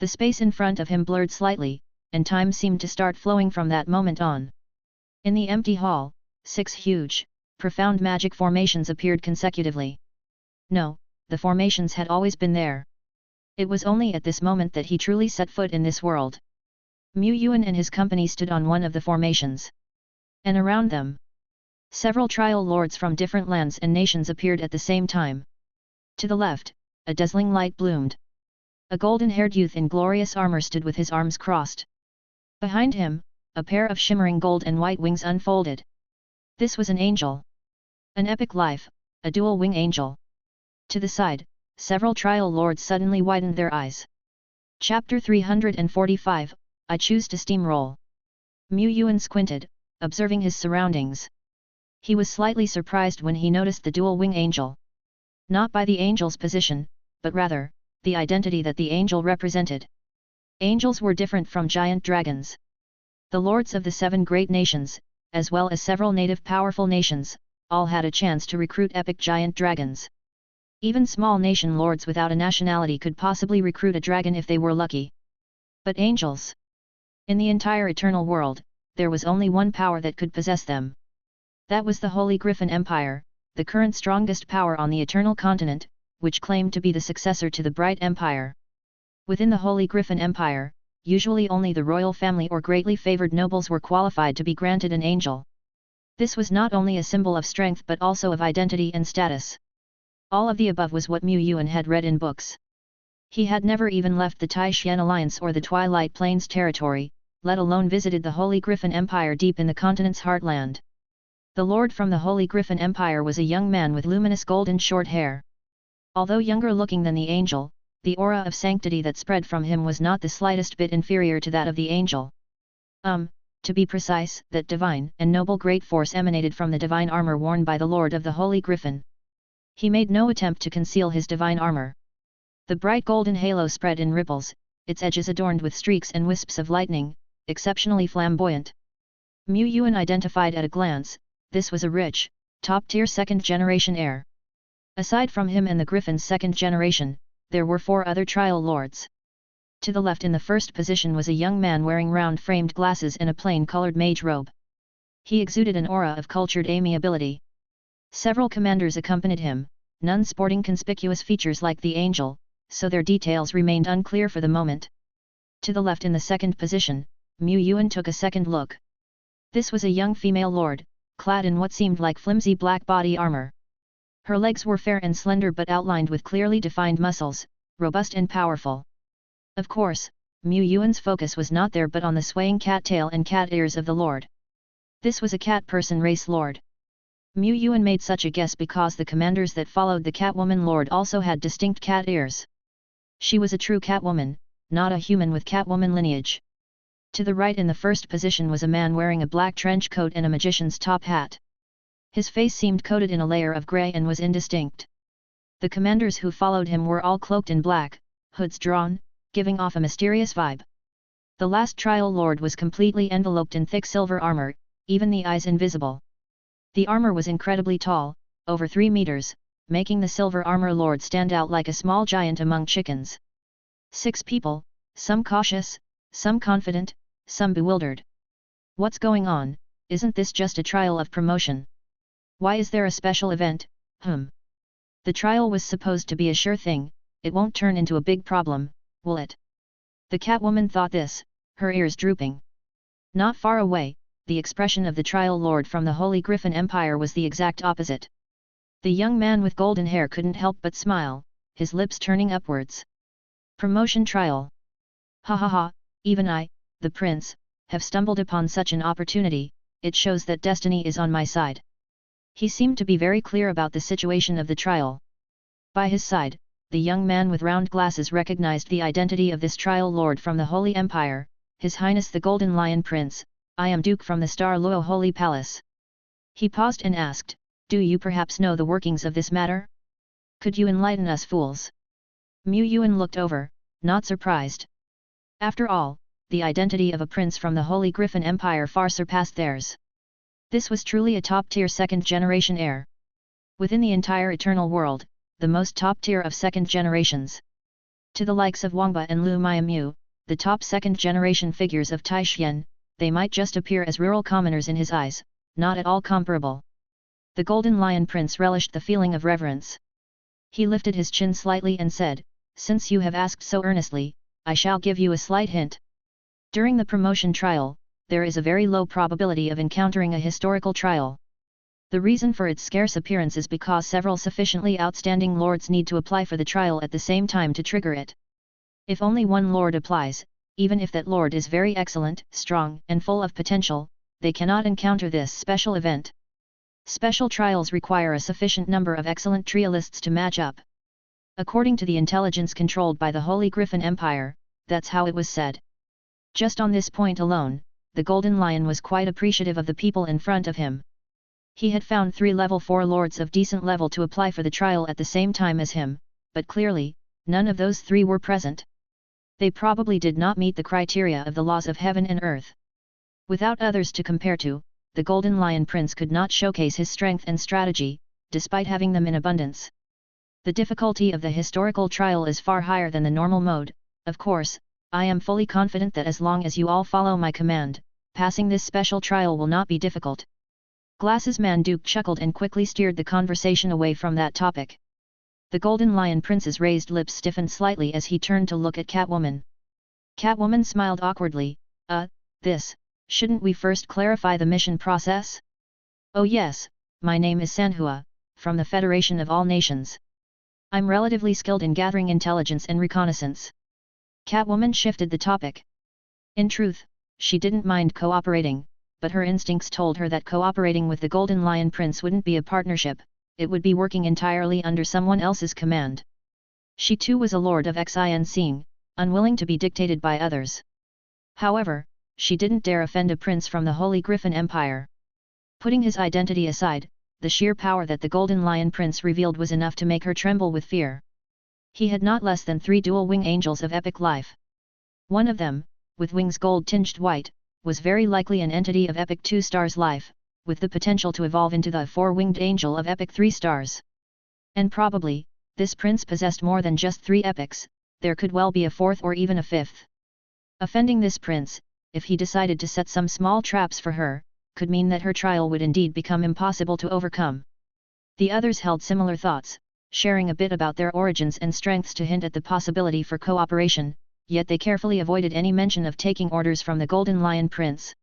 The space in front of him blurred slightly, and time seemed to start flowing from that moment on. In the empty hall, 6 huge, profound magic formations appeared consecutively. No, the formations had always been there. It was only at this moment that he truly set foot in this world. Yuan and his company stood on one of the formations. And around them, several trial lords from different lands and nations appeared at the same time. To the left, a dazzling light bloomed. A golden-haired youth in glorious armor stood with his arms crossed. Behind him, a pair of shimmering gold and white wings unfolded. This was an angel. An epic life, a dual-wing angel. To the side, several trial lords suddenly widened their eyes. Chapter 345, I choose to steamroll. Yuan squinted, observing his surroundings. He was slightly surprised when he noticed the dual-wing angel. Not by the angel's position, but rather, the identity that the angel represented. Angels were different from giant dragons. The lords of the 7 great nations, as well as several native powerful nations, all had a chance to recruit epic giant dragons. Even small nation lords without a nationality could possibly recruit a dragon if they were lucky. But angels? In the entire eternal world, there was only one power that could possess them. That was the Holy Griffin Empire, the current strongest power on the Eternal Continent, which claimed to be the successor to the Bright Empire. Within the Holy Griffin Empire, usually only the royal family or greatly favored nobles were qualified to be granted an angel. This was not only a symbol of strength but also of identity and status. All of the above was what Yuan had read in books. He had never even left the Tai-Shen Alliance or the Twilight Plains territory, let alone visited the Holy Griffin Empire deep in the continent's heartland. The lord from the Holy Griffin Empire was a young man with luminous golden short hair. Although younger looking than the angel, the aura of sanctity that spread from him was not the slightest bit inferior to that of the angel. To be precise, that divine and noble great force emanated from the divine armor worn by the Lord of the Holy Griffin. He made no attempt to conceal his divine armor. The bright golden halo spread in ripples, its edges adorned with streaks and wisps of lightning, exceptionally flamboyant. Yuan identified at a glance, this was a rich, top-tier second-generation heir. Aside from him and the Griffin's second generation, there were 4 other trial lords. To the left in the first position was a young man wearing round-framed glasses and a plain-colored mage robe. He exuded an aura of cultured amiability. Several commanders accompanied him, none sporting conspicuous features like the angel, so their details remained unclear for the moment. To the left in the second position, Yuan took a second look. This was a young female lord, clad in what seemed like flimsy black body armor. Her legs were fair and slender but outlined with clearly defined muscles, robust and powerful. Of course, Yuan's focus was not there but on the swaying cat tail and cat ears of the lord. This was a cat person race lord. Yuan made such a guess because the commanders that followed the Catwoman Lord also had distinct cat ears. She was a true Catwoman, not a human with Catwoman lineage. To the right in the first position was a man wearing a black trench coat and a magician's top hat. His face seemed coated in a layer of grey and was indistinct. The commanders who followed him were all cloaked in black, hoods drawn, giving off a mysterious vibe. The last trial lord was completely enveloped in thick silver armor, even the eyes invisible. The armor was incredibly tall, over 3 meters, making the silver armor lord stand out like a small giant among chickens. 6 people, some cautious, some confident, some bewildered. What's going on? Isn't this just a trial of promotion? Why is there a special event? The trial was supposed to be a sure thing, it won't turn into a big problem, will it? The Catwoman thought this, her ears drooping. Not far away, the expression of the trial lord from the Holy Griffin Empire was the exact opposite. The young man with golden hair couldn't help but smile, his lips turning upwards. Promotion trial. Ha ha ha, even I, the prince, have stumbled upon such an opportunity, it shows that destiny is on my side. He seemed to be very clear about the situation of the trial. By his side, the young man with round glasses recognized the identity of this trial lord from the Holy Empire, His Highness the Golden Lion Prince. I am Duke from the Star Luo Holy Palace. He paused and asked, do you perhaps know the workings of this matter? Could you enlighten us fools? Yuan looked over, not surprised. After all, the identity of a prince from the Holy Griffin Empire far surpassed theirs. This was truly a top-tier second-generation heir. Within the entire eternal world, the most top-tier of second generations. To the likes of Wangba and Lu Miamu, the top second-generation figures of Taishan, they might just appear as rural commoners in his eyes, not at all comparable. The Golden Lion Prince relished the feeling of reverence. He lifted his chin slightly and said, since you have asked so earnestly, I shall give you a slight hint. During the promotion trial, there is a very low probability of encountering a historical trial. The reason for its scarce appearance is because several sufficiently outstanding lords need to apply for the trial at the same time to trigger it. If only one lord applies, even if that lord is very excellent, strong, and full of potential, they cannot encounter this special event. Special trials require a sufficient number of excellent trialists to match up. According to the intelligence controlled by the Holy Griffin Empire, that's how it was said. Just on this point alone, the Golden Lion was quite appreciative of the people in front of him. He had found 3 level 4 lords of decent level to apply for the trial at the same time as him, but clearly, none of those 3 were present. They probably did not meet the criteria of the laws of heaven and earth. Without others to compare to, the Golden Lion Prince could not showcase his strength and strategy, despite having them in abundance. The difficulty of the historical trial is far higher than the normal mode. Of course, I am fully confident that as long as you all follow my command, passing this special trial will not be difficult. Glasses Man Duke chuckled and quickly steered the conversation away from that topic. The Golden Lion Prince's raised lips stiffened slightly as he turned to look at Catwoman. Catwoman smiled awkwardly, shouldn't we first clarify the mission process? Oh yes, my name is Sanhua, from the Federation of All Nations. I'm relatively skilled in gathering intelligence and reconnaissance. Catwoman shifted the topic. In truth, she didn't mind cooperating, but her instincts told her that cooperating with the Golden Lion Prince wouldn't be a partnership, it would be working entirely under someone else's command. She too was a lord of Xin, unwilling to be dictated by others. However, she didn't dare offend a prince from the Holy Griffin Empire. Putting his identity aside, the sheer power that the Golden Lion Prince revealed was enough to make her tremble with fear. He had not less than 3 dual-wing angels of epic life. One of them, with wings gold-tinged white, was very likely an entity of epic 2 stars life, with the potential to evolve into the 4-winged angel of epic 3 stars. And probably, this prince possessed more than just 3 epics, there could well be a 4th or even a 5th. Offending this prince, if he decided to set some small traps for her, could mean that her trial would indeed become impossible to overcome. The others held similar thoughts, sharing a bit about their origins and strengths to hint at the possibility for cooperation, yet they carefully avoided any mention of taking orders from the Golden Lion Prince.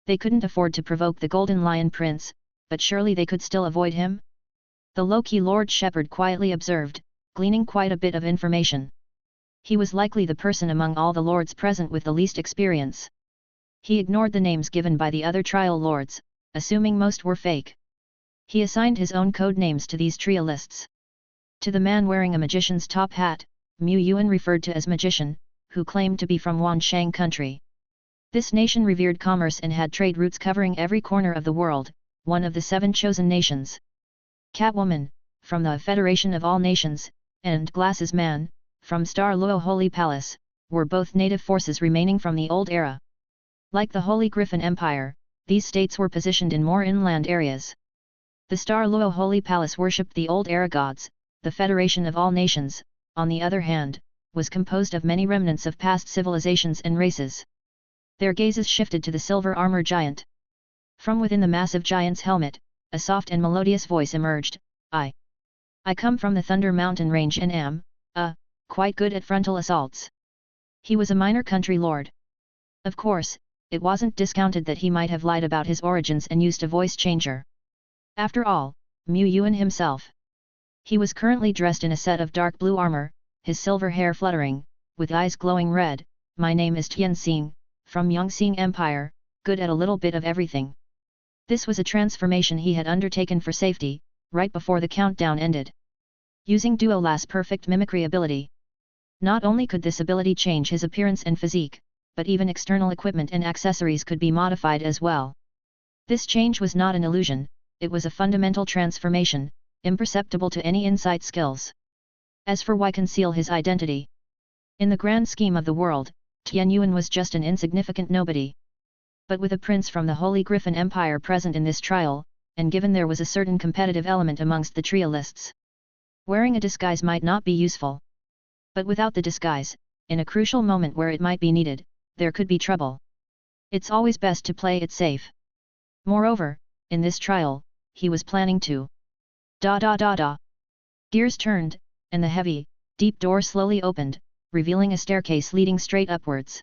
They couldn't afford to provoke the Golden Lion Prince, but surely they could still avoid him? The low-key Lord Shepherd quietly observed, gleaning quite a bit of information. He was likely the person among all the lords present with the least experience. He ignored the names given by the other trial lords, assuming most were fake. He assigned his own code names to these trialists. To the man wearing a magician's top hat, Yuan referred to as magician, who claimed to be from Wanshang country. This nation revered commerce and had trade routes covering every corner of the world, one of the 7 chosen nations. Catwoman, from the Federation of All Nations, and Glasses Man, from Star Luo Holy Palace, were both native forces remaining from the old era. Like the Holy Griffin Empire, these states were positioned in more inland areas. The Star Luo Holy Palace worshipped the old era gods. The Federation of All Nations, on the other hand, was composed of many remnants of past civilizations and races. Their gazes shifted to the silver armor giant. From within the massive giant's helmet, a soft and melodious voice emerged, I come from the Thunder Mountain Range and am, quite good at frontal assaults. He was a minor country lord. Of course, it wasn't discounted that he might have lied about his origins and used a voice changer. After all, Yuan himself. He was currently dressed in a set of dark blue armor, his silver hair fluttering, with eyes glowing red. My name is Tianxing, from Yongxing Empire, good at a little bit of everything. This was a transformation he had undertaken for safety, right before the countdown ended. Using Duolas' perfect mimicry ability. Not only could this ability change his appearance and physique, but even external equipment and accessories could be modified as well. This change was not an illusion, it was a fundamental transformation, imperceptible to any insight skills. As for why conceal his identity? In the grand scheme of the world, Tian Yuan was just an insignificant nobody. But with a prince from the Holy Griffin Empire present in this trial, and given there was a certain competitive element amongst the trialists, wearing a disguise might not be useful. But without the disguise, in a crucial moment where it might be needed, there could be trouble. It's always best to play it safe. Moreover, in this trial, he was planning to Gears turned, and the heavy, deep door slowly opened, revealing a staircase leading straight upwards.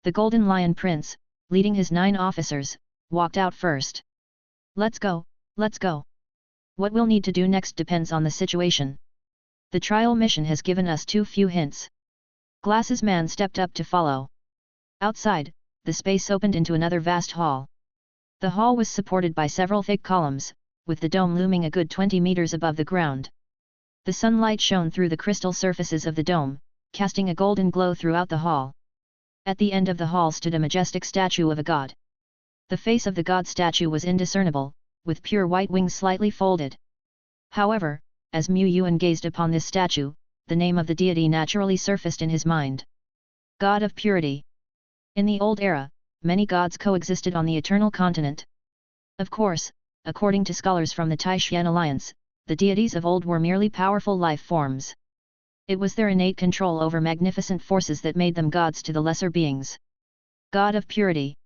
The Golden Lion Prince, leading his 9 officers, walked out first. Let's go, let's go. What we'll need to do next depends on the situation. The trial mission has given us too few hints. Glasses Man stepped up to follow. Outside, the space opened into another vast hall. The hall was supported by several thick columns, with the dome looming a good 20 meters above the ground. The sunlight shone through the crystal surfaces of the dome, casting a golden glow throughout the hall. At the end of the hall stood a majestic statue of a god. The face of the god statue was indiscernible, with pure white wings slightly folded. However, as Yuan gazed upon this statue, the name of the deity naturally surfaced in his mind. God of Purity. In the old era, many gods coexisted on the Eternal Continent. Of course, according to scholars from the Taishan Alliance, the deities of old were merely powerful life forms. It was their innate control over magnificent forces that made them gods to the lesser beings. God of Purity.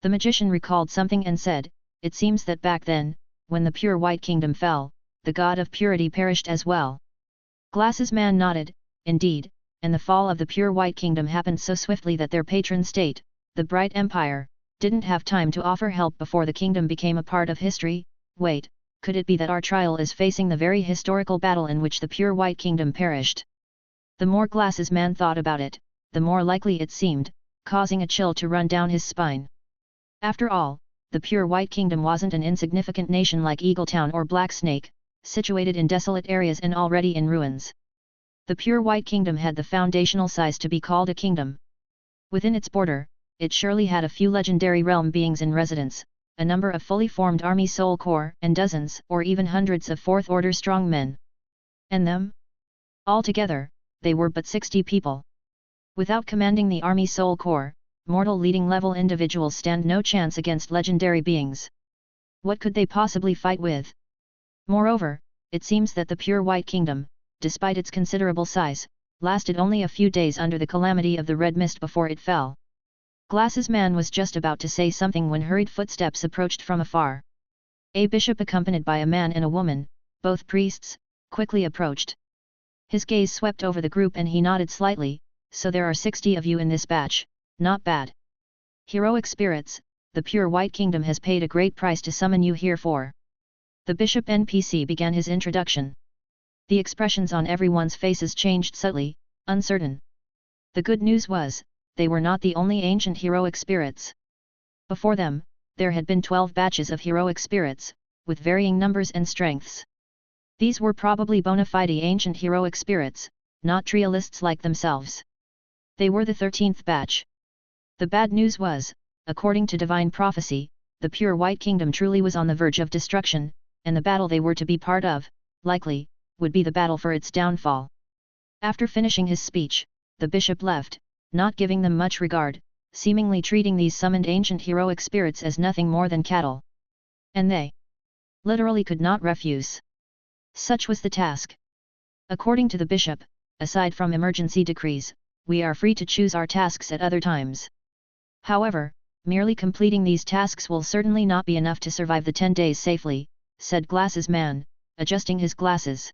The magician recalled something and said, it seems that back then, when the pure white kingdom fell, the God of Purity perished as well. Glasses Man nodded, indeed, and the fall of the pure white kingdom happened so swiftly that their patron state, the Bright Empire, didn't have time to offer help before the kingdom became a part of history. Wait, could it be that our trial is facing the very historical battle in which the pure white kingdom perished? The more Glasses Man thought about it, the more likely it seemed, causing a chill to run down his spine. After all, the pure white kingdom wasn't an insignificant nation like Eagletown or Black Snake, situated in desolate areas and already in ruins. The pure white kingdom had the foundational size to be called a kingdom. Within its border, it surely had a few legendary realm beings in residence, a number of fully formed army soul corps, and dozens or even hundreds of fourth-order strong men. And them? Altogether, they were but 60 people. Without commanding the army soul corps, mortal leading-level individuals stand no chance against legendary beings. What could they possibly fight with? Moreover, it seems that the pure White Kingdom, despite its considerable size, lasted only a few days under the calamity of the red mist before it fell. Glasses Man was just about to say something when hurried footsteps approached from afar. A bishop accompanied by a man and a woman, both priests, quickly approached. His gaze swept over the group and he nodded slightly. So there are 60 of you in this batch, not bad. Heroic spirits, the pure White Kingdom has paid a great price to summon you here for. The bishop NPC began his introduction. The expressions on everyone's faces changed subtly, uncertain. The good news was, they were not the only ancient heroic spirits. Before them, there had been 12 batches of heroic spirits, with varying numbers and strengths. These were probably bona fide ancient heroic spirits, not trialists like themselves. They were the 13th batch. The bad news was, according to divine prophecy, the pure White Kingdom truly was on the verge of destruction, and the battle they were to be part of, likely, would be the battle for its downfall. After finishing his speech, the bishop left, not giving them much regard, seemingly treating these summoned ancient heroic spirits as nothing more than cattle. And they literally could not refuse. Such was the task. According to the bishop, aside from emergency decrees, we are free to choose our tasks at other times. However, merely completing these tasks will certainly not be enough to survive the 10 days safely, said Glasses Man, adjusting his glasses.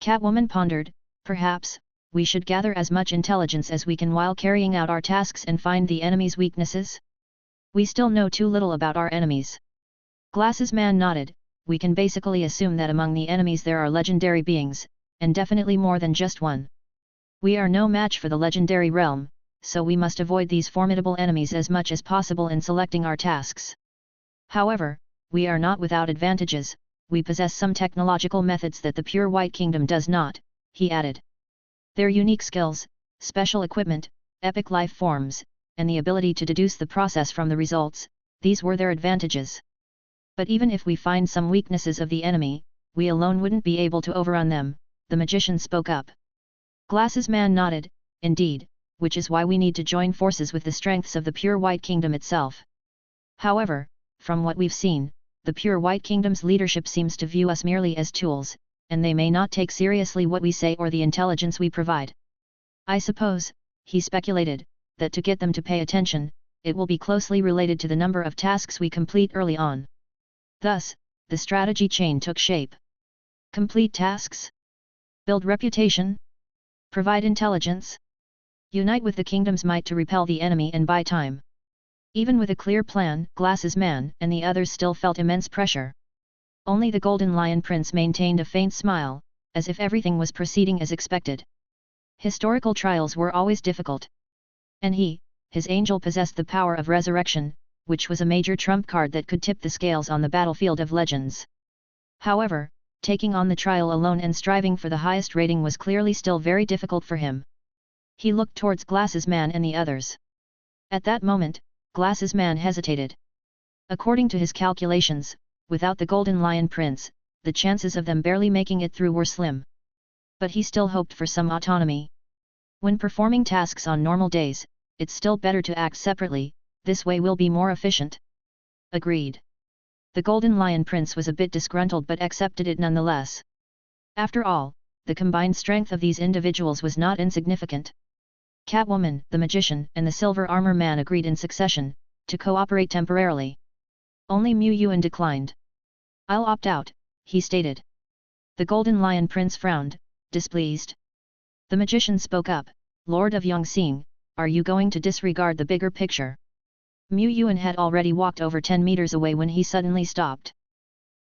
Catwoman pondered, perhaps, we should gather as much intelligence as we can while carrying out our tasks and find the enemy's weaknesses? We still know too little about our enemies. Glasses Man nodded, we can basically assume that among the enemies there are legendary beings, and definitely more than just one. We are no match for the legendary realm, so we must avoid these formidable enemies as much as possible in selecting our tasks. However, we are not without advantages, we possess some technological methods that the pure White Kingdom does not, he added. Their unique skills, special equipment, epic life forms, and the ability to deduce the process from the results, these were their advantages. But even if we find some weaknesses of the enemy, we alone wouldn't be able to overrun them, the magician spoke up. Glasses Man nodded, indeed, which is why we need to join forces with the strengths of the pure White Kingdom itself. However, from what we've seen, the pure White Kingdom's leadership seems to view us merely as tools, and they may not take seriously what we say or the intelligence we provide. I suppose, he speculated, that to get them to pay attention, it will be closely related to the number of tasks we complete early on. Thus, the strategy chain took shape. Complete tasks? Build reputation? Provide intelligence? Unite with the kingdom's might to repel the enemy and buy time. Even with a clear plan, Glasses Man and the others still felt immense pressure. Only the Golden Lion Prince maintained a faint smile, as if everything was proceeding as expected. Historical trials were always difficult. And he, his angel possessed the power of resurrection, which was a major trump card that could tip the scales on the battlefield of legends. However, taking on the trial alone and striving for the highest rating was clearly still very difficult for him. He looked towards Glasses Man and the others. At that moment, Glasses Man hesitated. According to his calculations, without the Golden Lion Prince, the chances of them barely making it through were slim. But he still hoped for some autonomy. When performing tasks on normal days, it's still better to act separately, this way we'll be more efficient. Agreed. The Golden Lion Prince was a bit disgruntled but accepted it nonetheless. After all, the combined strength of these individuals was not insignificant. Catwoman, the Magician, and the Silver Armor Man agreed in succession, to cooperate temporarily. Only Yuan declined. I'll opt out, he stated. The Golden Lion Prince frowned, displeased. The Magician spoke up, Lord of Yongxing, are you going to disregard the bigger picture? Yuan had already walked over 10 meters away when he suddenly stopped.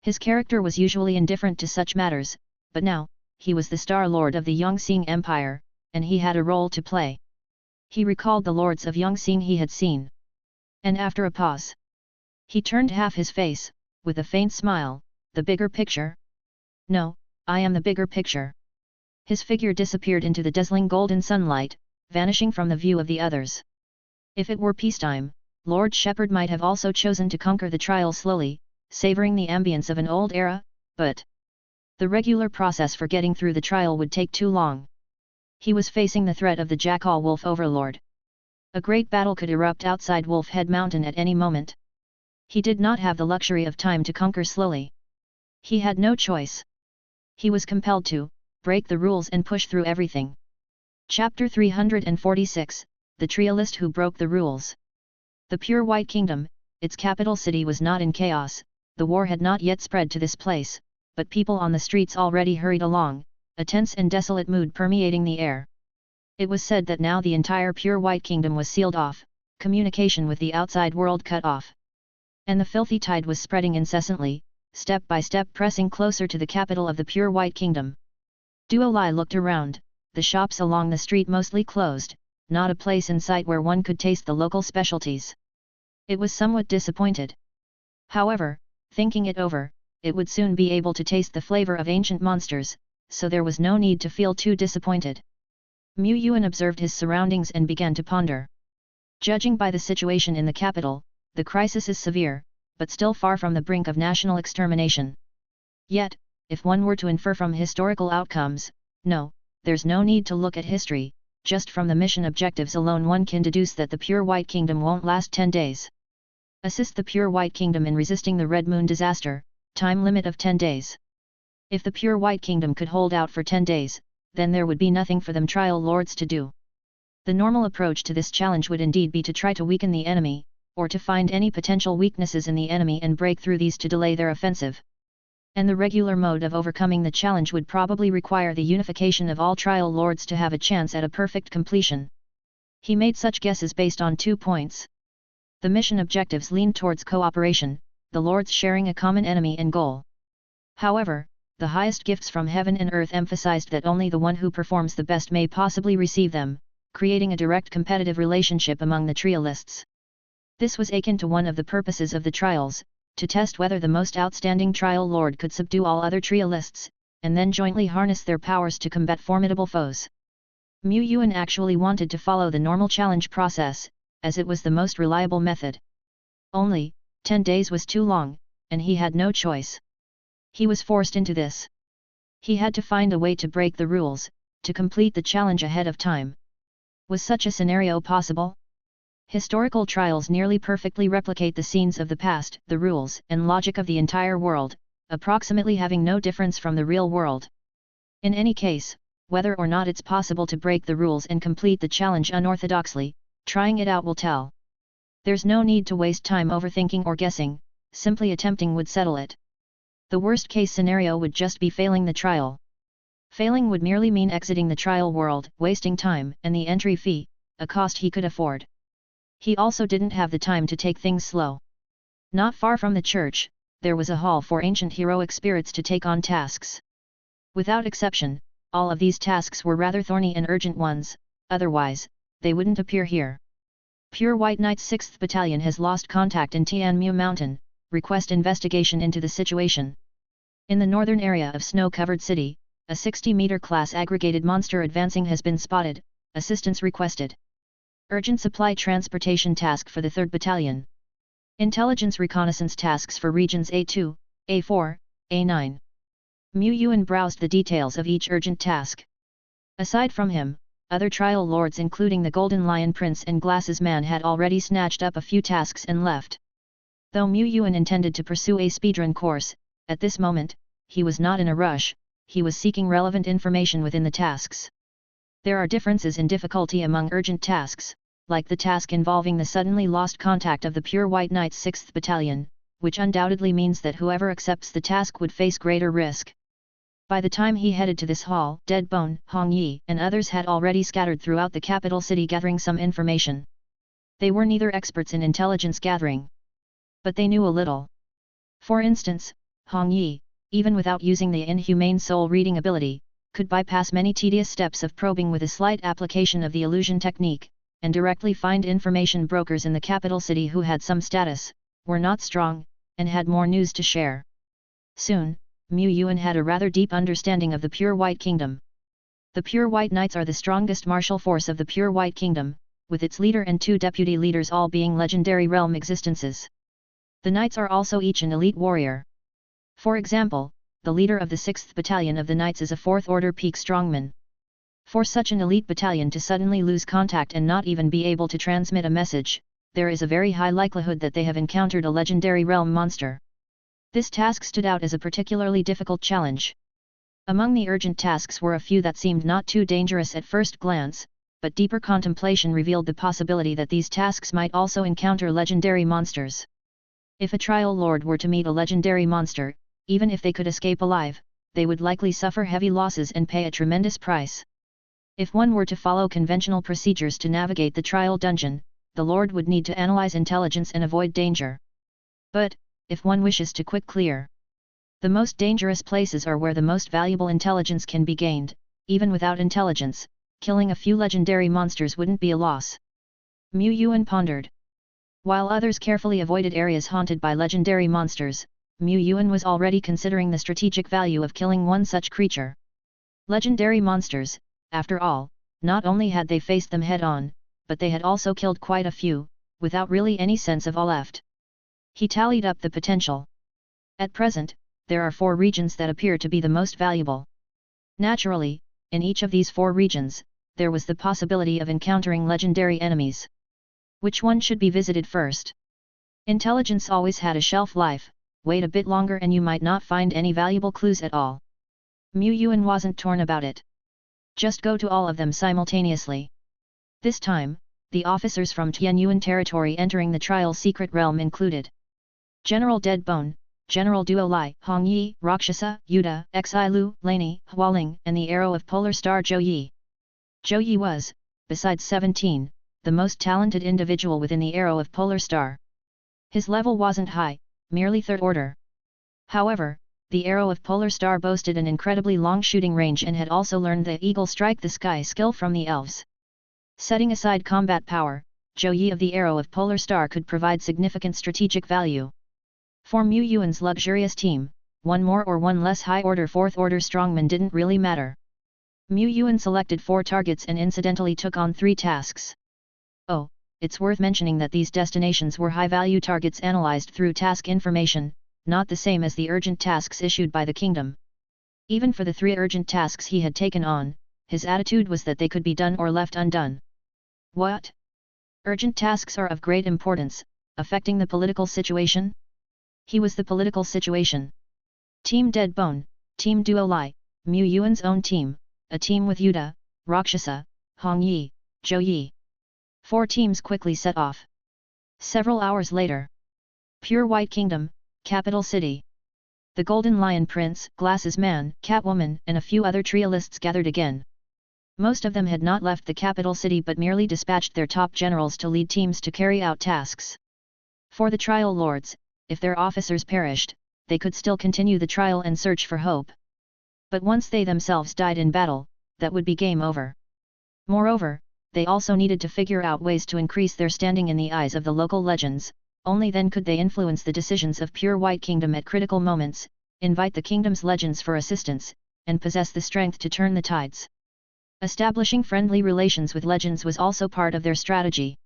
His character was usually indifferent to such matters, but now, he was the Star Lord of the Yongxing Empire, and he had a role to play. He recalled the lords of Yongxing he had seen. And after a pause, he turned half his face, with a faint smile, the bigger picture? No, I am the bigger picture. His figure disappeared into the dazzling golden sunlight, vanishing from the view of the others. If it were peacetime, Lord Shepherd might have also chosen to conquer the trial slowly, savoring the ambience of an old era, but the regular process for getting through the trial would take too long. He was facing the threat of the Jackal Wolf Overlord. A great battle could erupt outside Wolf Head Mountain at any moment. He did not have the luxury of time to conquer slowly. He had no choice. He was compelled to break the rules and push through everything. Chapter 346, The Trialist Who Broke the Rules. The Pure White Kingdom, its capital city, was not in chaos. The war had not yet spread to this place, but people on the streets already hurried along, a tense and desolate mood permeating the air. It was said that now the entire Pure White Kingdom was sealed off, communication with the outside world cut off. And the filthy tide was spreading incessantly, step by step pressing closer to the capital of the Pure White Kingdom. Duolai looked around, the shops along the street mostly closed, not a place in sight where one could taste the local specialties. It was somewhat disappointed. However, thinking it over, it would soon be able to taste the flavor of ancient monsters, so there was no need to feel too disappointed. Mu Yuan observed his surroundings and began to ponder. Judging by the situation in the capital, the crisis is severe, but still far from the brink of national extermination. Yet, if one were to infer from historical outcomes, no, there's no need to look at history, just from the mission objectives alone one can deduce that the Pure White Kingdom won't last 10 days. Assist the Pure White Kingdom in resisting the Red Moon disaster, time limit of 10 days. If the Pure White Kingdom could hold out for 10 days, then there would be nothing for them trial lords to do. The normal approach to this challenge would indeed be to try to weaken the enemy, or to find any potential weaknesses in the enemy and break through these to delay their offensive. And the regular mode of overcoming the challenge would probably require the unification of all trial lords to have a chance at a perfect completion. He made such guesses based on 2 points. The mission objectives leaned towards cooperation, the lords sharing a common enemy and goal. However, the highest gifts from heaven and earth emphasized that only the one who performs the best may possibly receive them, creating a direct competitive relationship among the trialists. This was akin to one of the purposes of the trials, to test whether the most outstanding trial lord could subdue all other trialists, and then jointly harness their powers to combat formidable foes. Mu Yuan actually wanted to follow the normal challenge process, as it was the most reliable method. Only, 10 days was too long, and he had no choice. He was forced into this. He had to find a way to break the rules, to complete the challenge ahead of time. Was such a scenario possible? Historical trials nearly perfectly replicate the scenes of the past, the rules and logic of the entire world, approximately having no difference from the real world. In any case, whether or not it's possible to break the rules and complete the challenge unorthodoxly, trying it out will tell. There's no need to waste time overthinking or guessing, simply attempting would settle it. The worst-case scenario would just be failing the trial. Failing would merely mean exiting the trial world, wasting time and the entry fee, a cost he could afford. He also didn't have the time to take things slow. Not far from the church, there was a hall for ancient heroic spirits to take on tasks. Without exception, all of these tasks were rather thorny and urgent ones, otherwise, they wouldn't appear here. Pure White Knight's 6th Battalion has lost contact in Tianmu Mountain, request investigation into the situation. In the northern area of snow-covered city, a 60-meter class aggregated monster advancing has been spotted, assistance requested. Urgent supply transportation task for the 3rd Battalion. Intelligence reconnaissance tasks for regions A2, A4, A9. Mu Yuan browsed the details of each urgent task. Aside from him, other trial lords including the Golden Lion Prince and Glasses Man had already snatched up a few tasks and left. Though Mu Yuan intended to pursue a speedrun course, at this moment, he was not in a rush, he was seeking relevant information within the tasks. There are differences in difficulty among urgent tasks, like the task involving the suddenly lost contact of the Pure White Knight's 6th Battalion, which undoubtedly means that whoever accepts the task would face greater risk. By the time he headed to this hall, Deadbone, Hong Yi, and others had already scattered throughout the capital city gathering some information. They were neither experts in intelligence gathering, but they knew a little. For instance, Hong Yi, even without using the inhumane soul reading ability, could bypass many tedious steps of probing with a slight application of the illusion technique, and directly find information brokers in the capital city who had some status, were not strong, and had more news to share. Soon, Mu Yuan had a rather deep understanding of the Pure White Kingdom. The Pure White Knights are the strongest martial force of the Pure White Kingdom, with its leader and 2 deputy leaders all being legendary realm existences. The knights are also each an elite warrior. For example, the leader of the 6th Battalion of the Knights is a 4th Order peak strongman. For such an elite battalion to suddenly lose contact and not even be able to transmit a message, there is a very high likelihood that they have encountered a legendary realm monster. This task stood out as a particularly difficult challenge. Among the urgent tasks were a few that seemed not too dangerous at first glance, but deeper contemplation revealed the possibility that these tasks might also encounter legendary monsters. If a trial lord were to meet a legendary monster, even if they could escape alive, they would likely suffer heavy losses and pay a tremendous price. If one were to follow conventional procedures to navigate the trial dungeon, the lord would need to analyze intelligence and avoid danger. But, if one wishes to quick clear, the most dangerous places are where the most valuable intelligence can be gained. Even without intelligence, killing a few legendary monsters wouldn't be a loss. Yuan pondered. While others carefully avoided areas haunted by legendary monsters, Yuan was already considering the strategic value of killing one such creature. Legendary monsters, after all, not only had they faced them head-on, but they had also killed quite a few, without really any sense of awe left. He tallied up the potential. At present, there are 4 regions that appear to be the most valuable. Naturally, in each of these 4 regions, there was the possibility of encountering legendary enemies. Which one should be visited first? Intelligence always had a shelf life. Wait a bit longer and you might not find any valuable clues at all. Yuan wasn't torn about it. Just go to all of them simultaneously. This time, the officers from Tianyuan territory entering the trial secret realm included General Deadbone, General Duo Lai, Hong Yi, Rakshasa, Yuda, Xilu, Laney, Hualing, and the Arrow of Polar Star Zhou Yi. Zhou Yi was, besides 17, the most talented individual within the Arrow of Polar Star. His level wasn't high, merely 3rd order. However, the Arrow of Polar Star boasted an incredibly long shooting range and had also learned the Eagle Strike the Sky skill from the elves. Setting aside combat power, Zhou Yi of the Arrow of Polar Star could provide significant strategic value. For Yuan's luxurious team, one more or one less high-order 4th order strongman didn't really matter. Yuan selected 4 targets and incidentally took on 3 tasks. Oh, it's worth mentioning that these destinations were high-value targets analyzed through task information, not the same as the urgent tasks issued by the kingdom. Even for the 3 urgent tasks he had taken on, his attitude was that they could be done or left undone. What? Urgent tasks are of great importance, affecting the political situation? He was the political situation. Team Deadbone, Team Duo Lai, Yuan's own team, a team with Yuda, Rakshasa, Hong Yi, Zhou Yi. 4 teams quickly set off. Several hours later. Pure White Kingdom, capital city. The Golden Lion Prince, Glasses Man, Catwoman, and a few other trialists gathered again. Most of them had not left the capital city but merely dispatched their top generals to lead teams to carry out tasks. For the trial lords, if their officers perished, they could still continue the trial and search for hope. But once they themselves died in battle, that would be game over. Moreover, they also needed to figure out ways to increase their standing in the eyes of the local legends. Only then could they influence the decisions of Pure White Kingdom at critical moments, invite the kingdom's legends for assistance, and possess the strength to turn the tides. Establishing friendly relations with legends was also part of their strategy.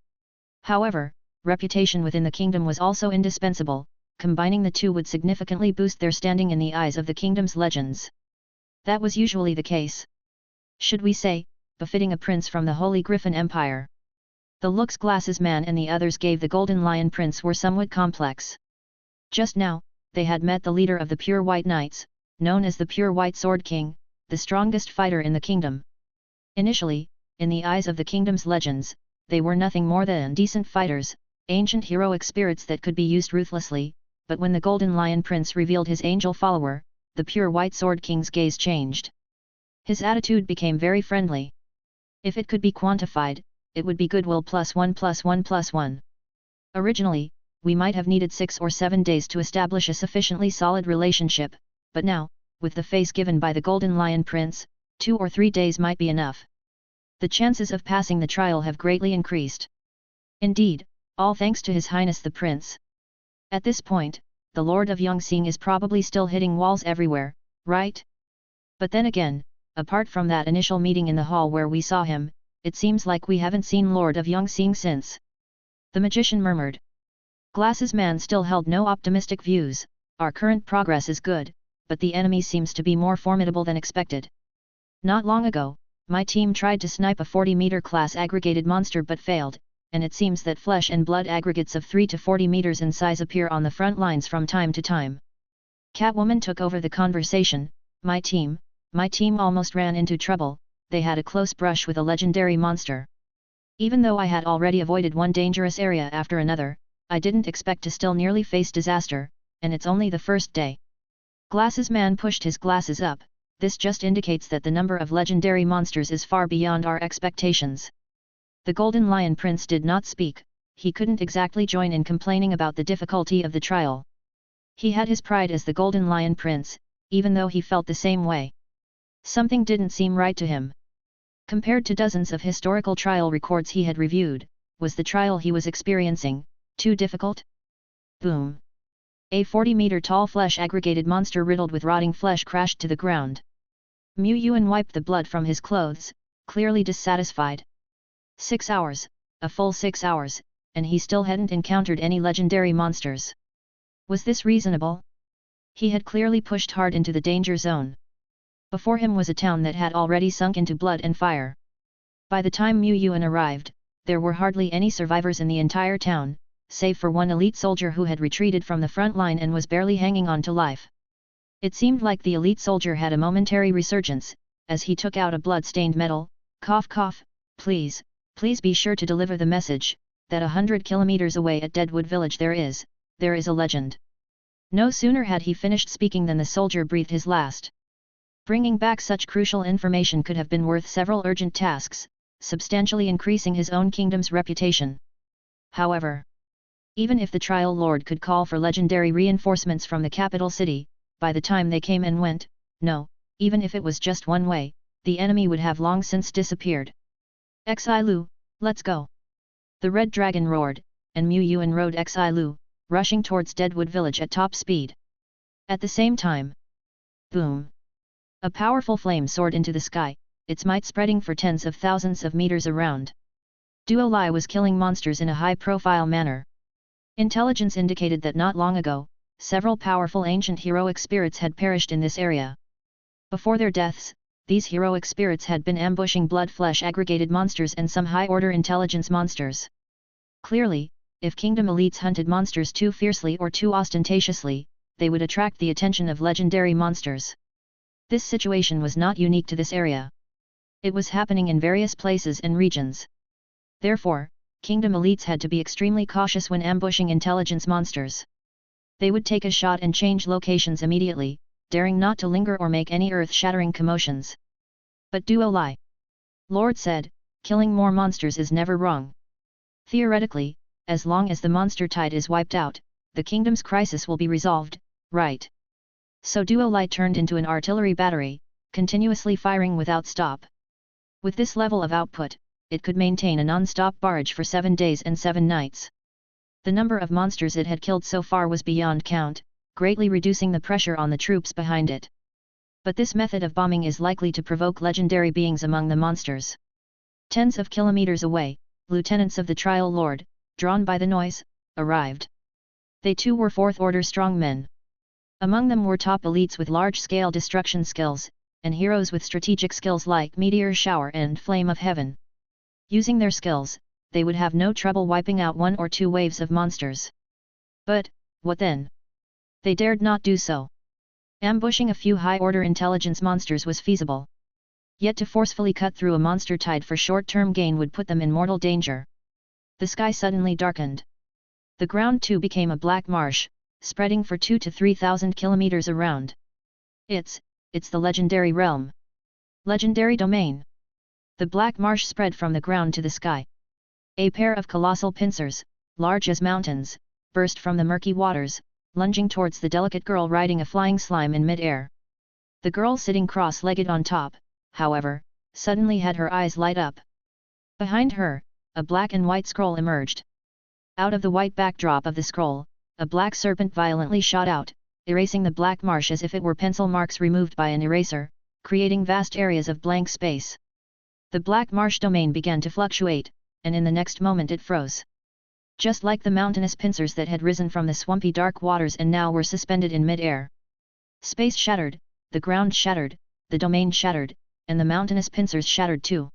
However, reputation within the kingdom was also indispensable. Combining the two would significantly boost their standing in the eyes of the kingdom's legends. That was usually the case. Should we say, befitting a prince from the Holy Griffin Empire. The looks Glasses Man and the others gave the Golden Lion Prince were somewhat complex. Just now, they had met the leader of the Pure White Knights, known as the Pure White Sword King, the strongest fighter in the kingdom. Initially, in the eyes of the kingdom's legends, they were nothing more than decent fighters, ancient heroic spirits that could be used ruthlessly, but when the Golden Lion Prince revealed his angel follower, the Pure White Sword King's gaze changed. His attitude became very friendly. If it could be quantified, it would be goodwill +1+1+1. Originally, we might have needed 6 or 7 days to establish a sufficiently solid relationship, but now, with the face given by the Golden Lion Prince, 2 or 3 days might be enough. The chances of passing the trial have greatly increased. Indeed, all thanks to His Highness the Prince. At this point, the Lord of Yongxing is probably still hitting walls everywhere, right? But then again, apart from that initial meeting in the hall where we saw him, it seems like we haven't seen Lord of Yongxing since. The magician murmured. Glasses Man still held no optimistic views. Our current progress is good, but the enemy seems to be more formidable than expected. Not long ago, my team tried to snipe a 40-meter class aggregated monster but failed, and it seems that flesh and blood aggregates of 3 to 40 meters in size appear on the front lines from time to time. Catwoman took over the conversation. My team almost ran into trouble. They had a close brush with a legendary monster. Even though I had already avoided one dangerous area after another, I didn't expect to still nearly face disaster, and it's only the first day. Glasses Man pushed his glasses up. This just indicates that the number of legendary monsters is far beyond our expectations. The Golden Lion Prince did not speak. He couldn't exactly join in complaining about the difficulty of the trial. He had his pride as the Golden Lion Prince, even though he felt the same way. Something didn't seem right to him. Compared to dozens of historical trial records he had reviewed, was the trial he was experiencing too difficult? Boom! A 40-meter tall flesh-aggregated monster riddled with rotting flesh crashed to the ground. Yuan wiped the blood from his clothes, clearly dissatisfied. 6 hours, a full 6 hours, and he still hadn't encountered any legendary monsters. Was this reasonable? He had clearly pushed hard into the danger zone. Before him was a town that had already sunk into blood and fire. By the time Yuan arrived, there were hardly any survivors in the entire town, save for one elite soldier who had retreated from the front line and was barely hanging on to life. It seemed like the elite soldier had a momentary resurgence, as he took out a blood-stained medal. Cough cough, please be sure to deliver the message, that 100 kilometers away at Deadwood Village there is a legend. No sooner had he finished speaking than the soldier breathed his last. Bringing back such crucial information could have been worth several urgent tasks, substantially increasing his own kingdom's reputation. However, even if the Trial Lord could call for legendary reinforcements from the capital city, by the time they came and went, even if it was just one way, the enemy would have long since disappeared. Xilu, let's go! The Red Dragon roared, and Yuan rode Xilu, rushing towards Deadwood Village at top speed. At the same time, boom! A powerful flame soared into the sky, its might spreading for tens of thousands of meters around. Duo Lai was killing monsters in a high-profile manner. Intelligence indicated that not long ago, several powerful ancient heroic spirits had perished in this area. Before their deaths, these heroic spirits had been ambushing blood-flesh aggregated monsters and some high-order intelligence monsters. Clearly, if kingdom elites hunted monsters too fiercely or too ostentatiously, they would attract the attention of legendary monsters. This situation was not unique to this area. It was happening in various places and regions. Therefore, kingdom elites had to be extremely cautious when ambushing intelligence monsters. They would take a shot and change locations immediately, daring not to linger or make any earth-shattering commotions. But Duo Lai Lord said, killing more monsters is never wrong. Theoretically, as long as the monster tide is wiped out, the kingdom's crisis will be resolved, right? So Duo Lai turned into an artillery battery, continuously firing without stop. With this level of output, it could maintain a non-stop barrage for 7 days and 7 nights. The number of monsters it had killed so far was beyond count, greatly reducing the pressure on the troops behind it. But this method of bombing is likely to provoke legendary beings among the monsters. Tens of kilometers away, lieutenants of the Trial Lord, drawn by the noise, arrived. They too were fourth-order strongmen. Among them were top elites with large-scale destruction skills, and heroes with strategic skills like Meteor Shower and Flame of Heaven. Using their skills, they would have no trouble wiping out 1 or 2 waves of monsters. But, what then? They dared not do so. Ambushing a few high-order intelligence monsters was feasible. Yet to forcefully cut through a monster tide for short-term gain would put them in mortal danger. The sky suddenly darkened. The ground too became a black marsh, spreading for 2,000 to 3,000 kilometers around. It's the legendary realm. Legendary domain. The black marsh spread from the ground to the sky. A pair of colossal pincers, large as mountains, burst from the murky waters, lunging towards the delicate girl riding a flying slime in mid-air. The girl sitting cross-legged on top, however, suddenly had her eyes light up. Behind her, a black and white scroll emerged. Out of the white backdrop of the scroll, a black serpent violently shot out, erasing the black marsh as if it were pencil marks removed by an eraser, creating vast areas of blank space. The black marsh domain began to fluctuate, and in the next moment it froze. Just like the mountainous pincers that had risen from the swampy dark waters and now were suspended in mid-air. Space shattered, the ground shattered, the domain shattered, and the mountainous pincers shattered too.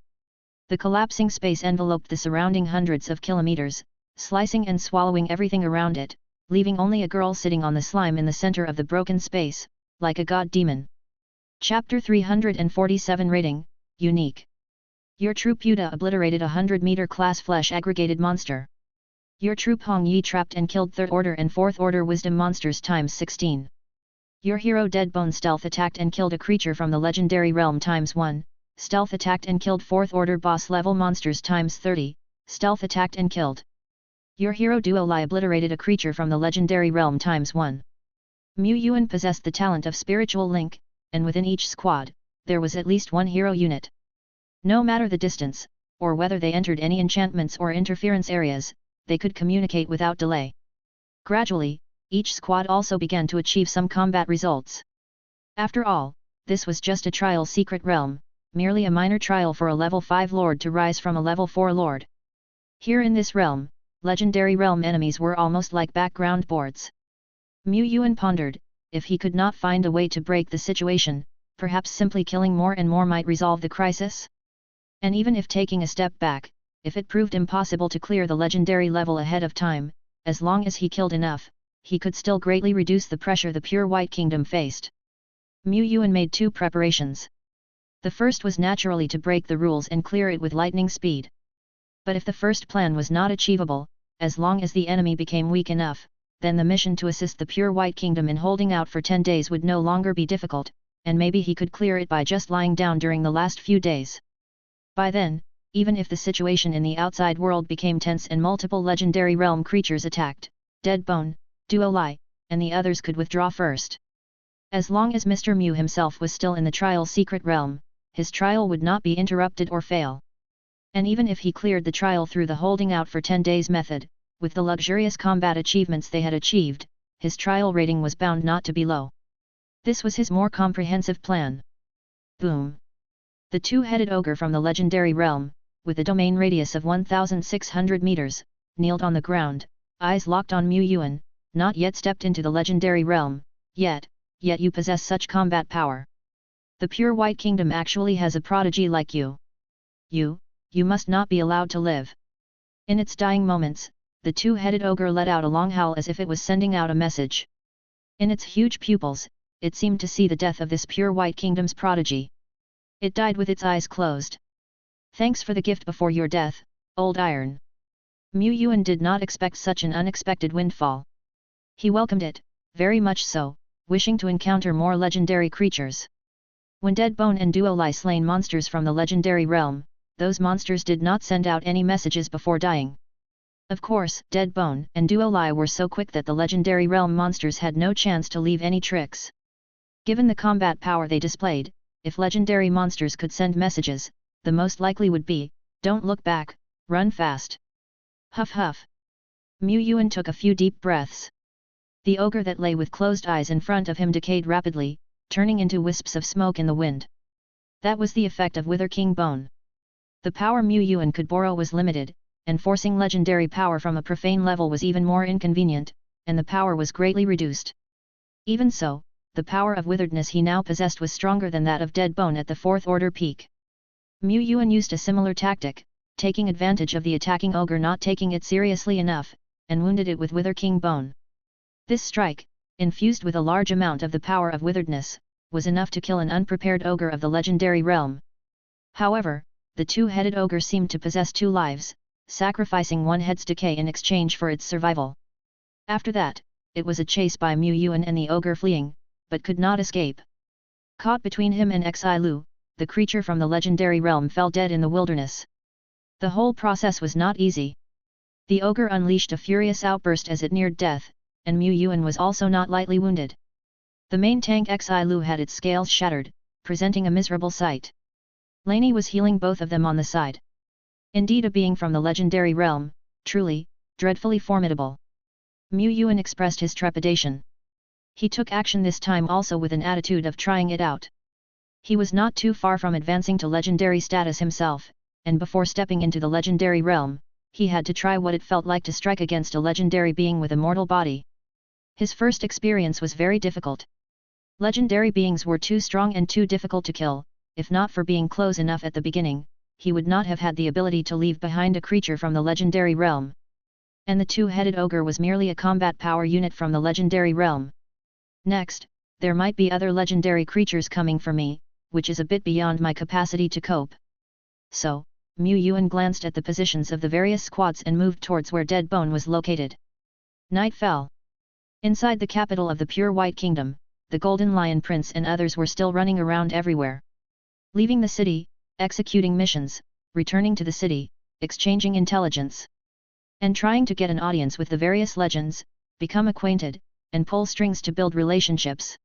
The collapsing space enveloped the surrounding hundreds of kilometers, slicing and swallowing everything around it, leaving only a girl sitting on the slime in the center of the broken space, like a god demon. Chapter 347 Rating, Unique. Your troop Yuda obliterated a 100-meter class flesh aggregated monster. Your troop Hong Yi trapped and killed 3rd order and 4th order wisdom monsters times 16. Your hero Deadbone stealth attacked and killed a creature from the legendary realm times 1, stealth attacked and killed 4th order boss level monsters times 30, stealth attacked and killed. Your hero Duo Lai obliterated a creature from the legendary realm times 1. Mu Yuan possessed the talent of spiritual link, and within each squad, there was at least one hero unit. No matter the distance, or whether they entered any enchantments or interference areas, they could communicate without delay. Gradually, each squad also began to achieve some combat results. After all, this was just a trial secret realm, merely a minor trial for a level 5 lord to rise from a level 4 lord. Here in this realm, legendary realm enemies were almost like background boards. Mu Yuan pondered, if he could not find a way to break the situation, perhaps simply killing more and more might resolve the crisis? And even if taking a step back, if it proved impossible to clear the legendary level ahead of time, as long as he killed enough, he could still greatly reduce the pressure the pure White Kingdom faced. Mu Yuan made 2 preparations. The first was naturally to break the rules and clear it with lightning speed. But if the first plan was not achievable, as long as the enemy became weak enough, then the mission to assist the pure White Kingdom in holding out for 10 days would no longer be difficult, and maybe he could clear it by just lying down during the last few days. By then, even if the situation in the outside world became tense and multiple legendary realm creatures attacked, Deadbone, Duo Lai, and the others could withdraw first. As long as Mr. Mu himself was still in the trial secret realm, his trial would not be interrupted or fail. And even if he cleared the trial through the holding out for 10 days method, with the luxurious combat achievements they had achieved, his trial rating was bound not to be low. This was his more comprehensive plan. Boom! The 2-headed ogre from the legendary realm, with a domain radius of 1,600 meters, kneeled on the ground, eyes locked on Mu Yuan, not yet stepped into the legendary realm, yet you possess such combat power. The pure White Kingdom actually has a prodigy like you. You must not be allowed to live. In its dying moments, the 2-headed ogre let out a long howl as if it was sending out a message. In its huge pupils, it seemed to see the death of this pure White Kingdom's prodigy. It died with its eyes closed. Thanks for the gift before your death, old iron. Mu Yuan did not expect such an unexpected windfall. He welcomed it, very much so, wishing to encounter more legendary creatures. When Deadbone and Duo Lai slain monsters from the legendary realm, those monsters did not send out any messages before dying. Of course, Deadbone and Duo Lai were so quick that the legendary realm monsters had no chance to leave any tricks. Given the combat power they displayed, if legendary monsters could send messages, the most likely would be, "Don't look back, run fast." Huff huff. Mu Yuan took a few deep breaths. The ogre that lay with closed eyes in front of him decayed rapidly, turning into wisps of smoke in the wind. That was the effect of Wither King Bone. The power Mu Yuan could borrow was limited, and forcing legendary power from a profane level was even more inconvenient, and the power was greatly reduced. Even so, the power of witheredness he now possessed was stronger than that of Deadbone at the 4th order peak. Mu Yuan used a similar tactic, taking advantage of the attacking ogre not taking it seriously enough, and wounded it with Wither King Bone. This strike, infused with a large amount of the power of witheredness, was enough to kill an unprepared ogre of the legendary realm. However, the 2-headed ogre seemed to possess 2 lives, sacrificing one head's decay in exchange for its survival. After that, it was a chase by Mu Yuan and the ogre fleeing, but could not escape. Caught between him and Xilu, the creature from the legendary realm fell dead in the wilderness. The whole process was not easy. The ogre unleashed a furious outburst as it neared death, and Mu Yuan was also not lightly wounded. The main tank Xilu had its scales shattered, presenting a miserable sight. Laney was healing both of them on the side. Indeed, a being from the legendary realm, truly, dreadfully formidable. Mu Yuan expressed his trepidation. He took action this time also with an attitude of trying it out. He was not too far from advancing to legendary status himself, and before stepping into the legendary realm, he had to try what it felt like to strike against a legendary being with a mortal body. His first experience was very difficult. Legendary beings were too strong and too difficult to kill. If not for being close enough at the beginning, he would not have had the ability to leave behind a creature from the legendary realm. And the two-headed ogre was merely a combat power unit from the legendary realm. Next, there might be other legendary creatures coming for me, which is a bit beyond my capacity to cope. So, Yuan glanced at the positions of the various squads and moved towards where Dead Bone was located. Night fell. Inside the capital of the Pure White Kingdom, the Golden Lion Prince and others were still running around everywhere. Leaving the city, executing missions, returning to the city, exchanging intelligence, and trying to get an audience with the various legends, become acquainted, and pull strings to build relationships.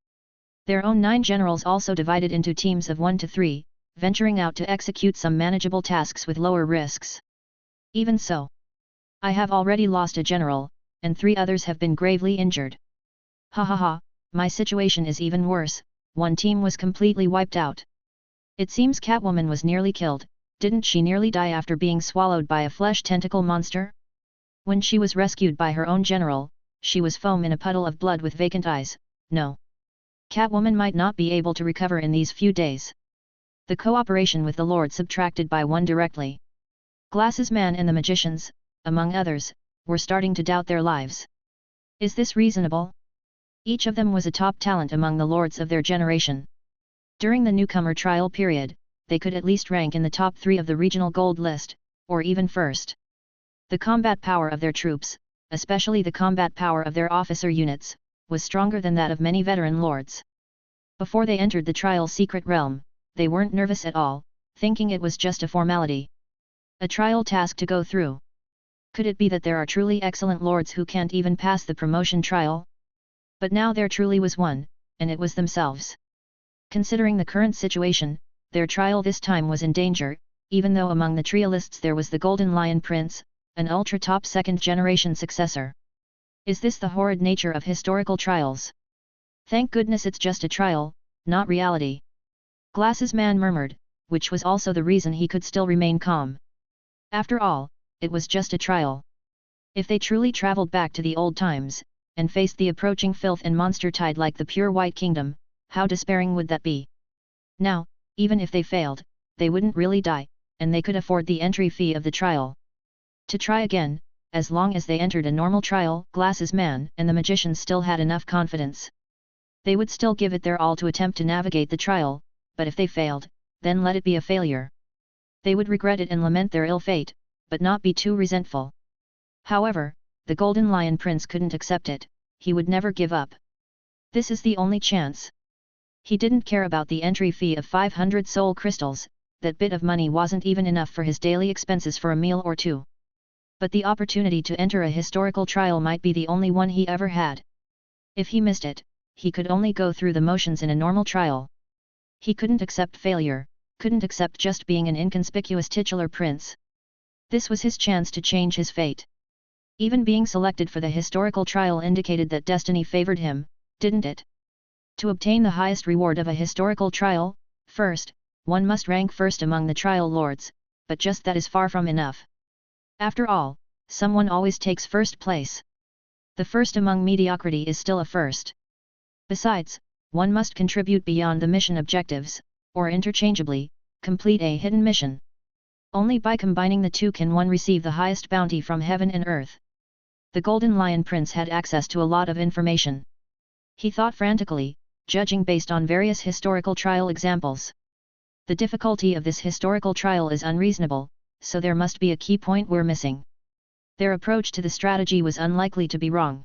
Their own 9 generals also divided into teams of 1 to 3, venturing out to execute some manageable tasks with lower risks. Even so, I have already lost a general, and 3 others have been gravely injured. Ha ha ha, my situation is even worse. One team was completely wiped out. It seems Catwoman was nearly killed. Didn't she nearly die after being swallowed by a flesh tentacle monster? When she was rescued by her own general, she was foam in a puddle of blood with vacant eyes. No. Catwoman might not be able to recover in these few days. The cooperation with the Lord subtracted by 1 directly. Glasses Man and the magicians, among others, were starting to doubt their lives. Is this reasonable? Each of them was a top talent among the lords of their generation. During the newcomer trial period, they could at least rank in the top 3 of the regional gold list, or even first. The combat power of their troops, especially the combat power of their officer units, was stronger than that of many veteran lords. Before they entered the trial's secret realm, they weren't nervous at all, thinking it was just a formality. A trial task to go through. Could it be that there are truly excellent lords who can't even pass the promotion trial? But now there truly was one, and it was themselves. Considering the current situation, their trial this time was in danger, even though among the trialists there was the Golden Lion Prince, an ultra-top second-generation successor. Is this the horrid nature of historical trials? Thank goodness it's just a trial, not reality. Glasses Man murmured, which was also the reason he could still remain calm. After all, it was just a trial. If they truly traveled back to the old times, and faced the approaching filth and monster tide like the Pure White Kingdom, how despairing would that be? Now, even if they failed, they wouldn't really die, and they could afford the entry fee of the trial. To try again, as long as they entered a normal trial, Glasses Man and the magicians still had enough confidence. They would still give it their all to attempt to navigate the trial, but if they failed, then let it be a failure. They would regret it and lament their ill fate, but not be too resentful. However, the Golden Lion Prince couldn't accept it. He would never give up. This is the only chance. He didn't care about the entry fee of 500 soul crystals. That bit of money wasn't even enough for his daily expenses for a meal or 2. But the opportunity to enter a historical trial might be the only one he ever had. If he missed it, he could only go through the motions in a normal trial. He couldn't accept failure, couldn't accept just being an inconspicuous titular prince. This was his chance to change his fate. Even being selected for the historical trial indicated that destiny favored him, didn't it? To obtain the highest reward of a historical trial, first, one must rank first among the trial lords, but just that is far from enough. After all, someone always takes first place. The first among mediocrity is still a first. Besides, one must contribute beyond the mission objectives, or interchangeably, complete a hidden mission. Only by combining the two can one receive the highest bounty from heaven and earth. The Golden Lion Prince had access to a lot of information. He thought frantically, judging based on various historical trial examples. The difficulty of this historical trial is unreasonable, so there must be a key point we're missing. Their approach to the strategy was unlikely to be wrong.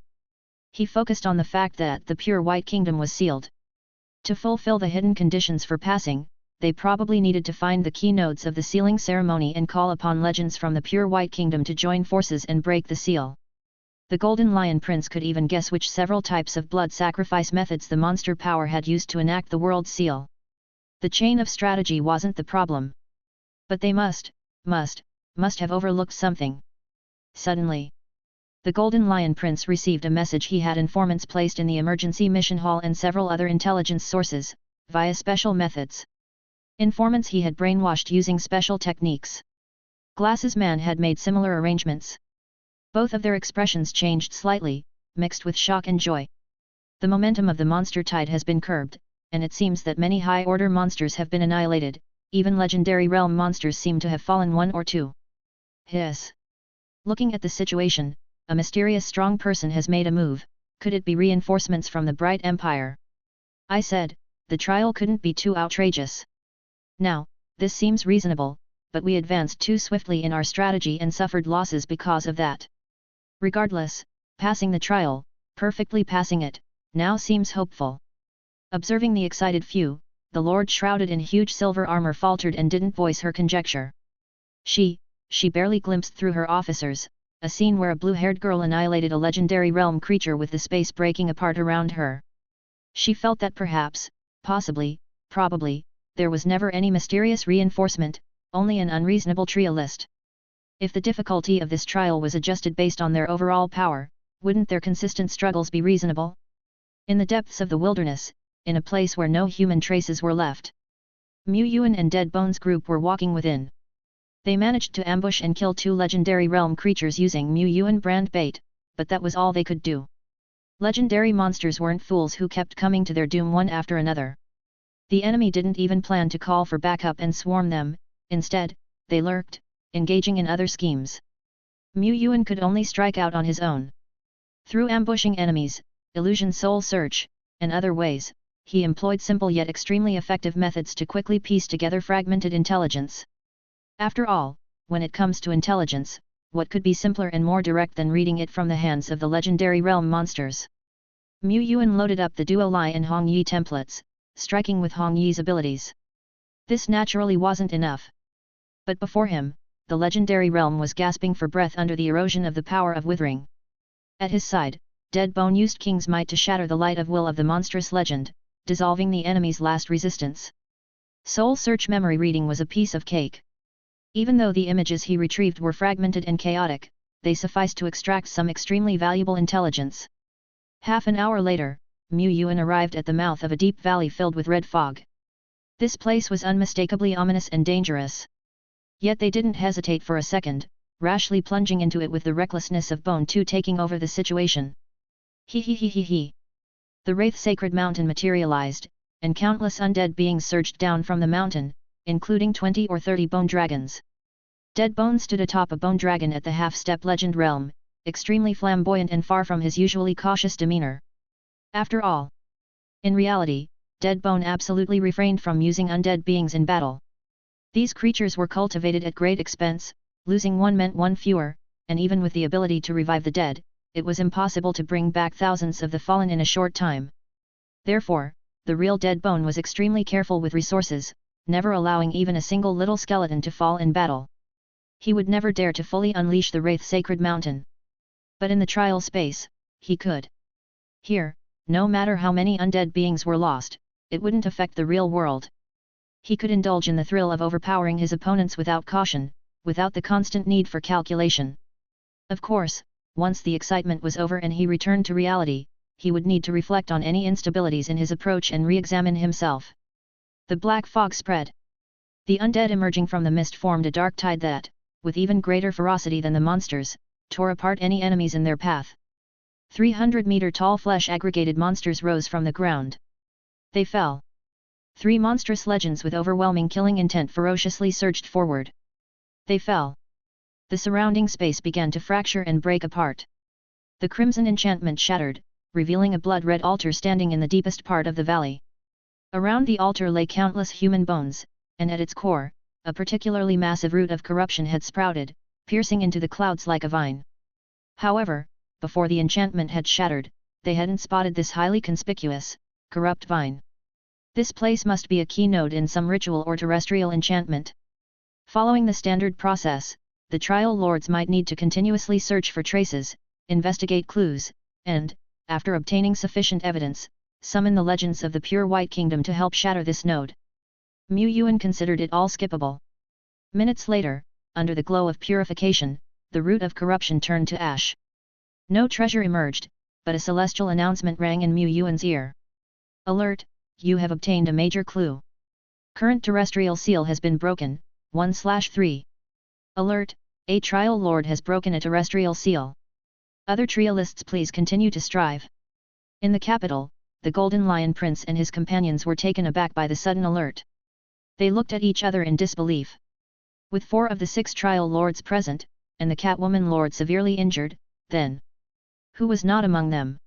He focused on the fact that the Pure White Kingdom was sealed. To fulfill the hidden conditions for passing, they probably needed to find the keynotes of the sealing ceremony and call upon legends from the Pure White Kingdom to join forces and break the seal. The Golden Lion Prince could even guess which several types of blood sacrifice methods the monster power had used to enact the world seal. The chain of strategy wasn't the problem. But they must have overlooked something. Suddenly, the Golden Lion Prince received a message. He had informants placed in the emergency mission hall and several other intelligence sources, via special methods. Informants he had brainwashed using special techniques. Glasses Man had made similar arrangements. Both of their expressions changed slightly, mixed with shock and joy. The momentum of the monster tide has been curbed, and it seems that many high-order monsters have been annihilated, even legendary realm monsters seem to have fallen one or two. Hiss. Looking at the situation, a mysterious strong person has made a move. Could it be reinforcements from the Bright Empire? I said, the trial couldn't be too outrageous. Now, this seems reasonable, but we advanced too swiftly in our strategy and suffered losses because of that. Regardless, passing the trial, perfectly passing it, now seems hopeful. Observing the excited few, the Lord shrouded in huge silver armor faltered and didn't voice her conjecture. She barely glimpsed through her officers, a scene where a blue-haired girl annihilated a legendary realm creature with the space breaking apart around her. She felt that perhaps, possibly, probably, there was never any mysterious reinforcement, only an unreasonable trio list. If the difficulty of this trial was adjusted based on their overall power, wouldn't their consistent struggles be reasonable? In the depths of the wilderness, in a place where no human traces were left, Mu Yuan and Dead Bones group were walking within. They managed to ambush and kill 2 legendary realm creatures using Mu Yuan brand bait, but that was all they could do. Legendary monsters weren't fools who kept coming to their doom one after another. The enemy didn't even plan to call for backup and swarm them, instead, they lurked, engaging in other schemes. Mu Yuan could only strike out on his own. Through ambushing enemies, illusion soul search, and other ways, he employed simple yet extremely effective methods to quickly piece together fragmented intelligence. After all, when it comes to intelligence, what could be simpler and more direct than reading it from the hands of the legendary realm monsters? Mu Yuan loaded up the Duo Lai and Hong Yi templates, striking with Hong Yi's abilities. This naturally wasn't enough. But before him, the legendary realm was gasping for breath under the erosion of the power of withering. At his side, Dead Bone used King's might to shatter the light of will of the monstrous legend, dissolving the enemy's last resistance. Soul search memory reading was a piece of cake. Even though the images he retrieved were fragmented and chaotic, they sufficed to extract some extremely valuable intelligence. Half an hour later, Mu Yuan arrived at the mouth of a deep valley filled with red fog. This place was unmistakably ominous and dangerous. Yet they didn't hesitate for a second, rashly plunging into it with the recklessness of Bone 2 taking over the situation. He. The Wraith Sacred Mountain materialized, and countless undead beings surged down from the mountain, including 20 or 30 bone dragons. Dead Bone stood atop a bone dragon at the half-step legend realm, extremely flamboyant and far from his usually cautious demeanor. After all, in reality, Dead Bone absolutely refrained from using undead beings in battle. These creatures were cultivated at great expense, losing one meant one fewer, and even with the ability to revive the dead, it was impossible to bring back thousands of the fallen in a short time. Therefore, the real Dead Bone was extremely careful with resources, never allowing even a single little skeleton to fall in battle. He would never dare to fully unleash the Wraith Sacred Mountain. But in the trial space, he could. Here, no matter how many undead beings were lost, it wouldn't affect the real world. He could indulge in the thrill of overpowering his opponents without caution, without the constant need for calculation. Of course, once the excitement was over and he returned to reality, he would need to reflect on any instabilities in his approach and re-examine himself. The black fog spread. The undead emerging from the mist formed a dark tide that, with even greater ferocity than the monsters, tore apart any enemies in their path. 300-meter-tall flesh-aggregated monsters rose from the ground. They fell. 3 monstrous legends with overwhelming killing intent ferociously surged forward. They fell. The surrounding space began to fracture and break apart. The crimson enchantment shattered, revealing a blood-red altar standing in the deepest part of the valley. Around the altar lay countless human bones, and at its core, a particularly massive root of corruption had sprouted, piercing into the clouds like a vine. However, before the enchantment had shattered, they hadn't spotted this highly conspicuous, corrupt vine. This place must be a key node in some ritual or terrestrial enchantment. Following the standard process, the trial lords might need to continuously search for traces, investigate clues, and, after obtaining sufficient evidence, summon the legends of the pure White Kingdom to help shatter this node. Mu Yuan considered it all skippable. Minutes later, under the glow of purification, the root of corruption turned to ash. No treasure emerged, but a celestial announcement rang in Mu Yuan's ear. Alert, you have obtained a major clue. Current terrestrial seal has been broken, 1/3. Alert, a trial lord has broken a terrestrial seal. Other trialists please continue to strive. In the capital, the Golden Lion Prince and his companions were taken aback by the sudden alert. They looked at each other in disbelief. With 4 of the 6 trial lords present, and the Catwoman Lord severely injured, then who was not among them?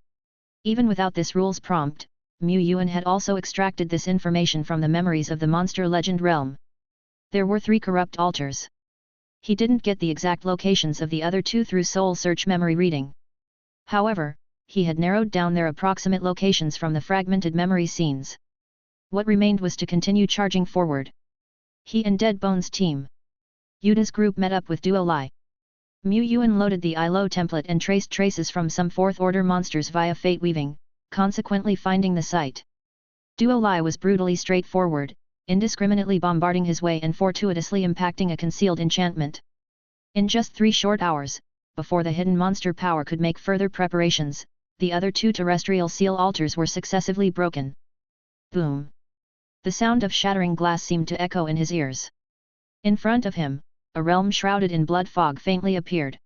Even without this rules prompt, Yuan had also extracted this information from the memories of the monster legend realm. There were 3 corrupt altars. He didn't get the exact locations of the other 2 through soul search memory reading. However, he had narrowed down their approximate locations from the fragmented memory scenes. What remained was to continue charging forward. He and Dead Bones' team. Yuda's group met up with Duo Lai. Yuan loaded the ILO template and traced traces from some 4th order monsters via fate weaving, consequently finding the site. Duo Lai was brutally straightforward, indiscriminately bombarding his way and fortuitously impacting a concealed enchantment. In just 3 short hours, before the hidden monster power could make further preparations, the other 2 terrestrial seal altars were successively broken. Boom! The sound of shattering glass seemed to echo in his ears. In front of him, a realm shrouded in blood fog faintly appeared.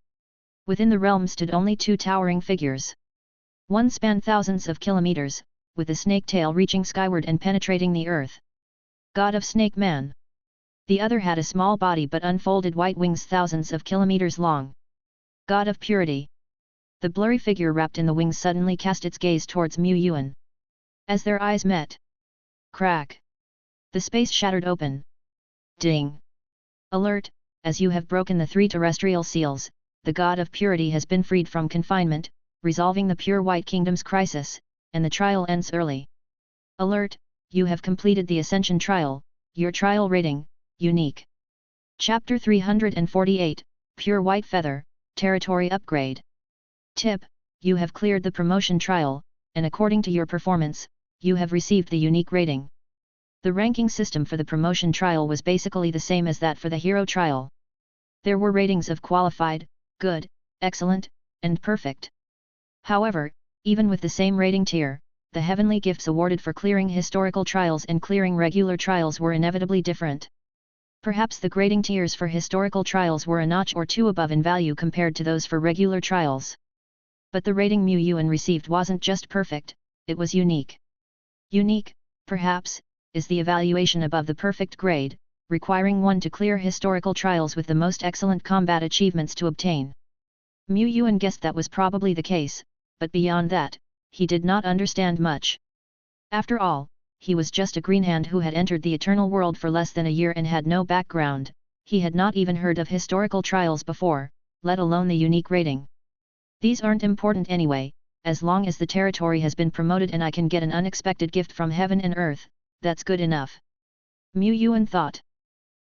Within the realm stood only 2 towering figures. One spanned thousands of kilometers, with a snake tail reaching skyward and penetrating the earth. God of Snake Man. The other had a small body but unfolded white wings thousands of kilometers long. God of Purity. The blurry figure wrapped in the wings suddenly cast its gaze towards Yuan. As their eyes met. Crack! The space shattered open. Ding! Alert, as you have broken the 3 terrestrial seals, the God of Purity has been freed from confinement, resolving the Pure White Kingdom's crisis, and the trial ends early. Alert, you have completed the Ascension trial, your trial rating, unique. Chapter 348, Pure White Feather, Territory Upgrade. Tip, you have cleared the promotion trial, and according to your performance, you have received the unique rating. The ranking system for the promotion trial was basically the same as that for the hero trial. There were ratings of qualified, good, excellent, and perfect. However, even with the same rating tier, the heavenly gifts awarded for clearing historical trials and clearing regular trials were inevitably different. Perhaps the grading tiers for historical trials were a notch or 2 above in value compared to those for regular trials. But the rating Yuan received wasn't just perfect, it was unique. Unique, perhaps, is the evaluation above the perfect grade, requiring one to clear historical trials with the most excellent combat achievements to obtain. Yuan guessed that was probably the case, but beyond that, he did not understand much. After all, he was just a greenhand who had entered the eternal world for less than a year and had no background. He had not even heard of historical trials before, let alone the unique rating. These aren't important anyway, as long as the territory has been promoted and I can get an unexpected gift from heaven and earth, that's good enough. Yuan thought.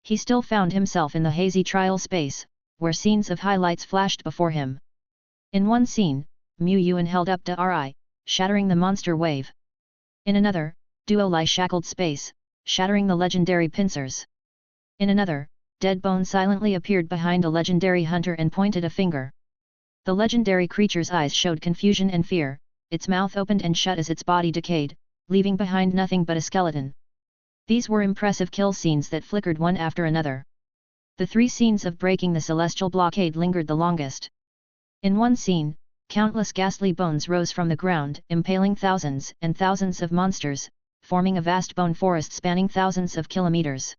He still found himself in the hazy trial space, where scenes of highlights flashed before him. In one scene, Yuan held up Ri, shattering the monster wave. In another, Duo Lai shackled space, shattering the legendary pincers. In another, Dead Bone silently appeared behind a legendary hunter and pointed a finger. The legendary creature's eyes showed confusion and fear, its mouth opened and shut as its body decayed, leaving behind nothing but a skeleton. These were impressive kill scenes that flickered one after another. The 3 scenes of breaking the celestial blockade lingered the longest. In one scene, countless ghastly bones rose from the ground, impaling thousands and thousands of monsters, forming a vast bone forest spanning thousands of kilometers.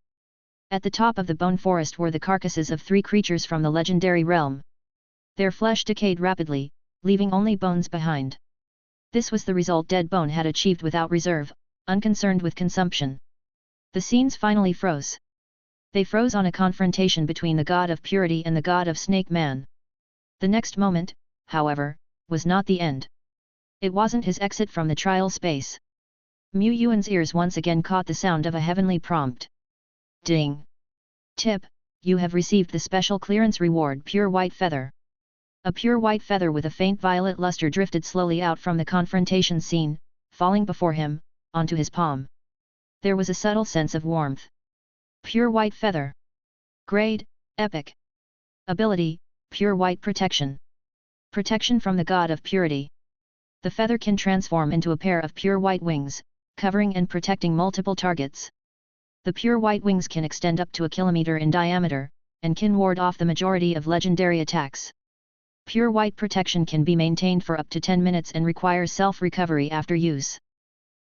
At the top of the bone forest were the carcasses of 3 creatures from the legendary realm. Their flesh decayed rapidly, leaving only bones behind. This was the result Dead Bone had achieved without reserve, unconcerned with consumption. The scenes finally froze. They froze on a confrontation between the God of Purity and the God of Snake Man. The next moment, however, was not the end. It wasn't his exit from the trial space. Yuan's ears once again caught the sound of a heavenly prompt. Ding! Tip, you have received the special clearance reward Pure White Feather. A pure white feather with a faint violet luster drifted slowly out from the confrontation scene, falling before him, onto his palm. There was a subtle sense of warmth. Pure White Feather. Grade, Epic. Ability, Pure White Protection. Protection from the God of Purity. The feather can transform into a pair of pure white wings, covering and protecting multiple targets. The pure white wings can extend up to a kilometer in diameter, and can ward off the majority of legendary attacks. Pure white protection can be maintained for up to 10 minutes and requires self-recovery after use.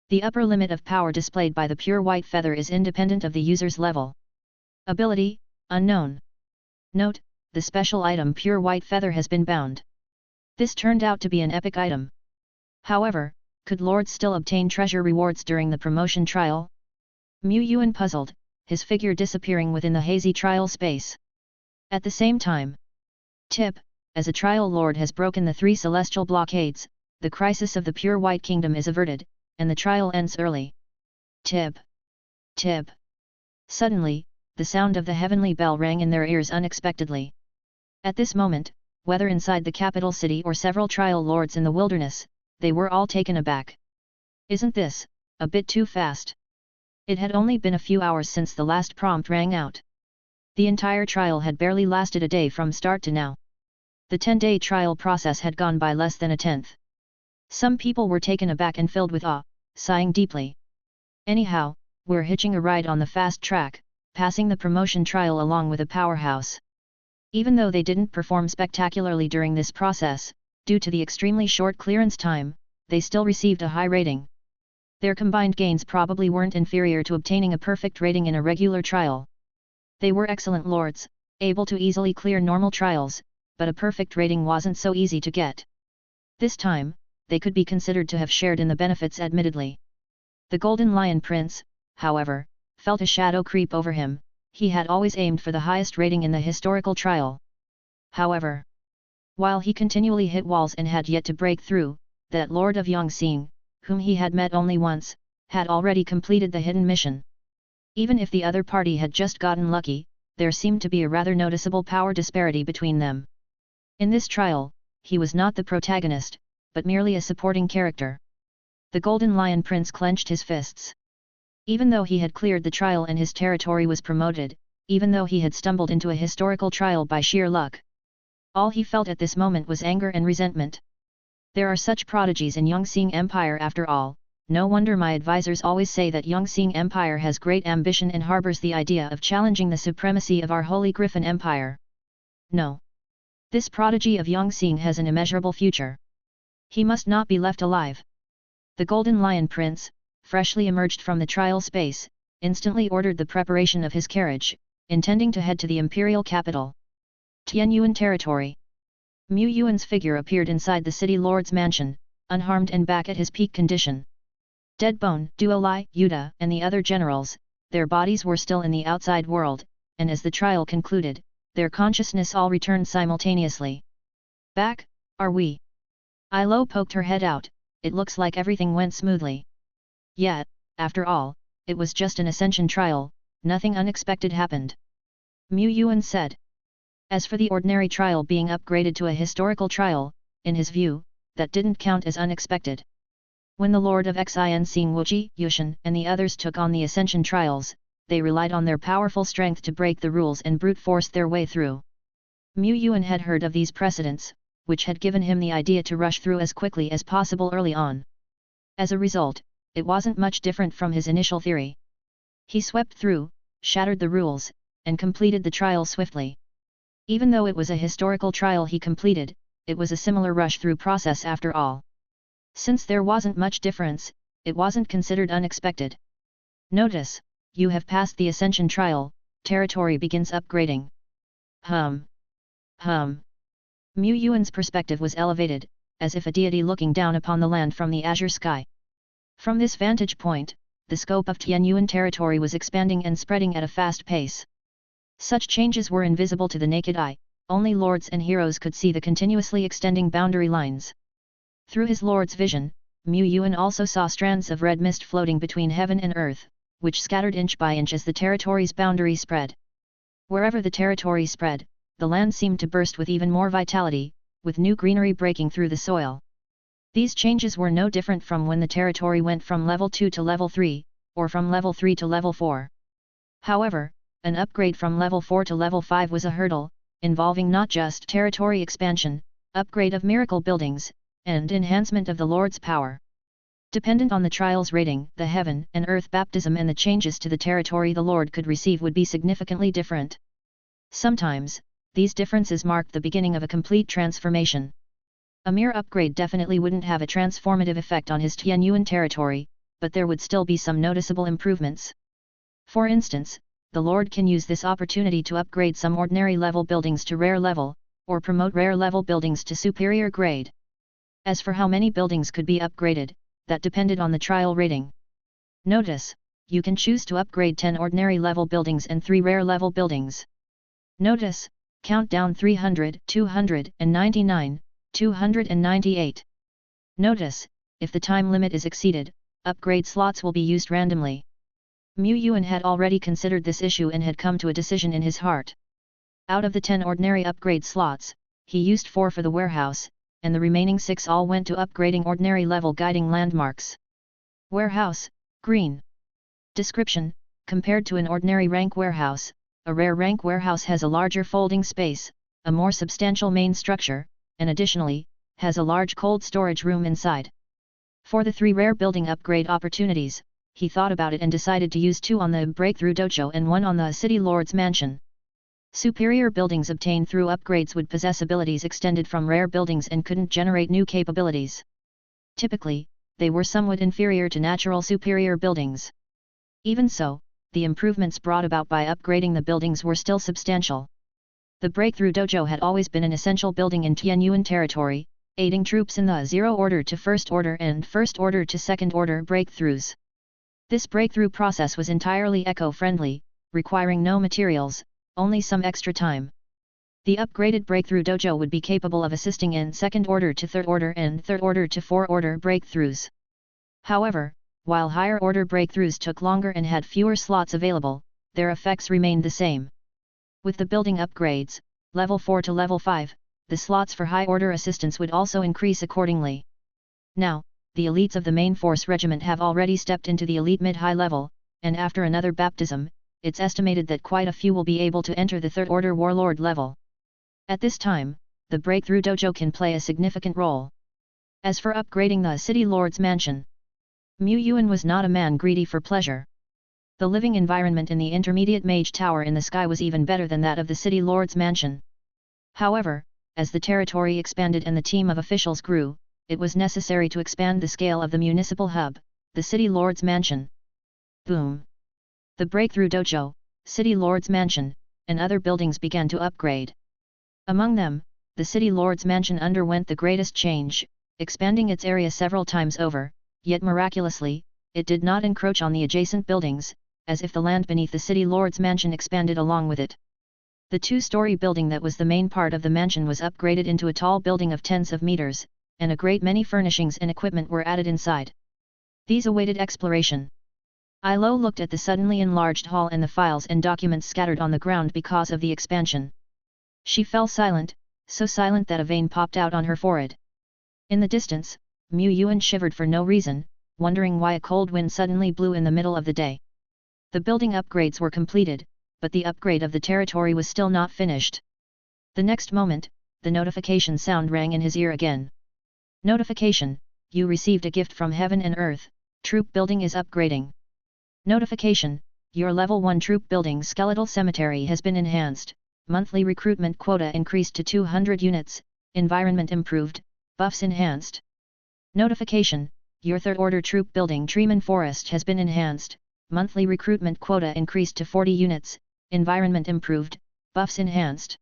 The upper limit of power displayed by the pure white feather is independent of the user's level. Ability, unknown. Note, the special item pure white feather has been bound. This turned out to be an epic item. However, could lords still obtain treasure rewards during the promotion trial? Yuan puzzled, his figure disappearing within the hazy trial space. At the same time. Tip, as a trial lord has broken the 3 celestial blockades, the crisis of the pure white kingdom is averted, and the trial ends early. Tip. Tip. Suddenly, the sound of the heavenly bell rang in their ears unexpectedly. At this moment, whether inside the capital city or several trial lords in the wilderness, they were all taken aback. Isn't this a bit too fast? It had only been a few hours since the last prompt rang out. The entire trial had barely lasted a day from start to now. The 10-day trial process had gone by less than a tenth. Some people were taken aback and filled with awe, sighing deeply. Anyhow, we're hitching a ride on the fast track, passing the promotion trial along with a powerhouse. Even though they didn't perform spectacularly during this process, due to the extremely short clearance time, they still received a high rating. Their combined gains probably weren't inferior to obtaining a perfect rating in a regular trial. They were excellent lords, able to easily clear normal trials, but a perfect rating wasn't so easy to get. This time, they could be considered to have shared in the benefits admittedly. The Golden Lion Prince, however, felt a shadow creep over him. He had always aimed for the highest rating in the historical trial. However, while he continually hit walls and had yet to break through, that Lord of Yongxing, whom he had met only once, had already completed the hidden mission. Even if the other party had just gotten lucky, there seemed to be a rather noticeable power disparity between them. In this trial, he was not the protagonist, but merely a supporting character. The Golden Lion Prince clenched his fists. Even though he had cleared the trial and his territory was promoted, even though he had stumbled into a historical trial by sheer luck, all he felt at this moment was anger and resentment. There are such prodigies in Yongxing Empire after all. No wonder my advisors always say that Yongxing Empire has great ambition and harbors the idea of challenging the supremacy of our Holy Griffin Empire. No. This prodigy of Yongxing has an immeasurable future. He must not be left alive. The Golden Lion Prince, freshly emerged from the trial space, instantly ordered the preparation of his carriage, intending to head to the imperial capital. Tianyuan territory. Yuan's figure appeared inside the city lord's mansion, unharmed and back at his peak condition. Deadbone, Duolai, Yuda, and the other generals, their bodies were still in the outside world, and as the trial concluded, their consciousness all returned simultaneously. Back, are we? Ilo poked her head out. It looks like everything went smoothly. Yet, after all, it was just an ascension trial, nothing unexpected happened. Yuan said. As for the ordinary trial being upgraded to a historical trial, in his view, that didn't count as unexpected. When the Lord of Xinxing Wuji, Yushan, and the others took on the ascension trials, they relied on their powerful strength to break the rules and brute force their way through. Yuan had heard of these precedents, which had given him the idea to rush through as quickly as possible early on. As a result, it wasn't much different from his initial theory. He swept through, shattered the rules, and completed the trial swiftly. Even though it was a historical trial he completed, it was a similar rush-through process after all. Since there wasn't much difference, it wasn't considered unexpected. Notice, you have passed the ascension trial, territory begins upgrading. Yuan's perspective was elevated, as if a deity looking down upon the land from the azure sky. From this vantage point, the scope of Tianyuan territory was expanding and spreading at a fast pace. Such changes were invisible to the naked eye, only lords and heroes could see the continuously extending boundary lines. Through his lord's vision, Yuan also saw strands of red mist floating between heaven and earth, which scattered inch by inch as the territory's boundary spread. Wherever the territory spread, the land seemed to burst with even more vitality, with new greenery breaking through the soil. These changes were no different from when the territory went from level 2 to level 3, or from level 3 to level 4. However, an upgrade from level 4 to level 5 was a hurdle, involving not just territory expansion, upgrade of miracle buildings, and enhancement of the Lord's power. Dependent on the trial's rating, the heaven and earth baptism and the changes to the territory the Lord could receive would be significantly different. Sometimes, these differences marked the beginning of a complete transformation. A mere upgrade definitely wouldn't have a transformative effect on his Yuan territory, but there would still be some noticeable improvements. For instance, the Lord can use this opportunity to upgrade some ordinary level buildings to rare level, or promote rare level buildings to superior grade. As for how many buildings could be upgraded, that depended on the trial rating. Notice, you can choose to upgrade 10 ordinary level buildings and 3 rare level buildings. Notice, countdown 300, 299, 298. Notice, if the time limit is exceeded, upgrade slots will be used randomly. Yuan had already considered this issue and had come to a decision in his heart. Out of the 10 ordinary upgrade slots, he used 4 for the warehouse, and the remaining 6 all went to upgrading ordinary level guiding landmarks. Warehouse, green. Description: compared to an ordinary rank warehouse, a rare rank warehouse has a larger folding space, a more substantial main structure, and additionally, has a large cold storage room inside. For the 3 rare building upgrade opportunities, he thought about it and decided to use 2 on the Breakthrough Dojo and 1 on the City Lord's Mansion. Superior buildings obtained through upgrades would possess abilities extended from rare buildings and couldn't generate new capabilities. Typically, they were somewhat inferior to natural superior buildings. Even so, the improvements brought about by upgrading the buildings were still substantial. The Breakthrough Dojo had always been an essential building in Yuan territory, aiding troops in the Zero Order to First Order and First Order to Second Order breakthroughs. This breakthrough process was entirely eco-friendly, requiring no materials, only some extra time. The upgraded Breakthrough Dojo would be capable of assisting in Second Order to Third Order and Third Order to Fourth Order breakthroughs. However, while higher order breakthroughs took longer and had fewer slots available, their effects remained the same. With the building upgrades, level 4 to level 5, the slots for high order assistance would also increase accordingly. Now, the elites of the main force regiment have already stepped into the elite mid-high level, and after another baptism, it's estimated that quite a few will be able to enter the Third Order Warlord level. At this time, the Breakthrough Dojo can play a significant role. As for upgrading the City Lord's Mansion, Yuan was not a man greedy for pleasure. The living environment in the intermediate mage tower in the sky was even better than that of the City Lord's Mansion. However, as the territory expanded and the team of officials grew, it was necessary to expand the scale of the municipal hub, the City Lord's Mansion. Boom! The Breakthrough Dojo, City Lord's Mansion, and other buildings began to upgrade. Among them, the City Lord's Mansion underwent the greatest change, expanding its area several times over, yet miraculously, it did not encroach on the adjacent buildings, as if the land beneath the City Lord's Mansion expanded along with it. The 2-story building that was the main part of the mansion was upgraded into a tall building of tens of meters, and a great many furnishings and equipment were added inside. These awaited exploration. Ilo looked at the suddenly enlarged hall and the files and documents scattered on the ground because of the expansion. She fell silent, so silent that a vein popped out on her forehead. In the distance, Yuan shivered for no reason, wondering why a cold wind suddenly blew in the middle of the day. The building upgrades were completed, but the upgrade of the territory was still not finished. The next moment, the notification sound rang in his ear again. Notification: you received a gift from heaven and earth, troop building is upgrading. Notification: your level 1 troop building skeletal cemetery has been enhanced, monthly recruitment quota increased to 200 units, environment improved, buffs enhanced. Notification: your third order troop building Treeman Forest has been enhanced, monthly recruitment quota increased to 40 units, environment improved, buffs enhanced.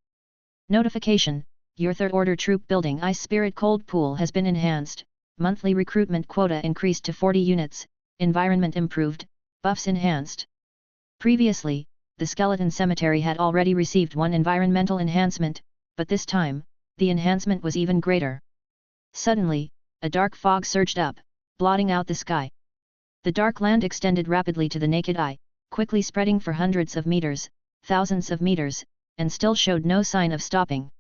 Notification: your third order troop building Ice Spirit Cold Pool has been enhanced, monthly recruitment quota increased to 40 units, environment improved, buffs enhanced. Previously, the skeleton cemetery had already received 1 environmental enhancement, but this time, the enhancement was even greater. Suddenly, a dark fog surged up, blotting out the sky. The dark land extended rapidly to the naked eye, quickly spreading for hundreds of meters, thousands of meters, and still showed no sign of stopping.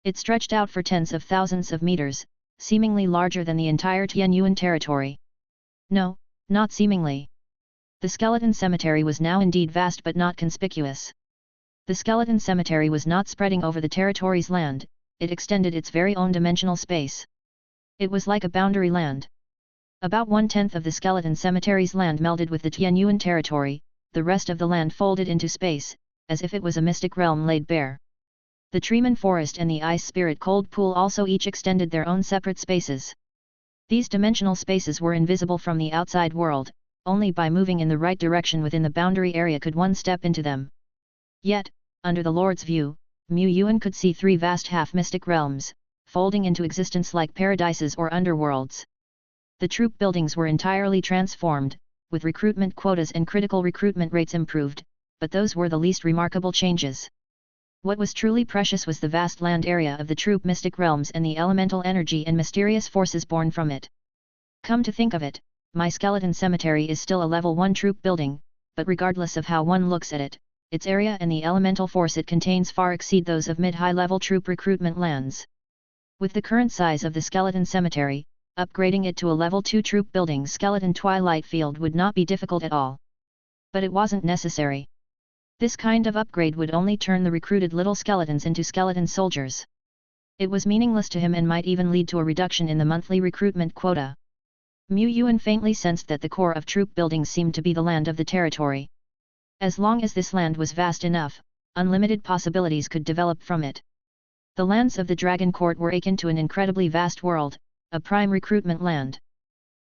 It stretched out for tens of thousands of meters, seemingly larger than the entire Yuan territory. No, not seemingly. The skeleton cemetery was now indeed vast but not conspicuous. The skeleton cemetery was not spreading over the territory's land, it extended its very own dimensional space. It was like a boundary land. About 1/10 of the skeleton cemetery's land melded with the Tianyuan territory, the rest of the land folded into space, as if it was a mystic realm laid bare. The Treeman Forest and the Ice Spirit Cold Pool also each extended their own separate spaces. These dimensional spaces were invisible from the outside world, only by moving in the right direction within the boundary area could one step into them. Yet, under the Lord's view, Yuan could see three vast half-mystic realms, folding into existence like paradises or underworlds. The troop buildings were entirely transformed, with recruitment quotas and critical recruitment rates improved, but those were the least remarkable changes. What was truly precious was the vast land area of the troop mystic realms and the elemental energy and mysterious forces born from it. Come to think of it, my skeleton cemetery is still a level 1 troop building, but regardless of how one looks at it, its area and the elemental force it contains far exceed those of mid-high level troop recruitment lands. With the current size of the skeleton cemetery, upgrading it to a level 2 troop building skeleton twilight field would not be difficult at all. But it wasn't necessary. This kind of upgrade would only turn the recruited little skeletons into skeleton soldiers. It was meaningless to him and might even lead to a reduction in the monthly recruitment quota. Yuan faintly sensed that the core of troop buildings seemed to be the land of the territory. As long as this land was vast enough, unlimited possibilities could develop from it. The lands of the Dragon Court were akin to an incredibly vast world, a prime recruitment land.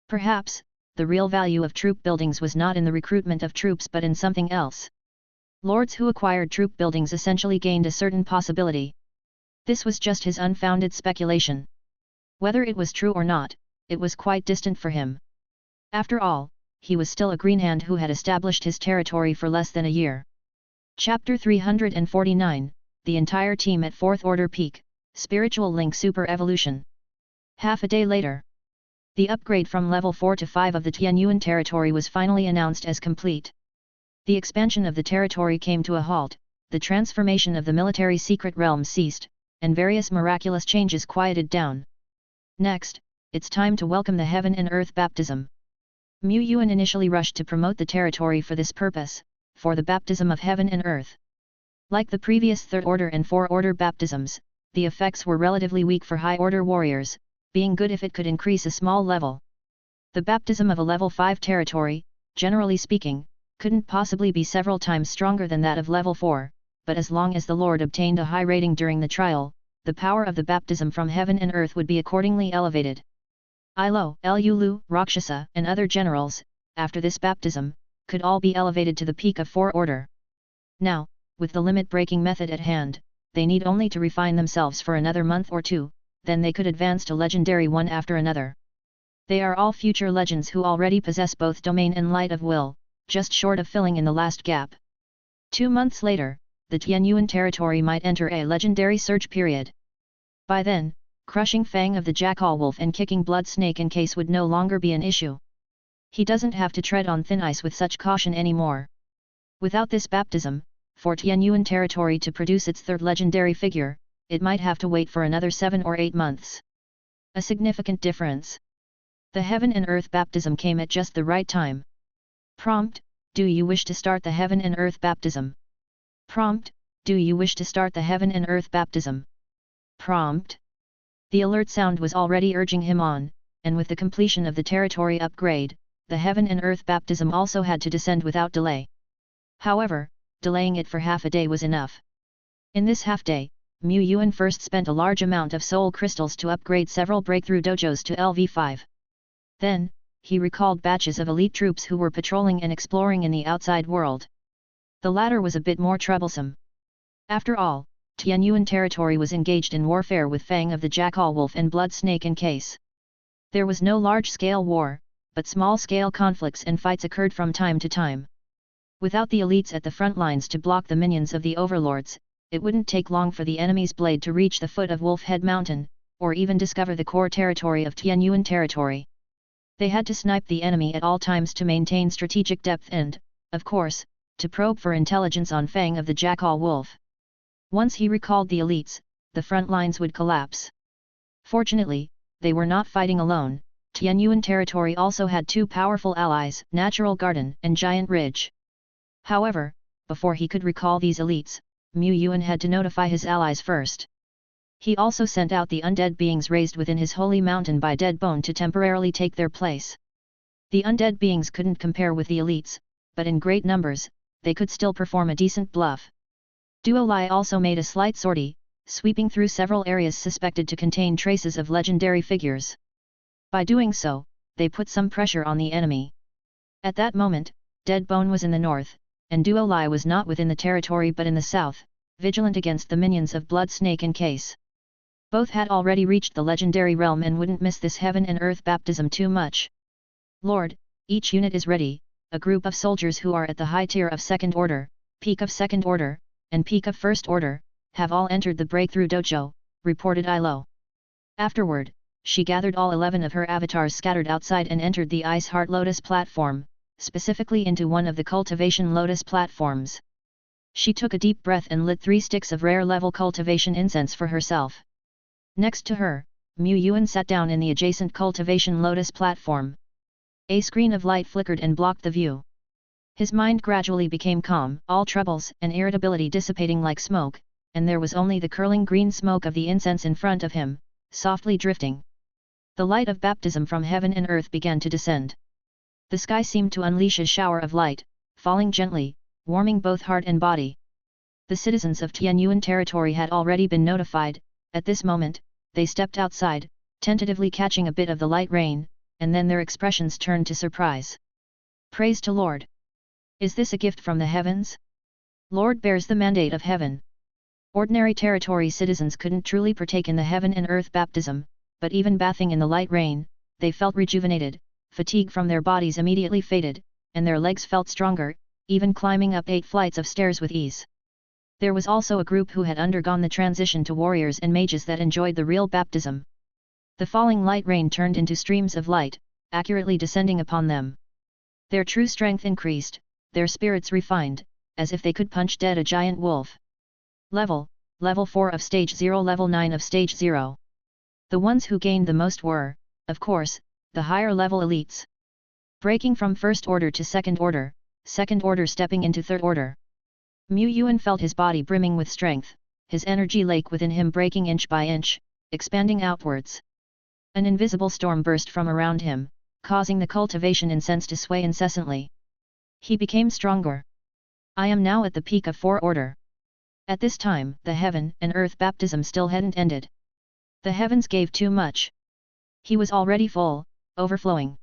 Perhaps, the real value of troop buildings was not in the recruitment of troops but in something else. Lords who acquired troop buildings essentially gained a certain possibility. This was just his unfounded speculation. Whether it was true or not, it was quite distant for him. After all, he was still a greenhand who had established his territory for less than a year. Chapter 349, The Entire Team at 4th Order Peak, Spiritual Link Super Evolution. Half a day later. The upgrade from level 4 to 5 of the Tianyuan territory was finally announced as complete. The expansion of the territory came to a halt, the transformation of the military secret realm ceased, and various miraculous changes quieted down. Next, it's time to welcome the Heaven and Earth baptism. Yuan initially rushed to promote the territory for this purpose, for the baptism of Heaven and Earth. Like the previous 3rd Order and 4th Order baptisms, the effects were relatively weak for High Order warriors, being good if it could increase a small level. The baptism of a level 5 territory, generally speaking, couldn't possibly be several times stronger than that of level 4, but as long as the Lord obtained a high rating during the trial, the power of the baptism from Heaven and Earth would be accordingly elevated. Ilo, Elulu, Rakshasa, and other generals, after this baptism, could all be elevated to the peak of 4th Order. Now, with the limit-breaking method at hand, they need only to refine themselves for another month or two, then they could advance to legendary one after another. They are all future legends who already possess both domain and light of will, just short of filling in the last gap. 2 months later, the Tianyuan territory might enter a legendary surge period. By then, crushing Fang of the Jackal Wolf and kicking Blood Snake in case would no longer be an issue. He doesn't have to tread on thin ice with such caution anymore. Without this baptism, for Tianyuan territory to produce its 3rd legendary figure, it might have to wait for another 7 or 8 months. A significant difference. The Heaven and Earth baptism came at just the right time. Prompt: Do you wish to start the Heaven and Earth baptism? Prompt: Do you wish to start the Heaven and Earth baptism? Prompt. The alert sound was already urging him on, and with the completion of the territory upgrade, the Heaven and Earth baptism also had to descend without delay. However, delaying it for half a day was enough. In this half-day, Yuan first spent a large amount of soul crystals to upgrade several breakthrough dojos to LV5. Then, he recalled batches of elite troops who were patrolling and exploring in the outside world. The latter was a bit more troublesome. After all, Tianyuan territory was engaged in warfare with Fang of the Jackal Wolf and Blood Snake in case. There was no large-scale war, but small-scale conflicts and fights occurred from time to time. Without the elites at the front lines to block the minions of the overlords, it wouldn't take long for the enemy's blade to reach the foot of Wolf Head Mountain, or even discover the core territory of Tianyuan territory. They had to snipe the enemy at all times to maintain strategic depth and, of course, to probe for intelligence on Fang of the Jackal Wolf. Once he recalled the elites, the front lines would collapse. Fortunately, they were not fighting alone. Tianyuan territory also had 2 powerful allies, Natural Garden and Giant Ridge. However, before he could recall these elites, Yuan had to notify his allies first. He also sent out the undead beings raised within his holy mountain by Dead Bone to temporarily take their place. The undead beings couldn't compare with the elites, but in great numbers, they could still perform a decent bluff. Duo Lai also made a slight sortie, sweeping through several areas suspected to contain traces of legendary figures. By doing so, they put some pressure on the enemy. At that moment, Dead Bone was in the north, and Duo Lai was not within the territory but in the south, vigilant against the minions of Blood Snake in case. Both had already reached the legendary realm and wouldn't miss this heaven and earth baptism too much. Lord, each unit is ready. A group of soldiers who are at the high tier of second order, peak of second order, and peak of first order, have all entered the breakthrough dojo, reported Ilo. Afterward, she gathered all 11 of her avatars scattered outside and entered the Ice Heart Lotus platform, specifically into one of the Cultivation Lotus platforms. She took a deep breath and lit 3 sticks of rare level cultivation incense for herself. Next to her, Mu Yuan sat down in the adjacent Cultivation Lotus platform. A screen of light flickered and blocked the view. His mind gradually became calm, all troubles and irritability dissipating like smoke, and there was only the curling green smoke of the incense in front of him, softly drifting. The light of baptism from heaven and earth began to descend. The sky seemed to unleash a shower of light, falling gently, warming both heart and body. The citizens of Tianyuan territory had already been notified. At this moment, they stepped outside, tentatively catching a bit of the light rain, and then their expressions turned to surprise. Praise to Lord! Is this a gift from the heavens? Lord bears the mandate of heaven. Ordinary territory citizens couldn't truly partake in the heaven and earth baptism, but even bathing in the light rain, they felt rejuvenated, fatigue from their bodies immediately faded, and their legs felt stronger, even climbing up 8 flights of stairs with ease. There was also a group who had undergone the transition to warriors and mages that enjoyed the real baptism. The falling light rain turned into streams of light, accurately descending upon them. Their true strength increased, their spirits refined, as if they could punch dead a giant wolf. Level 4 of Stage 0, Level 9 of Stage 0. The ones who gained the most were, of course, the higher level elites. Breaking from first order to second order stepping into third order. Mu Yuan felt his body brimming with strength, his energy lake within him breaking inch by inch, expanding outwards. An invisible storm burst from around him, causing the cultivation incense to sway incessantly. He became stronger. I am now at the peak of 4 order. At this time, the heaven and earth baptism still hadn't ended. The heavens gave too much. He was already full, overflowing.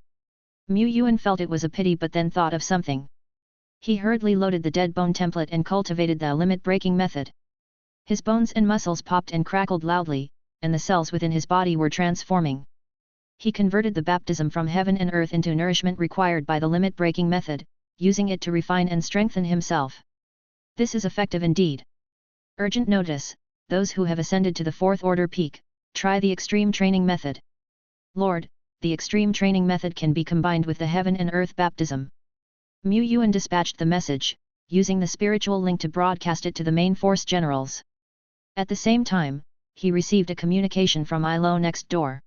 Mu Yuan felt it was a pity but then thought of something. He hurriedly loaded the dead bone template and cultivated the limit-breaking method. His bones and muscles popped and crackled loudly, and the cells within his body were transforming. He converted the baptism from heaven and earth into nourishment required by the limit-breaking method, using it to refine and strengthen himself. This is effective indeed. Urgent notice, those who have ascended to the 4th order peak, try the extreme training method. Lord, the extreme training method can be combined with the heaven and earth baptism. Mu Yuan dispatched the message, using the spiritual link to broadcast it to the main force generals. At the same time, he received a communication from Ilo next door.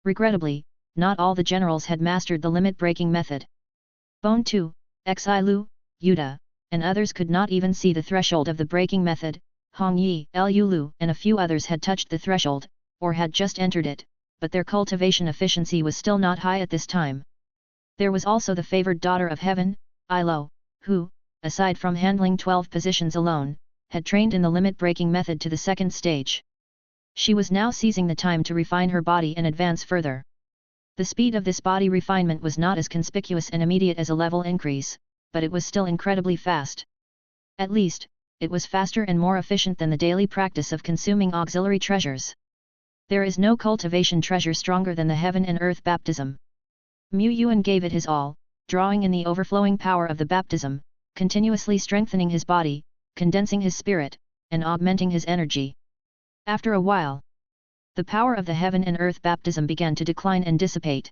Regrettably, not all the generals had mastered the limit-breaking method. Bone 2, Xilu, Yuda, and others could not even see the threshold of the breaking method. Hong Yi, Lu, and a few others had touched the threshold, or had just entered it, but their cultivation efficiency was still not high at this time. There was also the favored daughter of heaven, Ilo, who, aside from handling 12 positions alone, had trained in the limit-breaking method to the 2nd stage. She was now seizing the time to refine her body and advance further. The speed of this body refinement was not as conspicuous and immediate as a level increase, but it was still incredibly fast. At least, it was faster and more efficient than the daily practice of consuming auxiliary treasures. There is no cultivation treasure stronger than the heaven and earth baptism. Mu Yuan gave it his all, drawing in the overflowing power of the baptism, continuously strengthening his body, condensing his spirit, and augmenting his energy. After a while, the power of the heaven and earth baptism began to decline and dissipate.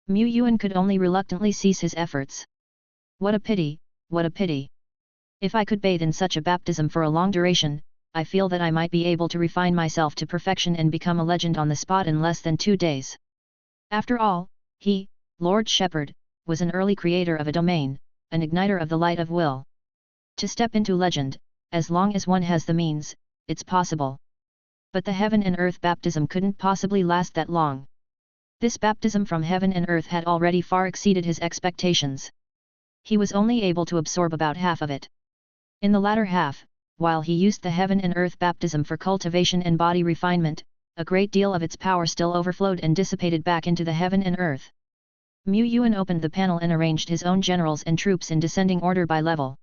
Mu Yuan could only reluctantly cease his efforts. What a pity, what a pity! If I could bathe in such a baptism for a long duration, I feel that I might be able to refine myself to perfection and become a legend on the spot in less than 2 days. After all, he, Lord Shepherd, was an early creator of a domain, an igniter of the light of will. To step into legend, as long as one has the means, it's possible. But the heaven and earth baptism couldn't possibly last that long. This baptism from heaven and earth had already far exceeded his expectations. He was only able to absorb about half of it. In the latter half, while he used the heaven and earth baptism for cultivation and body refinement, a great deal of its power still overflowed and dissipated back into the heaven and earth. Yuan opened the panel and arranged his own generals and troops in descending order by level.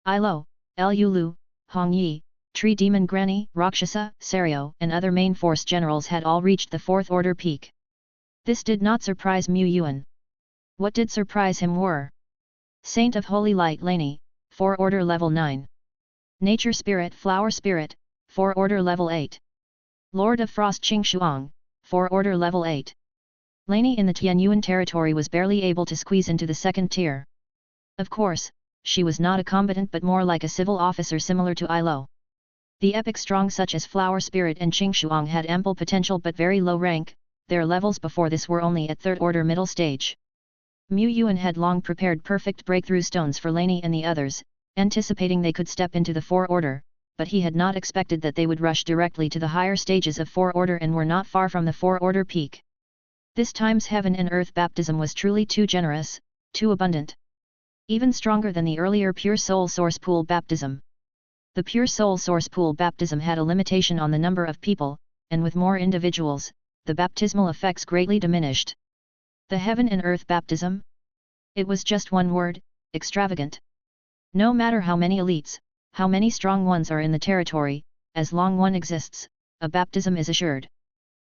Ilo, Lu, Hongyi, Tree Demon Granny, Rakshasa, Sario, and other main force generals had all reached the fourth order peak. This did not surprise Yuan. What did surprise him were Saint of Holy Light Laney, 4 order level 9. Nature Spirit Flower Spirit, 4 order level 8. Lord of Frost Qing Shuang, 4 order level 8. Laney in the Tianyuan territory was barely able to squeeze into the second tier. Of course, she was not a combatant but more like a civil officer similar to Ilo. The epic strong such as Flower Spirit and Qing Shuang had ample potential but very low rank, their levels before this were only at third order middle stage. Yuan had long prepared perfect breakthrough stones for Laney and the others, anticipating they could step into the 4 order, but he had not expected that they would rush directly to the higher stages of 4 order and were not far from the 4 order peak. This time's heaven and earth baptism was truly too generous, too abundant. Even stronger than the earlier pure soul source pool baptism. The pure soul source pool baptism had a limitation on the number of people, and with more individuals, the baptismal effects greatly diminished. The heaven and earth baptism? It was just one word, extravagant. No matter how many elites, how many strong ones are in the territory, as long one exists, a baptism is assured.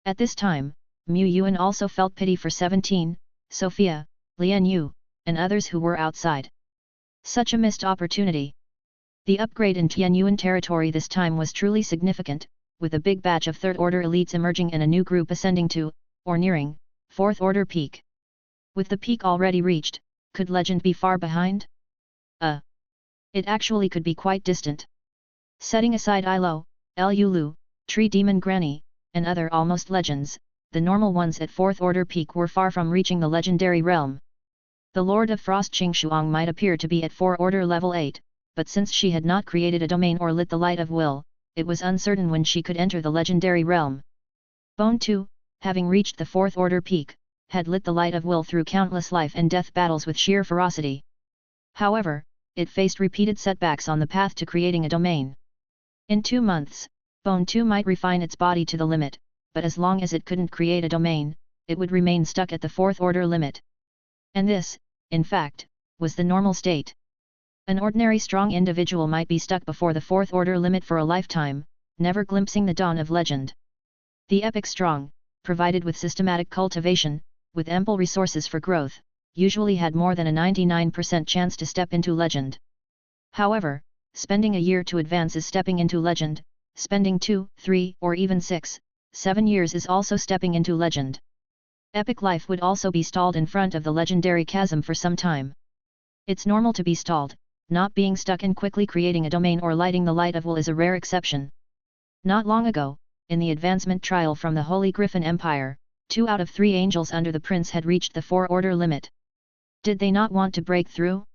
At this time, Yuan also felt pity for 17, Sophia, Lian Yu, and others who were outside. Such a missed opportunity. The upgrade in Tianyuan territory this time was truly significant, with a big batch of third-order elites emerging and a new group ascending to, or nearing, fourth-order peak. With the peak already reached, could legend be far behind? It actually could be quite distant. Setting aside Ilo, Lu, Tree Demon Granny, and other almost legends, the normal ones at fourth-order peak were far from reaching the legendary realm. The Lord of Frost Qing Shuang might appear to be at 4-order level 8, but since she had not created a domain or lit the light of will, it was uncertain when she could enter the legendary realm. Bone 2, having reached the 4th-order peak, had lit the light of will through countless life and death battles with sheer ferocity. However, it faced repeated setbacks on the path to creating a domain. In 2 months, Bone 2 might refine its body to the limit, but as long as it couldn't create a domain, it would remain stuck at the 4th-order limit. And this, in fact, was the normal state. An ordinary strong individual might be stuck before the 4th-order limit for a lifetime, never glimpsing the dawn of legend. The epic strong, provided with systematic cultivation, with ample resources for growth, usually had more than a 99% chance to step into legend. However, spending a year to advance is stepping into legend, spending 2, 3, or even 6, 7 years is also stepping into legend. Epic life would also be stalled in front of the legendary chasm for some time. It's normal to be stalled, not being stuck and quickly creating a domain or lighting the light of will is a rare exception. Not long ago, in the advancement trial from the Holy Griffin Empire, 2 out of 3 angels under the prince had reached the 4-order limit. Did they not want to break through?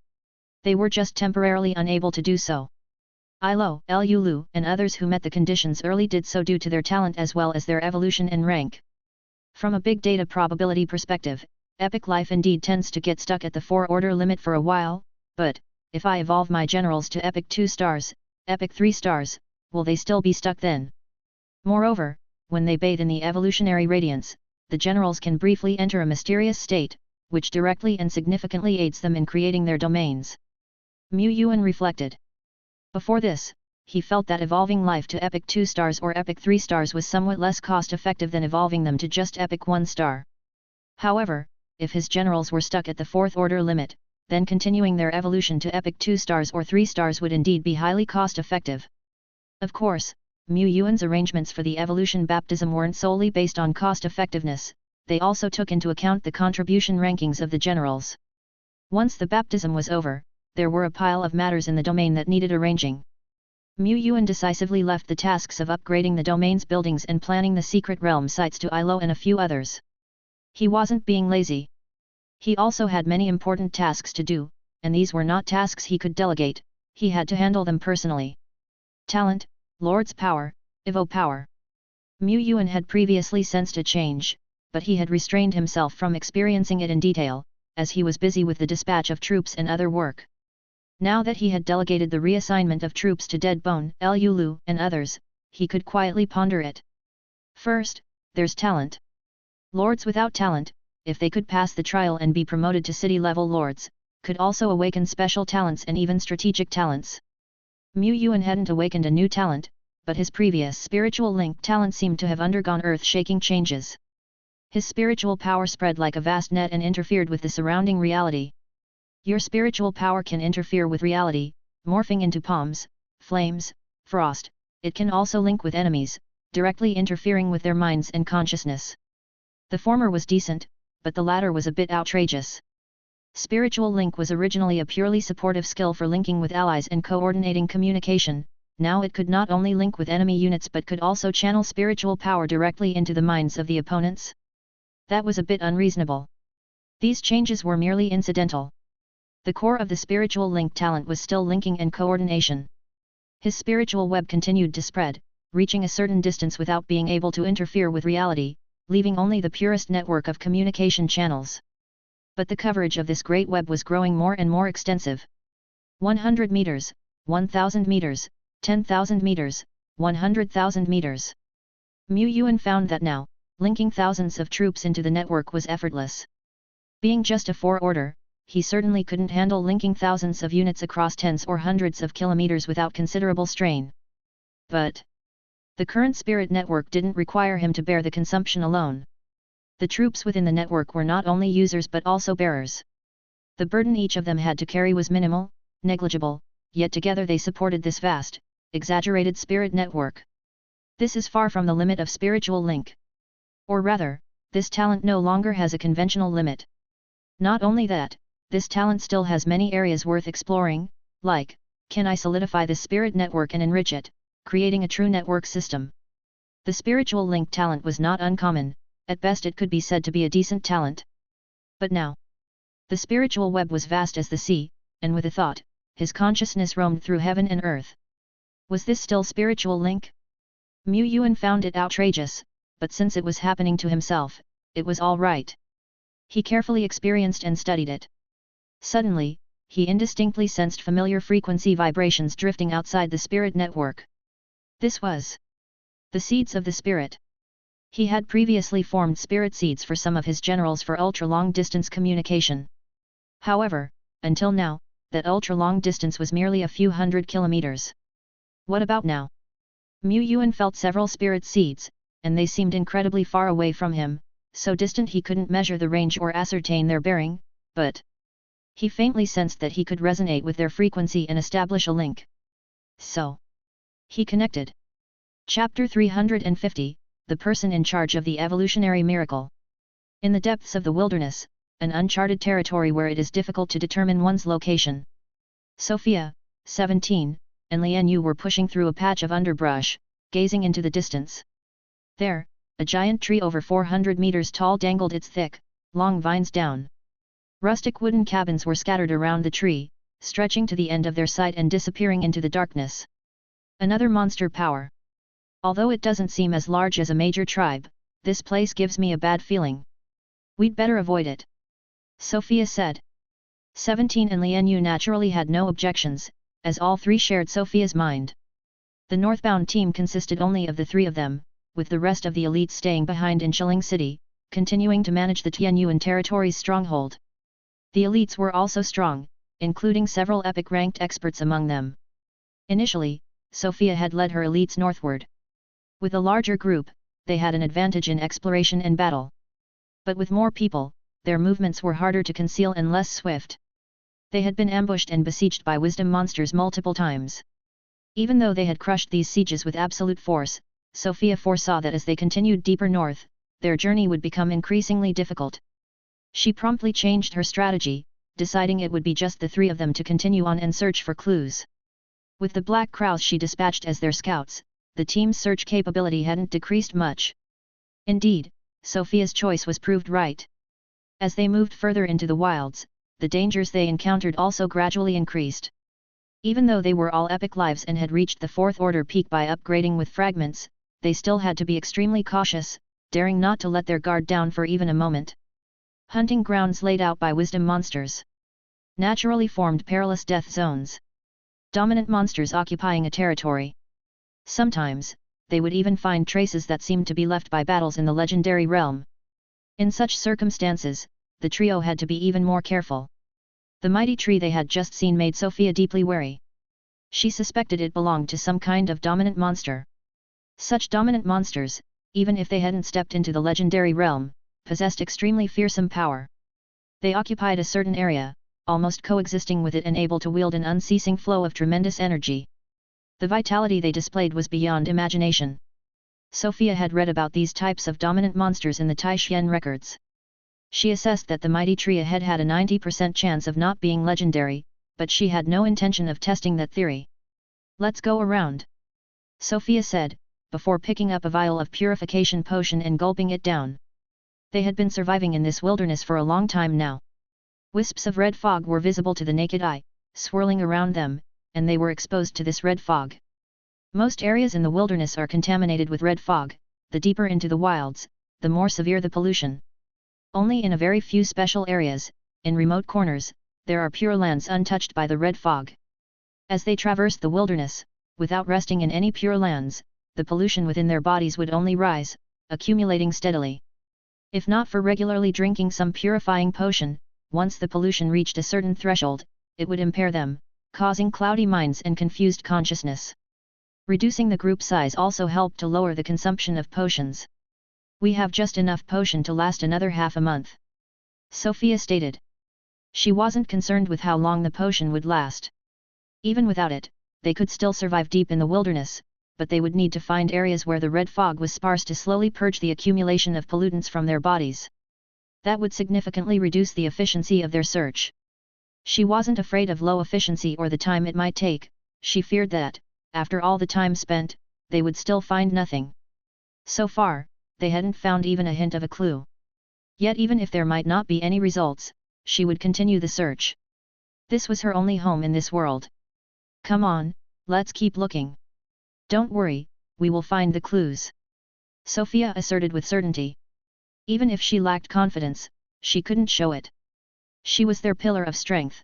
They were just temporarily unable to do so. Ilo, Lu, and others who met the conditions early did so due to their talent as well as their evolution and rank. From a big data probability perspective, epic life indeed tends to get stuck at the 4-order limit for a while, but, if I evolve my generals to epic 2 stars, epic 3 stars, will they still be stuck then? Moreover, when they bathe in the evolutionary radiance, the generals can briefly enter a mysterious state, which directly and significantly aids them in creating their domains. Yuan reflected. Before this, he felt that evolving life to epic 2 stars or epic 3 stars was somewhat less cost-effective than evolving them to just epic 1 star. However, if his generals were stuck at the 4th-order limit, then continuing their evolution to epic 2 stars or 3 stars would indeed be highly cost-effective. Of course, Yuan's arrangements for the evolution baptism weren't solely based on cost-effectiveness, they also took into account the contribution rankings of the generals. Once the baptism was over, there were a pile of matters in the domain that needed arranging. Yuan decisively left the tasks of upgrading the domain's buildings and planning the secret realm sites to Ilo and a few others. He wasn't being lazy. He also had many important tasks to do, and these were not tasks he could delegate, he had to handle them personally. Talent, Lord's power, Evo power. Yuan had previously sensed a change, but he had restrained himself from experiencing it in detail, as he was busy with the dispatch of troops and other work. Now that he had delegated the reassignment of troops to Dead Bone, Lu, and others, he could quietly ponder it. First, there's talent. Lords without talent, if they could pass the trial and be promoted to city-level lords, could also awaken special talents and even strategic talents. Yuan hadn't awakened a new talent, but his previous spiritual link talent seemed to have undergone earth-shaking changes. His spiritual power spread like a vast net and interfered with the surrounding reality. Your spiritual power can interfere with reality, morphing into palms, flames, frost. It can also link with enemies, directly interfering with their minds and consciousness. The former was decent, but the latter was a bit outrageous. Spiritual link was originally a purely supportive skill for linking with allies and coordinating communication. Now it could not only link with enemy units but could also channel spiritual power directly into the minds of the opponents. That was a bit unreasonable. These changes were merely incidental. The core of the spiritual link talent was still linking and coordination. His spiritual web continued to spread, reaching a certain distance without being able to interfere with reality, leaving only the purest network of communication channels. But the coverage of this great web was growing more and more extensive. 100 meters, 1,000 meters, 10,000 meters, 100,000 meters. Yuan found that now, linking thousands of troops into the network was effortless. Being just a four-order, he certainly couldn't handle linking thousands of units across tens or hundreds of kilometers without considerable strain. But the current spirit network didn't require him to bear the consumption alone. The troops within the network were not only users but also bearers. The burden each of them had to carry was minimal, negligible, yet together they supported this vast, exaggerated spirit network. This is far from the limit of spiritual link. Or rather, this talent no longer has a conventional limit. Not only that, this talent still has many areas worth exploring, like, can I solidify this spirit network and enrich it, creating a true network system? The spiritual link talent was not uncommon, at best it could be said to be a decent talent. But now, the spiritual web was vast as the sea, and with a thought, his consciousness roamed through heaven and earth. Was this still spiritual link? Yuan found it outrageous, but since it was happening to himself, it was all right. He carefully experienced and studied it. Suddenly, he indistinctly sensed familiar frequency vibrations drifting outside the spirit network. This was the seeds of the spirit. He had previously formed spirit seeds for some of his generals for ultra-long distance communication. However, until now, that ultra-long distance was merely a few hundred kilometers. What about now? Yuan felt several spirit seeds, and they seemed incredibly far away from him, so distant he couldn't measure the range or ascertain their bearing, but he faintly sensed that he could resonate with their frequency and establish a link. So he connected. Chapter 350, The Person in Charge of the Evolutionary Miracle. In the depths of the wilderness, an uncharted territory where it is difficult to determine one's location, Sophia, 17, and Lian were pushing through a patch of underbrush, gazing into the distance. There, a giant tree over 400 meters tall dangled its thick, long vines down. Rustic wooden cabins were scattered around the tree, stretching to the end of their sight and disappearing into the darkness. Another monster power. Although it doesn't seem as large as a major tribe, this place gives me a bad feeling. We'd better avoid it, Sophia said. 17 and Lian naturally had no objections, as all three shared Sophia's mind. The northbound team consisted only of the three of them, with the rest of the elites staying behind in Chiling City, continuing to manage the Tianyuan territory's stronghold. The elites were also strong, including several epic-ranked experts among them. Initially, Sophia had led her elites northward. With a larger group, they had an advantage in exploration and battle. But with more people, their movements were harder to conceal and less swift. They had been ambushed and besieged by wisdom monsters multiple times. Even though they had crushed these sieges with absolute force, Sophia foresaw that as they continued deeper north, their journey would become increasingly difficult. She promptly changed her strategy, deciding it would be just the three of them to continue on and search for clues. With the Black Crows she dispatched as their scouts, the team's search capability hadn't decreased much. Indeed, Sophia's choice was proved right. As they moved further into the wilds, the dangers they encountered also gradually increased. Even though they were all epic lives and had reached the fourth order peak by upgrading with fragments, they still had to be extremely cautious, daring not to let their guard down for even a moment. Hunting grounds laid out by wisdom monsters. Naturally formed perilous death zones. Dominant monsters occupying a territory. Sometimes, they would even find traces that seemed to be left by battles in the legendary realm. In such circumstances, the trio had to be even more careful. The mighty tree they had just seen made Sophia deeply wary. She suspected it belonged to some kind of dominant monster. Such dominant monsters, even if they hadn't stepped into the legendary realm, possessed extremely fearsome power. They occupied a certain area, almost coexisting with it and able to wield an unceasing flow of tremendous energy. The vitality they displayed was beyond imagination. Sophia had read about these types of dominant monsters in the Taishan records. She assessed that the mighty tree ahead had a 90% chance of not being legendary, but she had no intention of testing that theory. "Let's go around," Sophia said, before picking up a vial of purification potion and gulping it down. They had been surviving in this wilderness for a long time now. Wisps of red fog were visible to the naked eye, swirling around them, and they were exposed to this red fog. Most areas in the wilderness are contaminated with red fog. The deeper into the wilds, the more severe the pollution. Only in a very few special areas, in remote corners, there are pure lands untouched by the red fog. As they traversed the wilderness, without resting in any pure lands, the pollution within their bodies would only rise, accumulating steadily. If not for regularly drinking some purifying potion, once the pollution reached a certain threshold, it would impair them, causing cloudy minds and confused consciousness. Reducing the group size also helped to lower the consumption of potions. "We have just enough potion to last another half a month," Sophia stated. She wasn't concerned with how long the potion would last. Even without it, they could still survive deep in the wilderness, but they would need to find areas where the red fog was sparse to slowly purge the accumulation of pollutants from their bodies. That would significantly reduce the efficiency of their search. She wasn't afraid of low efficiency or the time it might take. She feared that, after all the time spent, they would still find nothing. So far, they hadn't found even a hint of a clue. Yet even if there might not be any results, she would continue the search. This was her only home in this world. "Come on, let's keep looking. Don't worry, we will find the clues," Sophia asserted with certainty. Even if she lacked confidence, she couldn't show it. She was their pillar of strength.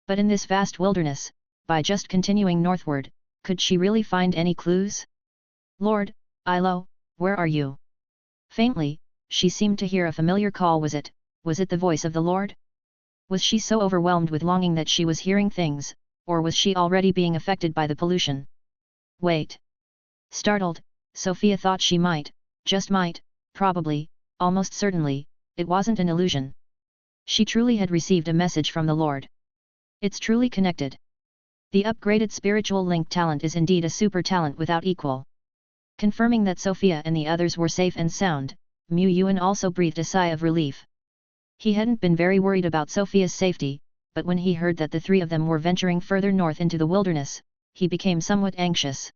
But in this vast wilderness, by just continuing northward, could she really find any clues? "Lord, Ilo, where are you?" Faintly, she seemed to hear a familiar call. Was it the voice of the Lord? Was she so overwhelmed with longing that she was hearing things, or was she already being affected by the pollution? Wait. Startled, Sophia thought she might, just might, probably, almost certainly, it wasn't an illusion. She truly had received a message from the Lord. It's truly connected. The upgraded spiritual link talent is indeed a super talent without equal. Confirming that Sophia and the others were safe and sound, Yuan also breathed a sigh of relief. He hadn't been very worried about Sophia's safety, but when he heard that the three of them were venturing further north into the wilderness, he became somewhat anxious.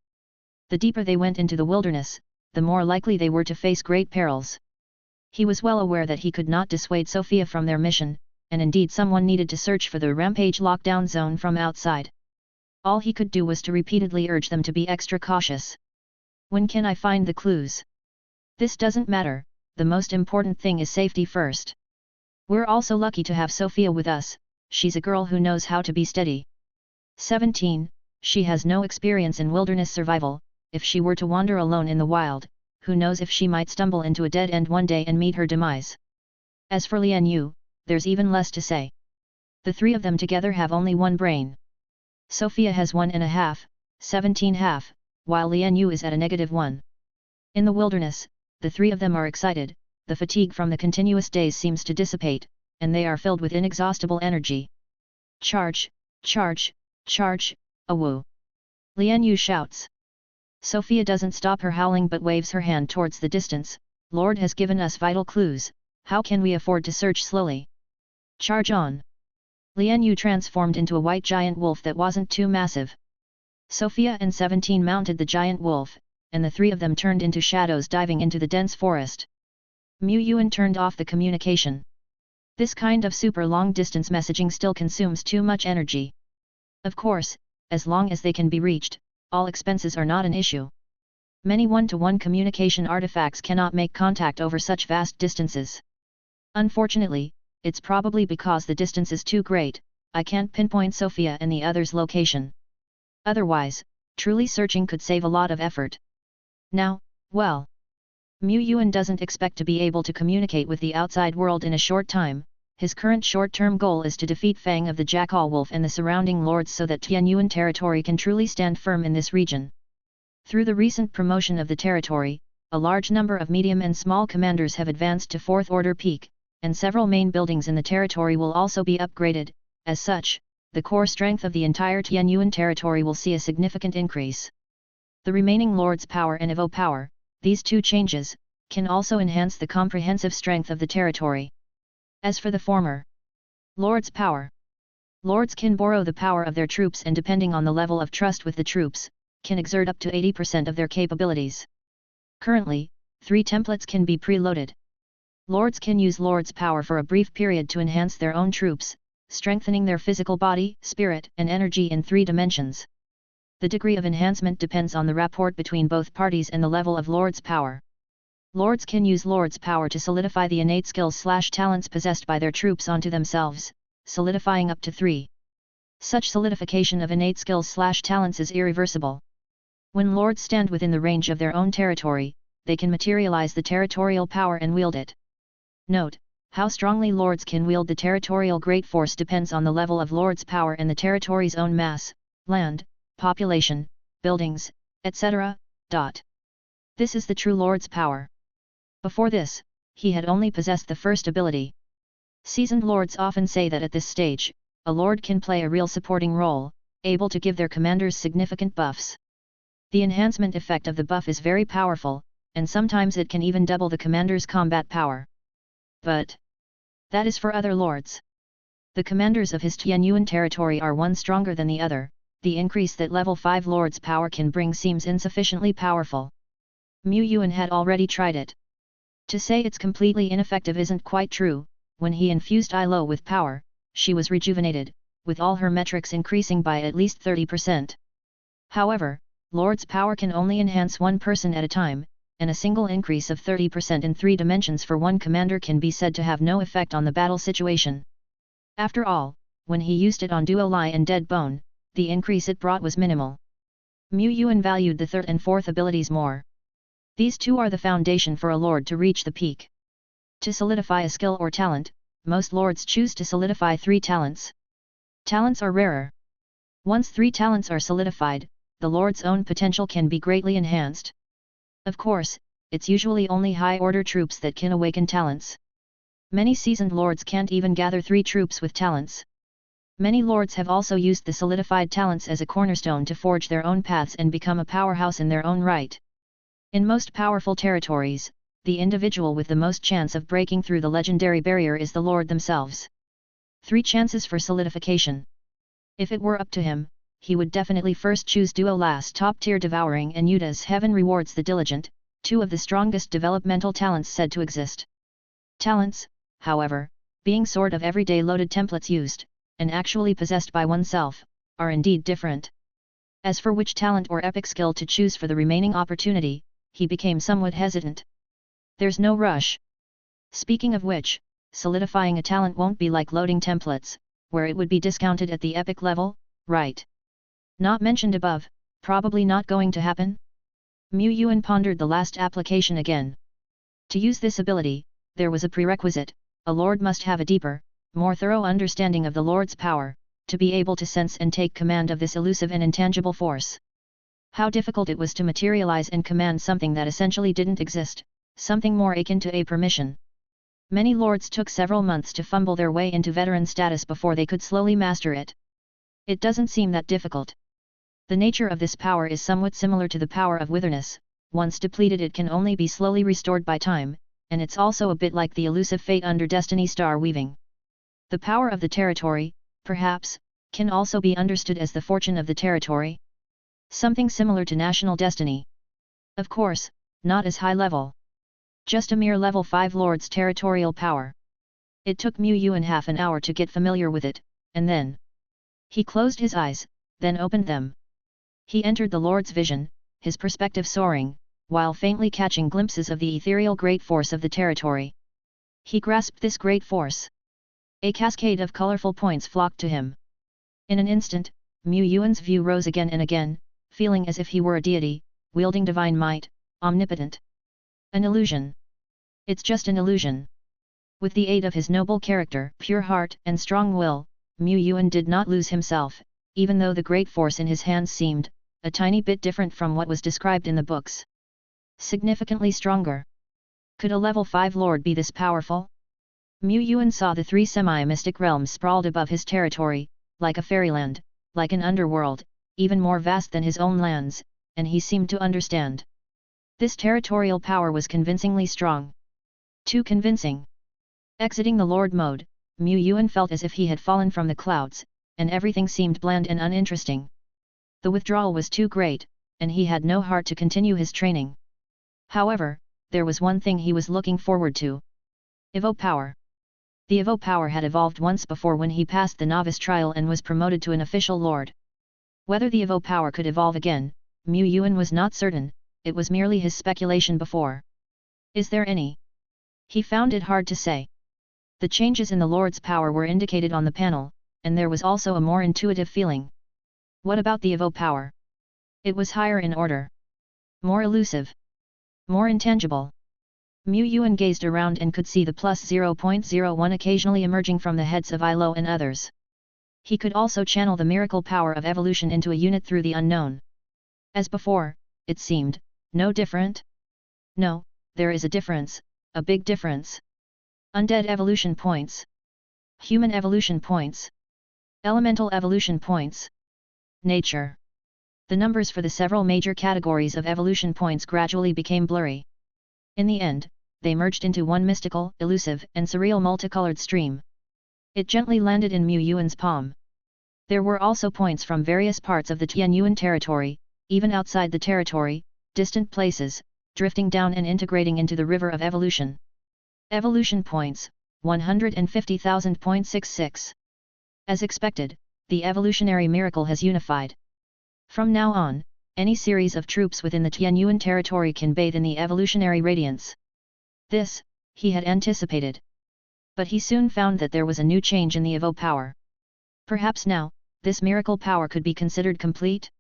The deeper they went into the wilderness, the more likely they were to face great perils. He was well aware that he could not dissuade Sophia from their mission, and indeed someone needed to search for the rampage lockdown zone from outside. All he could do was to repeatedly urge them to be extra cautious. "When can I find the clues?" "This doesn't matter, the most important thing is safety first. We're also lucky to have Sophia with us, she's a girl who knows how to be steady. 17, she has no experience in wilderness survival. If she were to wander alone in the wild, who knows if she might stumble into a dead end one day and meet her demise. As for Lian Yu, there's even less to say. The three of them together have only one brain. Sophia has 1.5, 17.5, while Lian Yu is at a -1. In the wilderness, the three of them are excited, the fatigue from the continuous days seems to dissipate, and they are filled with inexhaustible energy. "Charge, charge, charge, awoo!" Lian Yu shouts. Sophia doesn't stop her howling but waves her hand towards the distance. "Lord has given us vital clues, how can we afford to search slowly? Charge on!" Lian Yu transformed into a white giant wolf that wasn't too massive. Sophia and 17 mounted the giant wolf, and the three of them turned into shadows diving into the dense forest. Yuan turned off the communication. This kind of super long-distance messaging still consumes too much energy. Of course, as long as they can be reached, all expenses are not an issue. Many one-to-one communication artifacts cannot make contact over such vast distances. Unfortunately, it's probably because the distance is too great, I can't pinpoint Sophia and the other's location. Otherwise, truly searching could save a lot of effort. Now, well, Yuan doesn't expect to be able to communicate with the outside world in a short time. His current short-term goal is to defeat Fang of the Jackal Wolf and the surrounding lords so that Tianyuan territory can truly stand firm in this region. Through the recent promotion of the territory, a large number of medium and small commanders have advanced to 4th Order peak, and several main buildings in the territory will also be upgraded. As such, the core strength of the entire Tianyuan territory will see a significant increase. The remaining lords' power and Evo power, these two changes, can also enhance the comprehensive strength of the territory. As for the former, lords' power. Lords can borrow the power of their troops and depending on the level of trust with the troops, can exert up to 80% of their capabilities. Currently, 3 templates can be preloaded. Lords can use lords' power for a brief period to enhance their own troops, strengthening their physical body, spirit, and energy in 3 dimensions. The degree of enhancement depends on the rapport between both parties and the level of lords' power. Lords can use lords' power to solidify the innate skills/talents possessed by their troops onto themselves, solidifying up to 3. Such solidification of innate skills/talents is irreversible. When lords stand within the range of their own territory, they can materialize the territorial power and wield it. Note, how strongly lords can wield the territorial great force depends on the level of lords' power and the territory's own mass, land, population, buildings, etc. This is the true lord's power. Before this, he had only possessed the first ability. Seasoned lords often say that at this stage, a lord can play a real supporting role, able to give their commanders significant buffs. The enhancement effect of the buff is very powerful, and sometimes it can even double the commander's combat power. But that is for other lords. The commanders of his Tianyuan territory are one stronger than the other. The increase that level 5 lords' power can bring seems insufficiently powerful. Yuan had already tried it. To say it's completely ineffective isn't quite true. When he infused Ilo with power, she was rejuvenated, with all her metrics increasing by at least 30%. However, lord's power can only enhance one person at a time, and a single increase of 30% in 3 dimensions for one commander can be said to have no effect on the battle situation. After all, when he used it on Duo Lai and Dead Bone, the increase it brought was minimal. Yuan valued the 3rd and 4th abilities more. These two are the foundation for a lord to reach the peak. To solidify a skill or talent, most lords choose to solidify 3 talents. Talents are rarer. Once 3 talents are solidified, the lord's own potential can be greatly enhanced. Of course, it's usually only high-order troops that can awaken talents. Many seasoned lords can't even gather 3 troops with talents. Many lords have also used the solidified talents as a cornerstone to forge their own paths and become a powerhouse in their own right. In most powerful territories, the individual with the most chance of breaking through the legendary barrier is the lord themselves. 3 chances for solidification. If it were up to him, he would definitely first choose Duo Lai's top-tier devouring and Yuda's heaven rewards the diligent, 2 of the strongest developmental talents said to exist. Talents, however, being sort of everyday loaded templates used, and actually possessed by oneself, are indeed different. As for which talent or epic skill to choose for the remaining opportunity, he became somewhat hesitant. There's no rush. Speaking of which, solidifying a talent won't be like loading templates, where it would be discounted at the epic level, right? Not mentioned above, probably not going to happen? Yuan pondered the last application again. To use this ability, there was a prerequisite: a lord must have a deeper, more thorough understanding of the lord's power, to be able to sense and take command of this elusive and intangible force. How difficult it was to materialize and command something that essentially didn't exist, something more akin to a permission. Many lords took several months to fumble their way into veteran status before they could slowly master it. It doesn't seem that difficult. The nature of this power is somewhat similar to the power of witherness. Once depleted it can only be slowly restored by time, and it's also a bit like the elusive fate under destiny star weaving. The power of the territory, perhaps, can also be understood as the fortune of the territory. Something similar to national destiny. Of course, not as high level. Just a mere level 5 lord's territorial power. It took Yuan half an hour to get familiar with it, and then he closed his eyes, then opened them. He entered the lord's vision, his perspective soaring, while faintly catching glimpses of the ethereal great force of the territory. He grasped this great force. A cascade of colorful points flocked to him. In an instant, Yuan's view rose again and again, feeling as if he were a deity, wielding divine might, omnipotent. An illusion. It's just an illusion. With the aid of his noble character, pure heart, and strong will, Yuan did not lose himself, even though the great force in his hands seemed a tiny bit different from what was described in the books. Significantly stronger. Could a level 5 lord be this powerful? Yuan saw the 3 semi-mystic realms sprawled above his territory, like a fairyland, like an underworld, even more vast than his own lands, and he seemed to understand. This territorial power was convincingly strong. Too convincing. Exiting the Lord mode, Yuan felt as if he had fallen from the clouds, and everything seemed bland and uninteresting. The withdrawal was too great, and he had no heart to continue his training. However, there was one thing he was looking forward to. Evo power. The Evo power had evolved once before when he passed the novice trial and was promoted to an official lord. Whether the Evo power could evolve again, Yuan was not certain, it was merely his speculation before. Is there any? He found it hard to say. The changes in the Lord's power were indicated on the panel, and there was also a more intuitive feeling. What about the Evo power? It was higher in order. More elusive. More intangible. Yuan gazed around and could see the plus 0.01 occasionally emerging from the heads of Ilo and others. He could also channel the miracle power of evolution into a unit through the unknown. As before, it seemed, no different? No, there is a difference, a big difference. Undead evolution points. Human evolution points. Elemental evolution points. Nature. The numbers for the several major categories of evolution points gradually became blurry. In the end, they merged into one mystical, elusive, and surreal multicolored stream. It gently landed in Yuan's palm. There were also points from various parts of the Tianyuan territory, even outside the territory, distant places, drifting down and integrating into the river of evolution. Evolution points, 150,000.66. As expected, the evolutionary miracle has unified. From now on, any series of troops within the Tianyuan territory can bathe in the evolutionary radiance. This, he had anticipated. But he soon found that there was a new change in the Evo power. Perhaps now, this miracle power could be considered complete?